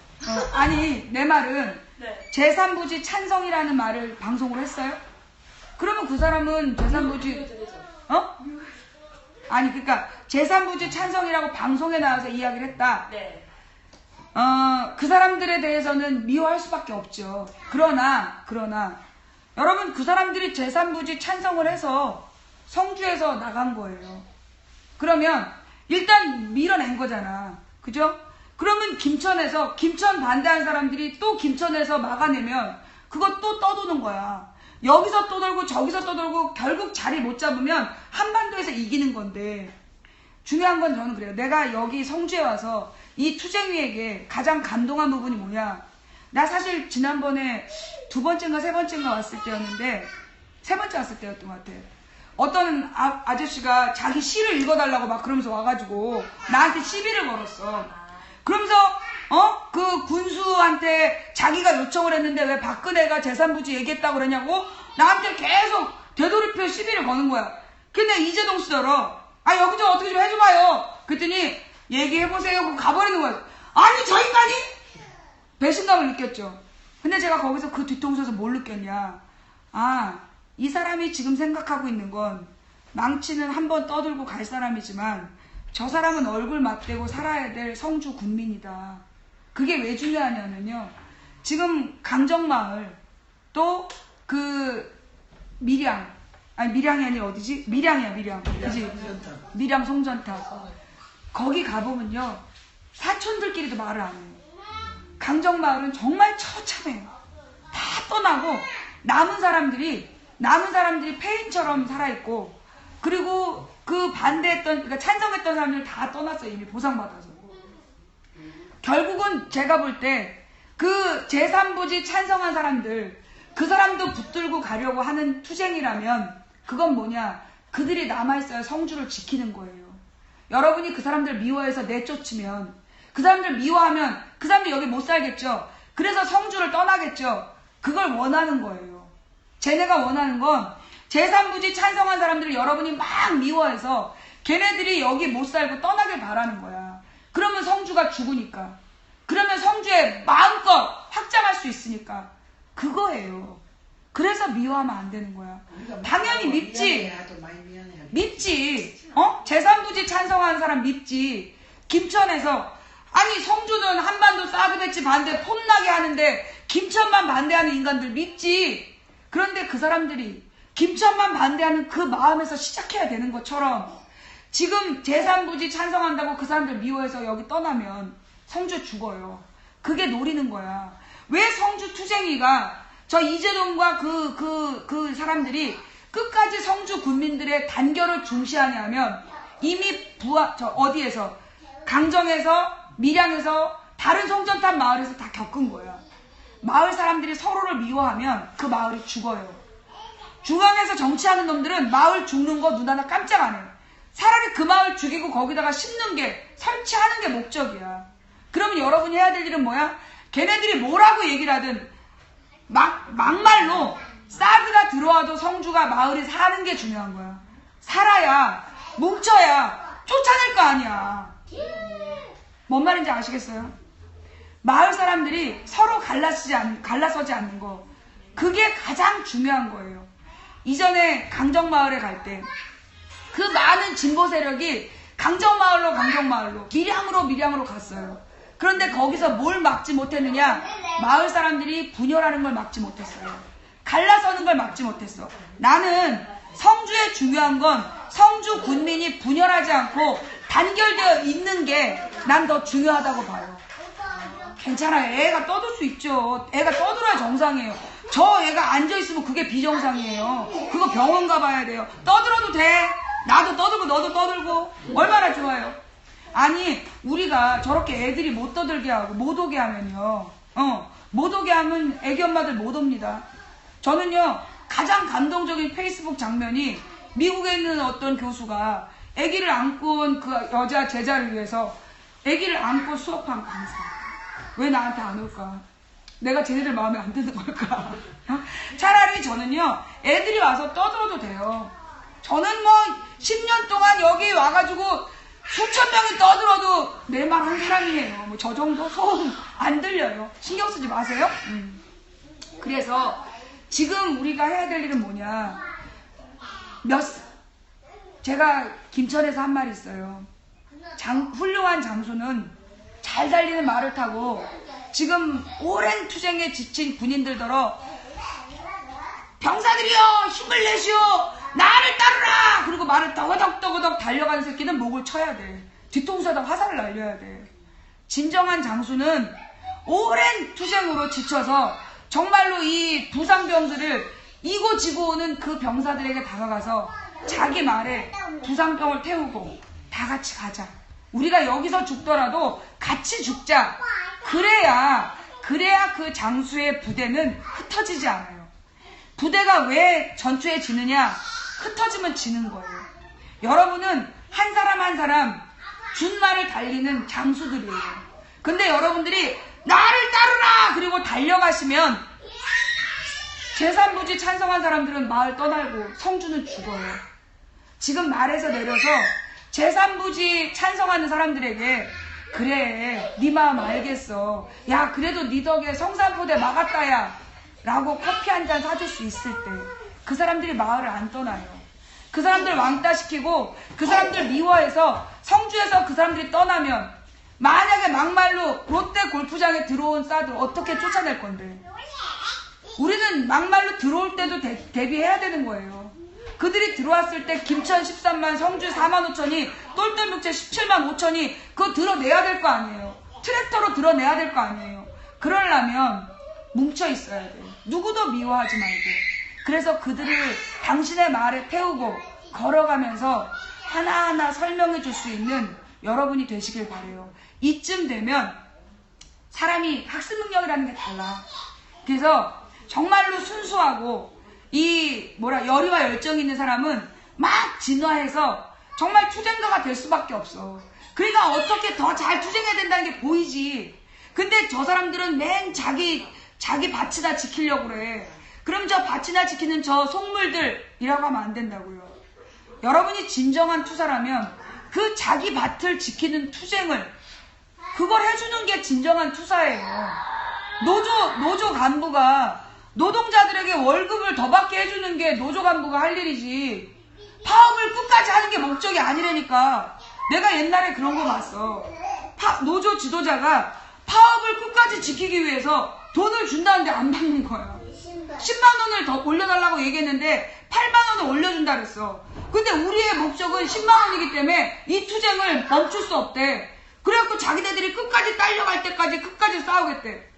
아니, 내 말은 네. 제3부지 찬성이라는 말을 방송으로 했어요? 그러면 그 사람은 제3부지, 아니, 그러니까 제3부지 찬성이라고 방송에 나와서 이야기를 했다. 네. 그 사람들에 대해서는 미워할 수밖에 없죠. 그러나, 여러분, 그 사람들이 제3부지 찬성을 해서 성주에서 나간 거예요. 그러면, 일단 밀어낸 거잖아. 그죠? 그러면 김천 반대한 사람들이 또 김천에서 막아내면, 그거 또 떠도는 거야. 여기서 떠돌고, 저기서 떠돌고, 결국 자리 못 잡으면 한반도에서 이기는 건데, 중요한 건 저는 그래요. 내가 여기 성주에 와서 이 투쟁위에게 가장 감동한 부분이 뭐냐. 나 사실 지난번에 2번째인가 3번째인가 왔을 때였는데 3번째 왔을 때였던 것 같아. 어떤 아저씨가 자기 시를 읽어달라고 막 그러면서 와가지고 나한테 시비를 걸었어. 그러면서 그 군수한테 자기가 요청을 했는데 왜 박근혜가 제3부지 얘기했다고 그러냐고 나한테 계속 되돌이표 시비를 거는 거야. 근데 이재동 쓰더러 여기 좀 어떻게 좀 해줘봐요. 그랬더니 얘기해보세요. 그럼 가버리는 거야. 아니 저 인간이 배신감을 느꼈죠. 근데 제가 거기서 그 뒤통수에서 뭘 느꼈냐. 이 사람이 지금 생각하고 있는 건 망치는 한번 떠들고 갈 사람이지만 저 사람은 얼굴 맞대고 살아야 될 성주 군민이다. 그게 왜 중요하냐면요. 지금 강정마을 또 밀양이 아니라 어디지? 밀양이야. 그지? 밀양 송전탑. 거기 가보면요. 사촌들끼리도 말을 안 해요. 강정마을은 정말 처참해요. 다 떠나고 남은 사람들이 폐인처럼 살아있고 그리고 그 반대했던 그러니까 찬성했던 사람들 다 떠났어요. 이미 보상받아서. 결국은 제가 볼 때 그 제3부지 찬성한 사람들 그 사람도 붙들고 가려고 하는 투쟁이라면 그건 뭐냐. 그들이 남아있어야 성주를 지키는 거예요. 여러분이 그 사람들 미워해서 내쫓으면 그 사람들 미워하면 그 사람들 여기 못 살겠죠. 그래서 성주를 떠나겠죠. 그걸 원하는 거예요. 쟤네가 원하는 건 제3부지 찬성한 사람들을 여러분이 막 미워해서 걔네들이 여기 못 살고 떠나길 바라는 거야. 그러면 성주가 죽으니까. 그러면 성주에 마음껏 확장할 수 있으니까. 그거예요. 그래서 미워하면 안 되는 거야. 당연히 밉지. 밉지. 제3부지 찬성하는 사람 밉지. 김천에서 성주는 한반도 사드배치 반대 폼나게 하는데 김천만 반대하는 인간들 밉지. 그런데 그 사람들이 김천만 반대하는 그 마음에서 시작해야 되는 것처럼 지금 제3부지 찬성한다고 그 사람들 미워해서 여기 떠나면 성주 죽어요. 그게 노리는 거야. 왜 성주 투쟁이가 저 이재동과 그 사람들이 끝까지 성주 군민들의 단결을 중시하냐면 이미 어디에서 강정에서 밀양에서 다른 송전탑 마을에서 다 겪은 거야. 마을 사람들이 서로를 미워하면 그 마을이 죽어요. 중앙에서 정치하는 놈들은 마을 죽는 거 눈 하나 깜짝 안 해요. 차라리 그 마을 죽이고 거기다가 심는 게 설치하는 게 목적이야. 그러면 여러분이 해야 될 일은 뭐야? 걔네들이 뭐라고 얘기를 하든 막말로 사드가 들어와도 성주가 마을에 사는 게 중요한 거야. 살아야 뭉쳐야 쫓아낼 거 아니야. 뭔 말인지 아시겠어요? 마을 사람들이 서로 갈라서지 않는 거. 그게 가장 중요한 거예요. 이전에 강정마을에 갈 때 그 많은 진보 세력이 강정마을로 밀양으로 갔어요. 그런데 거기서 뭘 막지 못했느냐? 마을 사람들이 분열하는 걸 막지 못했어요. 갈라서는 걸 막지 못했어. 나는 성주에 중요한 건 성주 군민이 분열하지 않고 단결되어 있는 게 난 더 중요하다고 봐요. 괜찮아요. 애가 떠들 수 있죠. 애가 떠들어야 정상이에요. 저 애가 앉아있으면 그게 비정상이에요. 그거 병원 가봐야 돼요. 떠들어도 돼. 나도 떠들고 너도 떠들고 얼마나 좋아요. 아니 우리가 저렇게 애들이 못 떠들게 하고 못 오게 하면요. 못 오게 하면 애기 엄마들 못 옵니다. 저는요 가장 감동적인 페이스북 장면이 미국에 있는 어떤 교수가 아기를 안고 온 그 여자 제자를 위해서 아기를 안고 수업한 강사. 왜 나한테 안 올까? 내가 쟤네들 마음에 안 드는 걸까? 차라리 저는요, 애들이 와서 떠들어도 돼요. 저는 뭐 10년 동안 여기 와가지고 수천 명이 떠들어도 내 말 한 사람이에요. 뭐 저 정도 소음 안 들려요. 신경 쓰지 마세요. 그래서 지금 우리가 해야 될 일은 뭐냐? 제가 김천에서 한 말이 있어요. 훌륭한 장수는 잘 달리는 말을 타고 지금 오랜 투쟁에 지친 군인들더러 병사들이여 힘을 내시오 나를 따르라 그리고 말을 떠거덕떠거덕 달려가는 새끼는 목을 쳐야 돼. 뒤통수에다 화살을 날려야 돼. 진정한 장수는 오랜 투쟁으로 지쳐서 정말로 이 부상병들을 이고 지고 오는 그 병사들에게 다가가서 자기 말에 부상병을 태우고 다 같이 가자. 우리가 여기서 죽더라도 같이 죽자. 그래야 그 장수의 부대는 흩어지지 않아요. 부대가 왜 전투에 지느냐? 흩어지면 지는 거예요. 여러분은 한 사람 한 사람 준 말을 달리는 장수들이에요. 근데 여러분들이 나를 따르라! 그리고 달려가시면 제3부지 찬성한 사람들은 마을 떠나고 성주는 죽어요. 지금 말에서 내려서 제3부지 찬성하는 사람들에게 그래 네 마음 알겠어. 야 그래도 네 덕에 성산포대 막았다야 라고 커피 한 잔 사줄 수 있을 때 그 사람들이 마을을 안 떠나요. 그 사람들 왕따시키고 그 사람들 미워해서 성주에서 그 사람들이 떠나면 만약에 막말로 롯데 골프장에 들어온 싸들 어떻게 쫓아낼 건데? 우리는 막말로 들어올 때도 대비해야 되는 거예요. 그들이 들어왔을 때 김천 13만, 성주 4만 5천이, 똘똘묵제 17만 5천이 그거 드러내야 될 거 아니에요. 트랙터로 드러내야 될 거 아니에요. 그러려면 뭉쳐 있어야 돼요. 누구도 미워하지 말고. 그래서 그들을 당신의 말에 태우고 걸어가면서 하나하나 설명해 줄 수 있는 여러분이 되시길 바래요. 이쯤 되면 사람이 학습 능력이라는 게 달라. 그래서 정말로 순수하고 열의와 열정이 있는 사람은 막 진화해서 정말 투쟁가가 될 수밖에 없어. 그러니까 어떻게 더 잘 투쟁해야 된다는 게 보이지. 근데 저 사람들은 맨 자기 밭이나 지키려고 그래. 그럼 저 밭이나 지키는 저 속물들이라고 하면 안 된다고요. 여러분이 진정한 투사라면 그 자기 밭을 지키는 투쟁을 그걸 해주는 게 진정한 투사예요. 노조 간부가 노동자들에게 월급을 더 받게 해주는 게 노조 간부가 할 일이지 파업을 끝까지 하는 게 목적이 아니라니까. 내가 옛날에 그런 거 봤어. 노조 지도자가 파업을 끝까지 지키기 위해서 돈을 준다는데 안 받는 거야. 10만 원을 더 올려달라고 얘기했는데 8만 원을 올려준다 그랬어. 근데 우리의 목적은 10만 원이기 때문에 이 투쟁을 멈출 수 없대. 그래갖고 자기네들이 끝까지 딸려갈 때까지 끝까지 싸우겠대.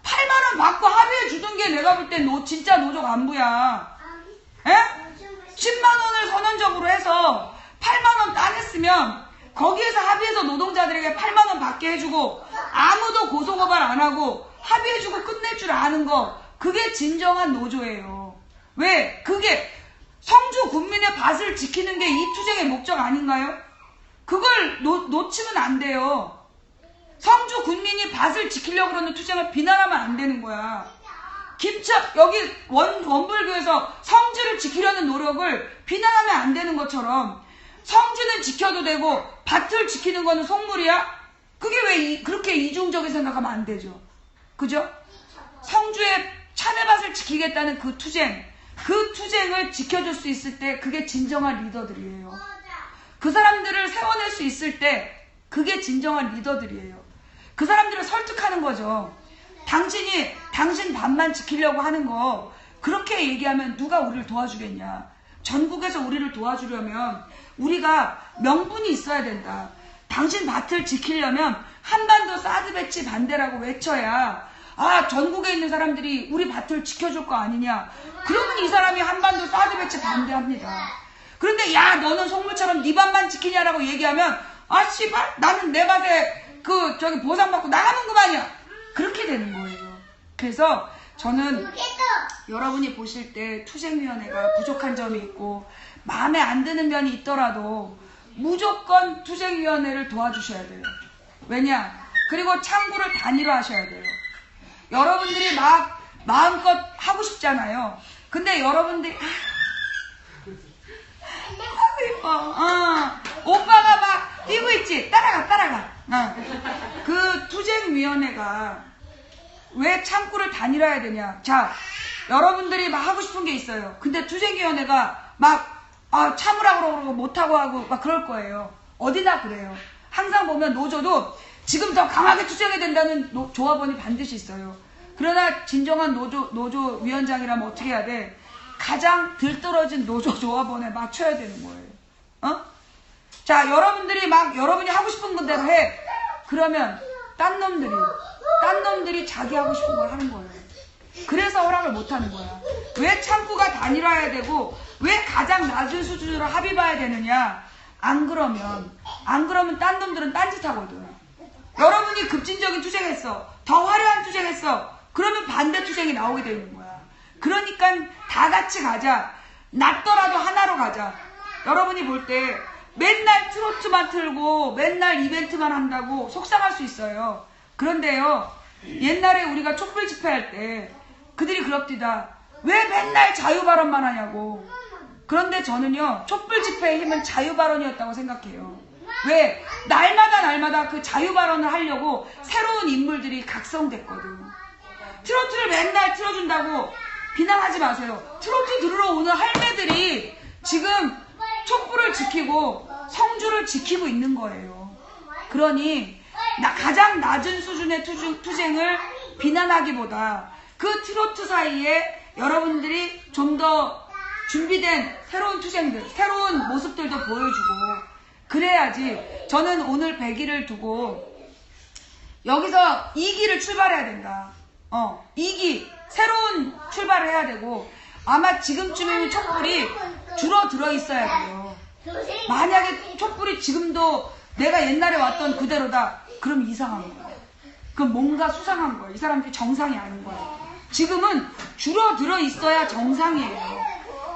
8만 원 받고 합의해 주던 게 내가 볼 땐 진짜 노조 간부야. 에? 10만 원을 선언적으로 해서 8만 원 따냈으면 거기에서 합의해서 노동자들에게 8만 원 받게 해주고 아무도 고소고발 안 하고 합의해주고 끝낼 줄 아는 거, 그게 진정한 노조예요. 왜? 그게 성주 군민의 밭을 지키는 게 이 투쟁의 목적 아닌가요? 그걸 놓치면 안 돼요. 성주 군민이 밭을 지키려고 그러는 투쟁을 비난하면 안 되는 거야. 여기 원불교에서 성주를 지키려는 노력을 비난하면 안 되는 것처럼 성주는 지켜도 되고 밭을 지키는 거는 속물이야? 그게 왜 그렇게 이중적인 생각하면 안 되죠. 그죠? 성주의 참외밭을 지키겠다는 그 투쟁을 지켜줄 수 있을 때 그게 진정한 리더들이에요. 그 사람들을 세워낼 수 있을 때 그게 진정한 리더들이에요. 그 사람들을 설득하는 거죠. 당신 밭만 지키려고 하는 거 그렇게 얘기하면 누가 우리를 도와주겠냐. 전국에서 우리를 도와주려면 우리가 명분이 있어야 된다. 당신 밭을 지키려면 한반도 사드 배치 반대라고 외쳐야 전국에 있는 사람들이 우리 밭을 지켜줄 거 아니냐. 그러면 이 사람이 한반도 사드 배치 반대합니다. 그런데 야 너는 속물처럼 네 밭만 지키냐라고 얘기하면 씨발 나는 내 밭에 보상받고 나가는 그만이야. 그렇게 되는 거예요. 그래서 저는 여러분이 보실 때 투쟁위원회가 부족한 점이 있고 마음에 안 드는 면이 있더라도 무조건 투쟁위원회를 도와주셔야 돼요. 왜냐? 그리고 창구를 단일화하셔야 돼요. 여러분들이 막 마음껏 하고 싶잖아요. 근데 여러분들이 오빠가 막 뛰고 있지? 따라가. 그 투쟁위원회가 왜 창구를 단일화해야 되냐? 자, 여러분들이 막 하고 싶은 게 있어요. 근데 투쟁위원회가 막 참으라고 그러고 못하고 하고 막 그럴 거예요. 어디나 그래요. 항상 보면 노조도 지금 더 강하게 투쟁해야 된다는 조합원이 반드시 있어요. 그러나 진정한 노조 위원장이라면 어떻게 해야 돼? 가장 들떨어진 노조 조합원에 맞춰야 되는 거예요. 자, 여러분이 하고 싶은 대로 해. 그러면 딴 놈들이 자기 하고 싶은 걸 하는 거예요. 그래서 허락을 못 하는 거야. 왜 창구가 단일화해야 되고 왜 가장 낮은 수준으로 합의 봐야 되느냐? 안 그러면 딴 놈들은 딴짓 하거든. 여러분이 급진적인 투쟁했어. 더 화려한 투쟁했어. 그러면 반대 투쟁이 나오게 되는 거야. 그러니까 다 같이 가자. 낮더라도 하나로 가자. 여러분이 볼 때 맨날 트로트만 틀고 맨날 이벤트만 한다고 속상할 수 있어요. 그런데요, 옛날에 우리가 촛불 집회할 때 그들이 그럽디다. 왜 맨날 자유발언만 하냐고. 그런데 저는요, 촛불 집회의 힘은 자유발언이었다고 생각해요. 왜? 날마다 그 자유발언을 하려고 새로운 인물들이 각성됐거든. 트로트를 맨날 틀어준다고 비난하지 마세요. 트로트 들으러 오는 할매들이 지금 촛불을 지키고 성주를 지키고 있는 거예요. 그러니 가장 낮은 수준의 투쟁을 비난하기보다 그 트로트 사이에 여러분들이 좀 더 준비된 새로운 투쟁들, 새로운 모습들도 보여주고 그래야지. 저는 오늘 100일을 두고 여기서 2기를 출발해야 된다. 2기 새로운 출발을 해야 되고 아마 지금쯤이면 촛불이 줄어들어 있어야 돼요. 만약에 촛불이 지금도 내가 옛날에 왔던 그대로다. 그럼 이상한 거야. 그럼 뭔가 수상한 거야. 이 사람들이 정상이 아닌 거야. 지금은 줄어들어 있어야 정상이에요.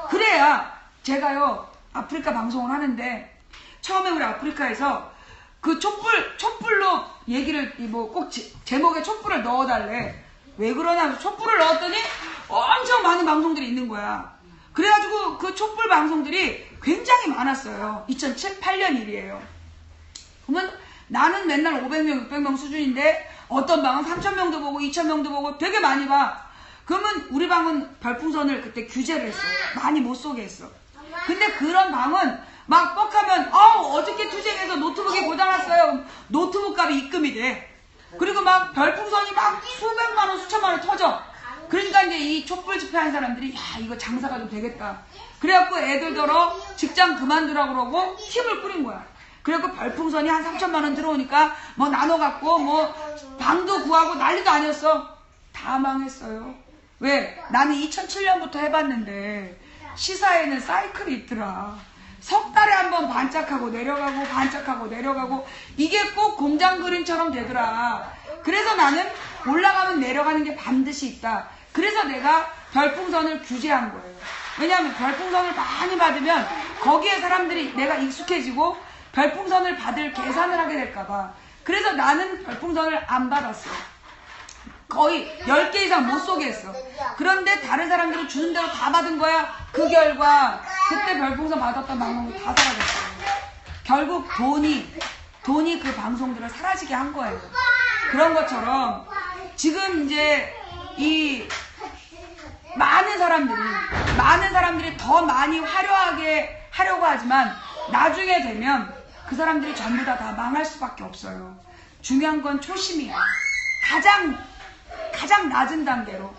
그래야 제가요 아프리카 방송을 하는데 처음에 우리 아프리카에서 그 촛불로 얘기를 꼭 제목에 촛불을 넣어달래. 왜 그러나 촛불을 넣었더니 엄청 많은 방송들이 있는 거야. 그래가지고 그 촛불 방송들이 굉장히 많았어요. 2007, 8년 일이에요. 그러면 나는 맨날 500명, 600명 수준인데 어떤 방은 3,000명도 보고 2,000명도 보고 되게 많이 봐. 그러면 우리 방은 별풍선을 그때 규제를 했어요. 많이 못 쏘게 했어. 근데 그런 방은 막 뻑하면 어저께 투쟁해서 노트북이 고장났어요. 노트북 값이 입금이 돼. 그리고 막 별풍선이 막 수백만 원, 수천만 원 터져. 그러니까 이제 이 촛불 집회한 사람들이 야 이거 장사가 좀 되겠다. 그래갖고 애들더러 직장 그만두라고 그러고 팀을 꾸린 거야. 그래갖고 별풍선이 한 3천만 원 들어오니까 뭐 나눠갖고 뭐 방도 구하고 난리도 아니었어. 다 망했어요. 왜? 나는 2007년부터 해봤는데 시사에는 사이클이 있더라. 석 달에 한 번 반짝하고 내려가고 반짝하고 내려가고 이게 꼭 공장 그림처럼 되더라. 그래서 나는 올라가면 내려가는 게 반드시 있다. 그래서 내가 별풍선을 규제한 거예요. 왜냐하면 별풍선을 많이 받으면 거기에 사람들이 내가 익숙해지고 별풍선을 받을 계산을 하게 될까봐. 그래서 나는 별풍선을 안 받았어요. 거의 10개 이상 못 쏘게 했어. 그런데 다른 사람들은 주는 대로 다 받은 거야. 그 결과 그때 별풍선 받았던 방송도 다 사라졌어요. 결국 돈이 그 방송들을 사라지게 한 거예요. 그런 것처럼 지금 이제 이 많은 사람들이 더 많이 화려하게 하려고 하지만 나중에 되면 그 사람들이 전부 다 망할 수밖에 없어요. 중요한 건 초심이야. 가장 낮은 단계로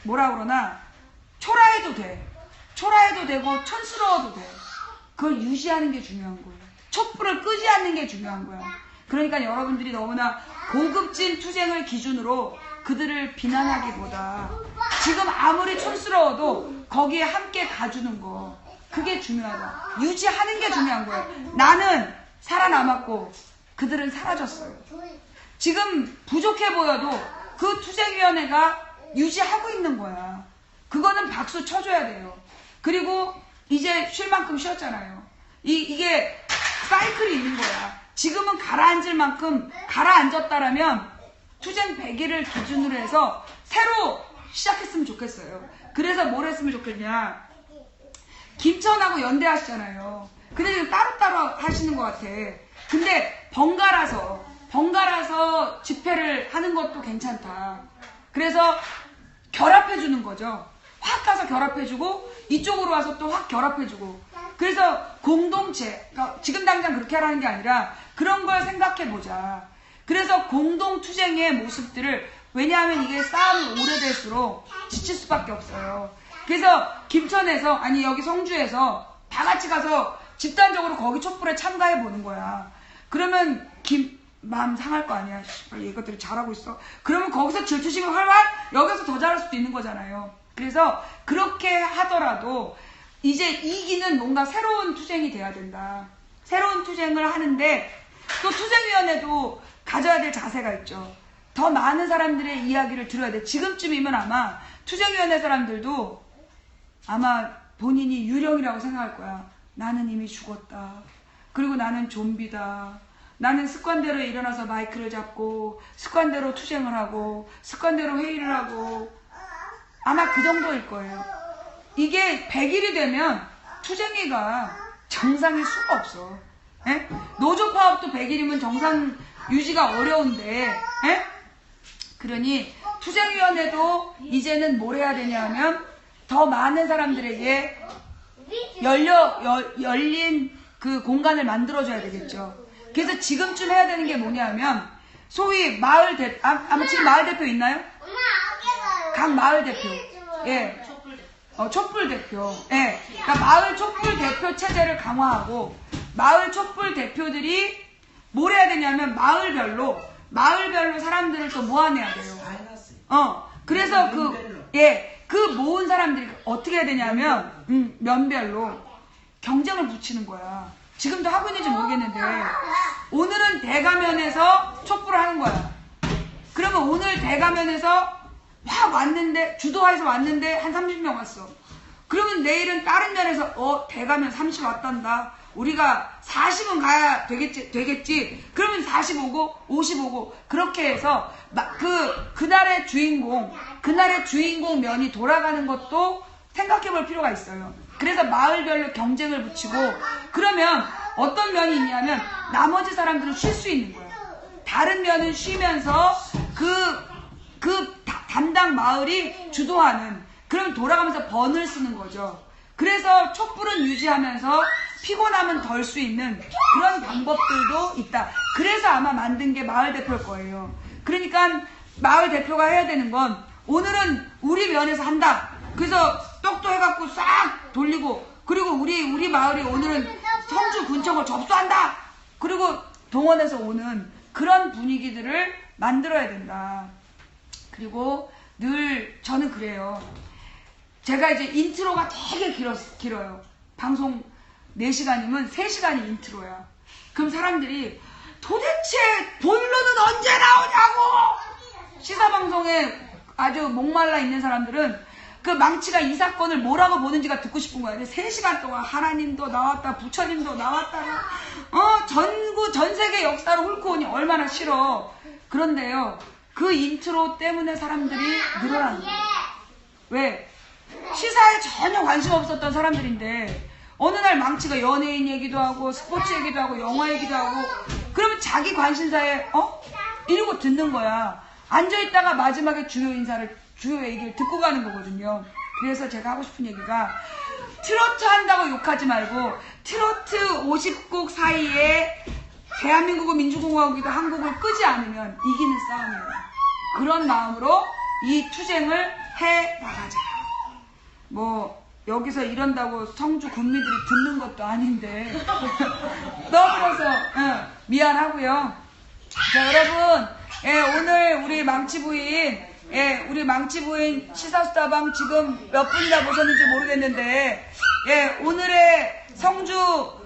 뭐라 그러나 초라해도 돼. 초라해도 되고 촌스러워도 돼. 그걸 유지하는 게 중요한 거예요. 촛불을 끄지 않는 게 중요한 거야. 그러니까 여러분들이 너무나 고급진 투쟁을 기준으로 그들을 비난하기보다 지금 아무리 촌스러워도 거기에 함께 가주는 거, 그게 중요하다. 유지하는 게 중요한 거예요. 나는 살아남았고 그들은 사라졌어요. 지금 부족해 보여도 그 투쟁위원회가 유지하고 있는 거야. 그거는 박수 쳐줘야 돼요. 그리고 이제 쉴 만큼 쉬었잖아요. 이게 사이클이 있는 거야. 지금은 가라앉을 만큼 가라앉았다라면 투쟁 100일을 기준으로 해서 새로 시작했으면 좋겠어요. 그래서 뭘 했으면 좋겠냐. 김천하고 연대하시잖아요. 근데 지금 따로따로 하시는 것 같아. 근데 번갈아서 집회를 하는 것도 괜찮다. 그래서 결합해주는 거죠. 확 가서 결합해주고 이쪽으로 와서 또 확 결합해주고. 그래서 공동체, 그러니까 지금 당장 그렇게 하라는 게 아니라 그런 걸 생각해보자. 그래서 공동투쟁의 모습들을, 왜냐하면 이게 싸움이 오래될수록 지칠 수밖에 없어요. 그래서 김천에서, 아니 여기 성주에서 다 같이 가서 집단적으로 거기 촛불에 참가해보는 거야. 그러면 마음 상할 거 아니야. 이것들이 잘하고 있어. 그러면 거기서 질투심이 활활, 여기서 더 잘할 수도 있는 거잖아요. 그래서 그렇게 하더라도 이제 이기는 뭔가 새로운 투쟁이 돼야 된다. 새로운 투쟁을 하는데 또 투쟁위원회도 가져야 될 자세가 있죠. 더 많은 사람들의 이야기를 들어야 돼. 지금쯤이면 아마 투쟁위원회 사람들도 아마 본인이 유령이라고 생각할 거야. 나는 이미 죽었다. 그리고 나는 좀비다. 나는 습관대로 일어나서 마이크를 잡고 습관대로 투쟁을 하고 습관대로 회의를 하고 아마 그 정도일 거예요. 이게 100일이 되면 투쟁위가 정상일 수가 없어. 에? 노조 파업도 100일이면 정상 유지가 어려운데, 에? 그러니 투쟁위원회도 이제는 뭘 해야 되냐 하면 더 많은 사람들에게 열린 그 공간을 만들어줘야 되겠죠. 그래서 지금쯤 해야 되는 게 뭐냐면 소위 마을 아마 지금 마을 대표 있나요? 각 마을 대표. 예. 촛불 대표. 예. 그러니까 마을 촛불 대표 체제를 강화하고 마을 촛불 대표들이 뭘 해야 되냐면 마을별로 사람들을 또 모아내야 돼요. 그래서 그 모은 사람들이 어떻게 해야 되냐면 면별로 경쟁을 붙이는 거야. 지금도 하고 있는지 모르겠는데 오늘은 대가면에서 촛불을 하는 거야. 그러면 오늘 대가면에서 확 왔는데 주도하에서 왔는데 한 30명 왔어. 그러면 내일은 다른 면에서 대가면 30 왔단다. 우리가 40은 가야 되겠지. 그러면 40 오고 50 오고 그렇게 해서 그날의 주인공 면이 돌아가는 것도 생각해 볼 필요가 있어요. 그래서 마을별로 경쟁을 붙이고 그러면 어떤 면이 있냐면 나머지 사람들은 쉴 수 있는 거예요. 다른 면은 쉬면서 담당 마을이 주도하는, 그럼 돌아가면서 번을 쓰는 거죠. 그래서 촛불은 유지하면서 피곤함은 덜 수 있는 그런 방법들도 있다. 그래서 아마 만든 게 마을 대표일 거예요. 그러니까 마을 대표가 해야 되는 건 오늘은 우리 면에서 한다. 그래서 떡도 해갖고 싹 돌리고, 그리고 우리 마을이 오늘은 성주 군청을 접수한다. 그리고 동원해서 오는 그런 분위기들을 만들어야 된다. 그리고 늘 저는 그래요. 제가 이제 인트로가 되게 길어요. 방송 4시간이면 3시간이 인트로야. 그럼 사람들이 도대체 본론은 언제 나오냐고! 시사방송에 아주 목말라 있는 사람들은 그 망치가 이 사건을 뭐라고 보는지가 듣고 싶은 거야. 3시간 동안 하나님도 나왔다, 부처님도 나왔다가 전 세계 역사를 훑고 오니 얼마나 싫어. 그런데요, 그 인트로 때문에 사람들이 늘어나는 거예요. 왜? 시사에 전혀 관심 없었던 사람들인데 어느 날 망치가 연예인 얘기도 하고 스포츠 얘기도 하고 영화 얘기도 하고, 그러면 자기 관심사에 이러고 듣는 거야. 앉아있다가 마지막에 주요 얘기를 듣고 가는 거거든요. 그래서 제가 하고 싶은 얘기가, 트로트 한다고 욕하지 말고 트로트 50곡 사이에 대한민국은 민주공화국이다 한국을 끄지 않으면 이기는 싸움이에요. 그런 마음으로 이 투쟁을 해 나가자. 여기서 이런다고 성주 군민들이 듣는 것도 아닌데 떠들어서 미안하고요. 자, 여러분, 오늘 우리 망치 부인 시사수다방 지금 몇 분이나 보셨는지 모르겠는데, 오늘의 성주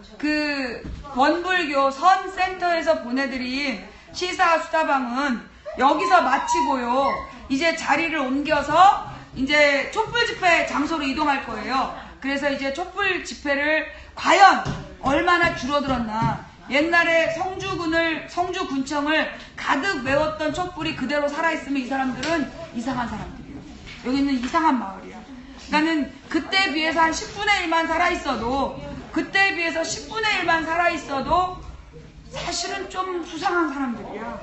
원불교 선센터에서 보내드린 시사수다방은 여기서 마치고요. 이제 자리를 옮겨서 이제 촛불 집회 장소로 이동할 거예요. 그래서 이제 촛불 집회를 과연 얼마나 줄어들었나. 옛날에 성주군청을 가득 메웠던 촛불이 그대로 살아있으면 이 사람들은 이상한 사람들이에요. 여기는 이상한 마을이야. 그러니까는 그때에 비해서 한 10분의 1만 살아있어도, 그때에 비해서 10분의 1만 살아있어도 사실은 좀 수상한 사람들이야.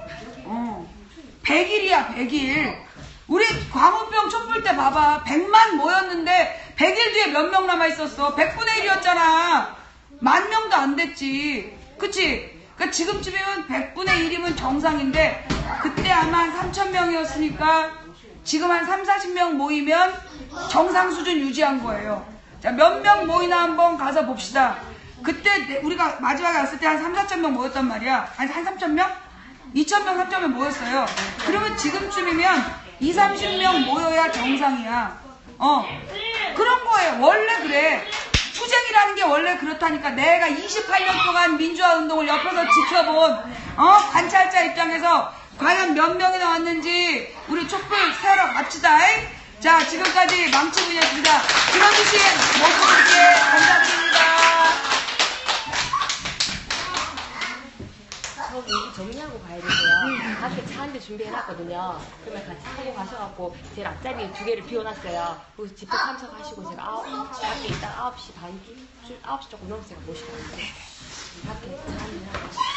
100일이야, 100일. 우리 광우병 촛불 때 봐봐. 100만 모였는데 100일 뒤에 몇 명 남아있었어? 100분의 1이었잖아. 10,000명도 안 됐지. 그치? 그러니까 지금쯤이면 100분의 1이면 정상인데, 그때 아마 한 3,000명이었으니까 지금 한 30-40명 모이면 정상 수준 유지한 거예요. 자, 몇 명 모이나 한번 가서 봅시다. 그때 우리가 마지막에 왔을 때 한 3-4,000명 모였단 말이야. 한 3,000명? 2,000명, 3,000명 모였어요. 그러면 지금쯤이면 20-30명 모여야 정상이야. 그런 거예요. 원래 그래. 투쟁이라는 게 원래 그렇다니까. 내가 28년 동안 민주화 운동을 옆에서 지켜본 관찰자 입장에서 과연 몇 명이 나왔는지 우리 촛불 세우러 갑시다. 자, 지금까지 망치군이었습니다. 들어주신 모든 분께 감사드립니다. 저기 정리하고 가야 되세요. 밖에 차 한 대 준비해놨거든요. 그러면 같이 타고 가셔갖고 제일 앞자리에 2개를 비워놨어요. 그리고 집회 참석하시고 제가 밖에 일단 9시 조금 넘어서 제가 모시고 왔어요. 밖에 차 한 대.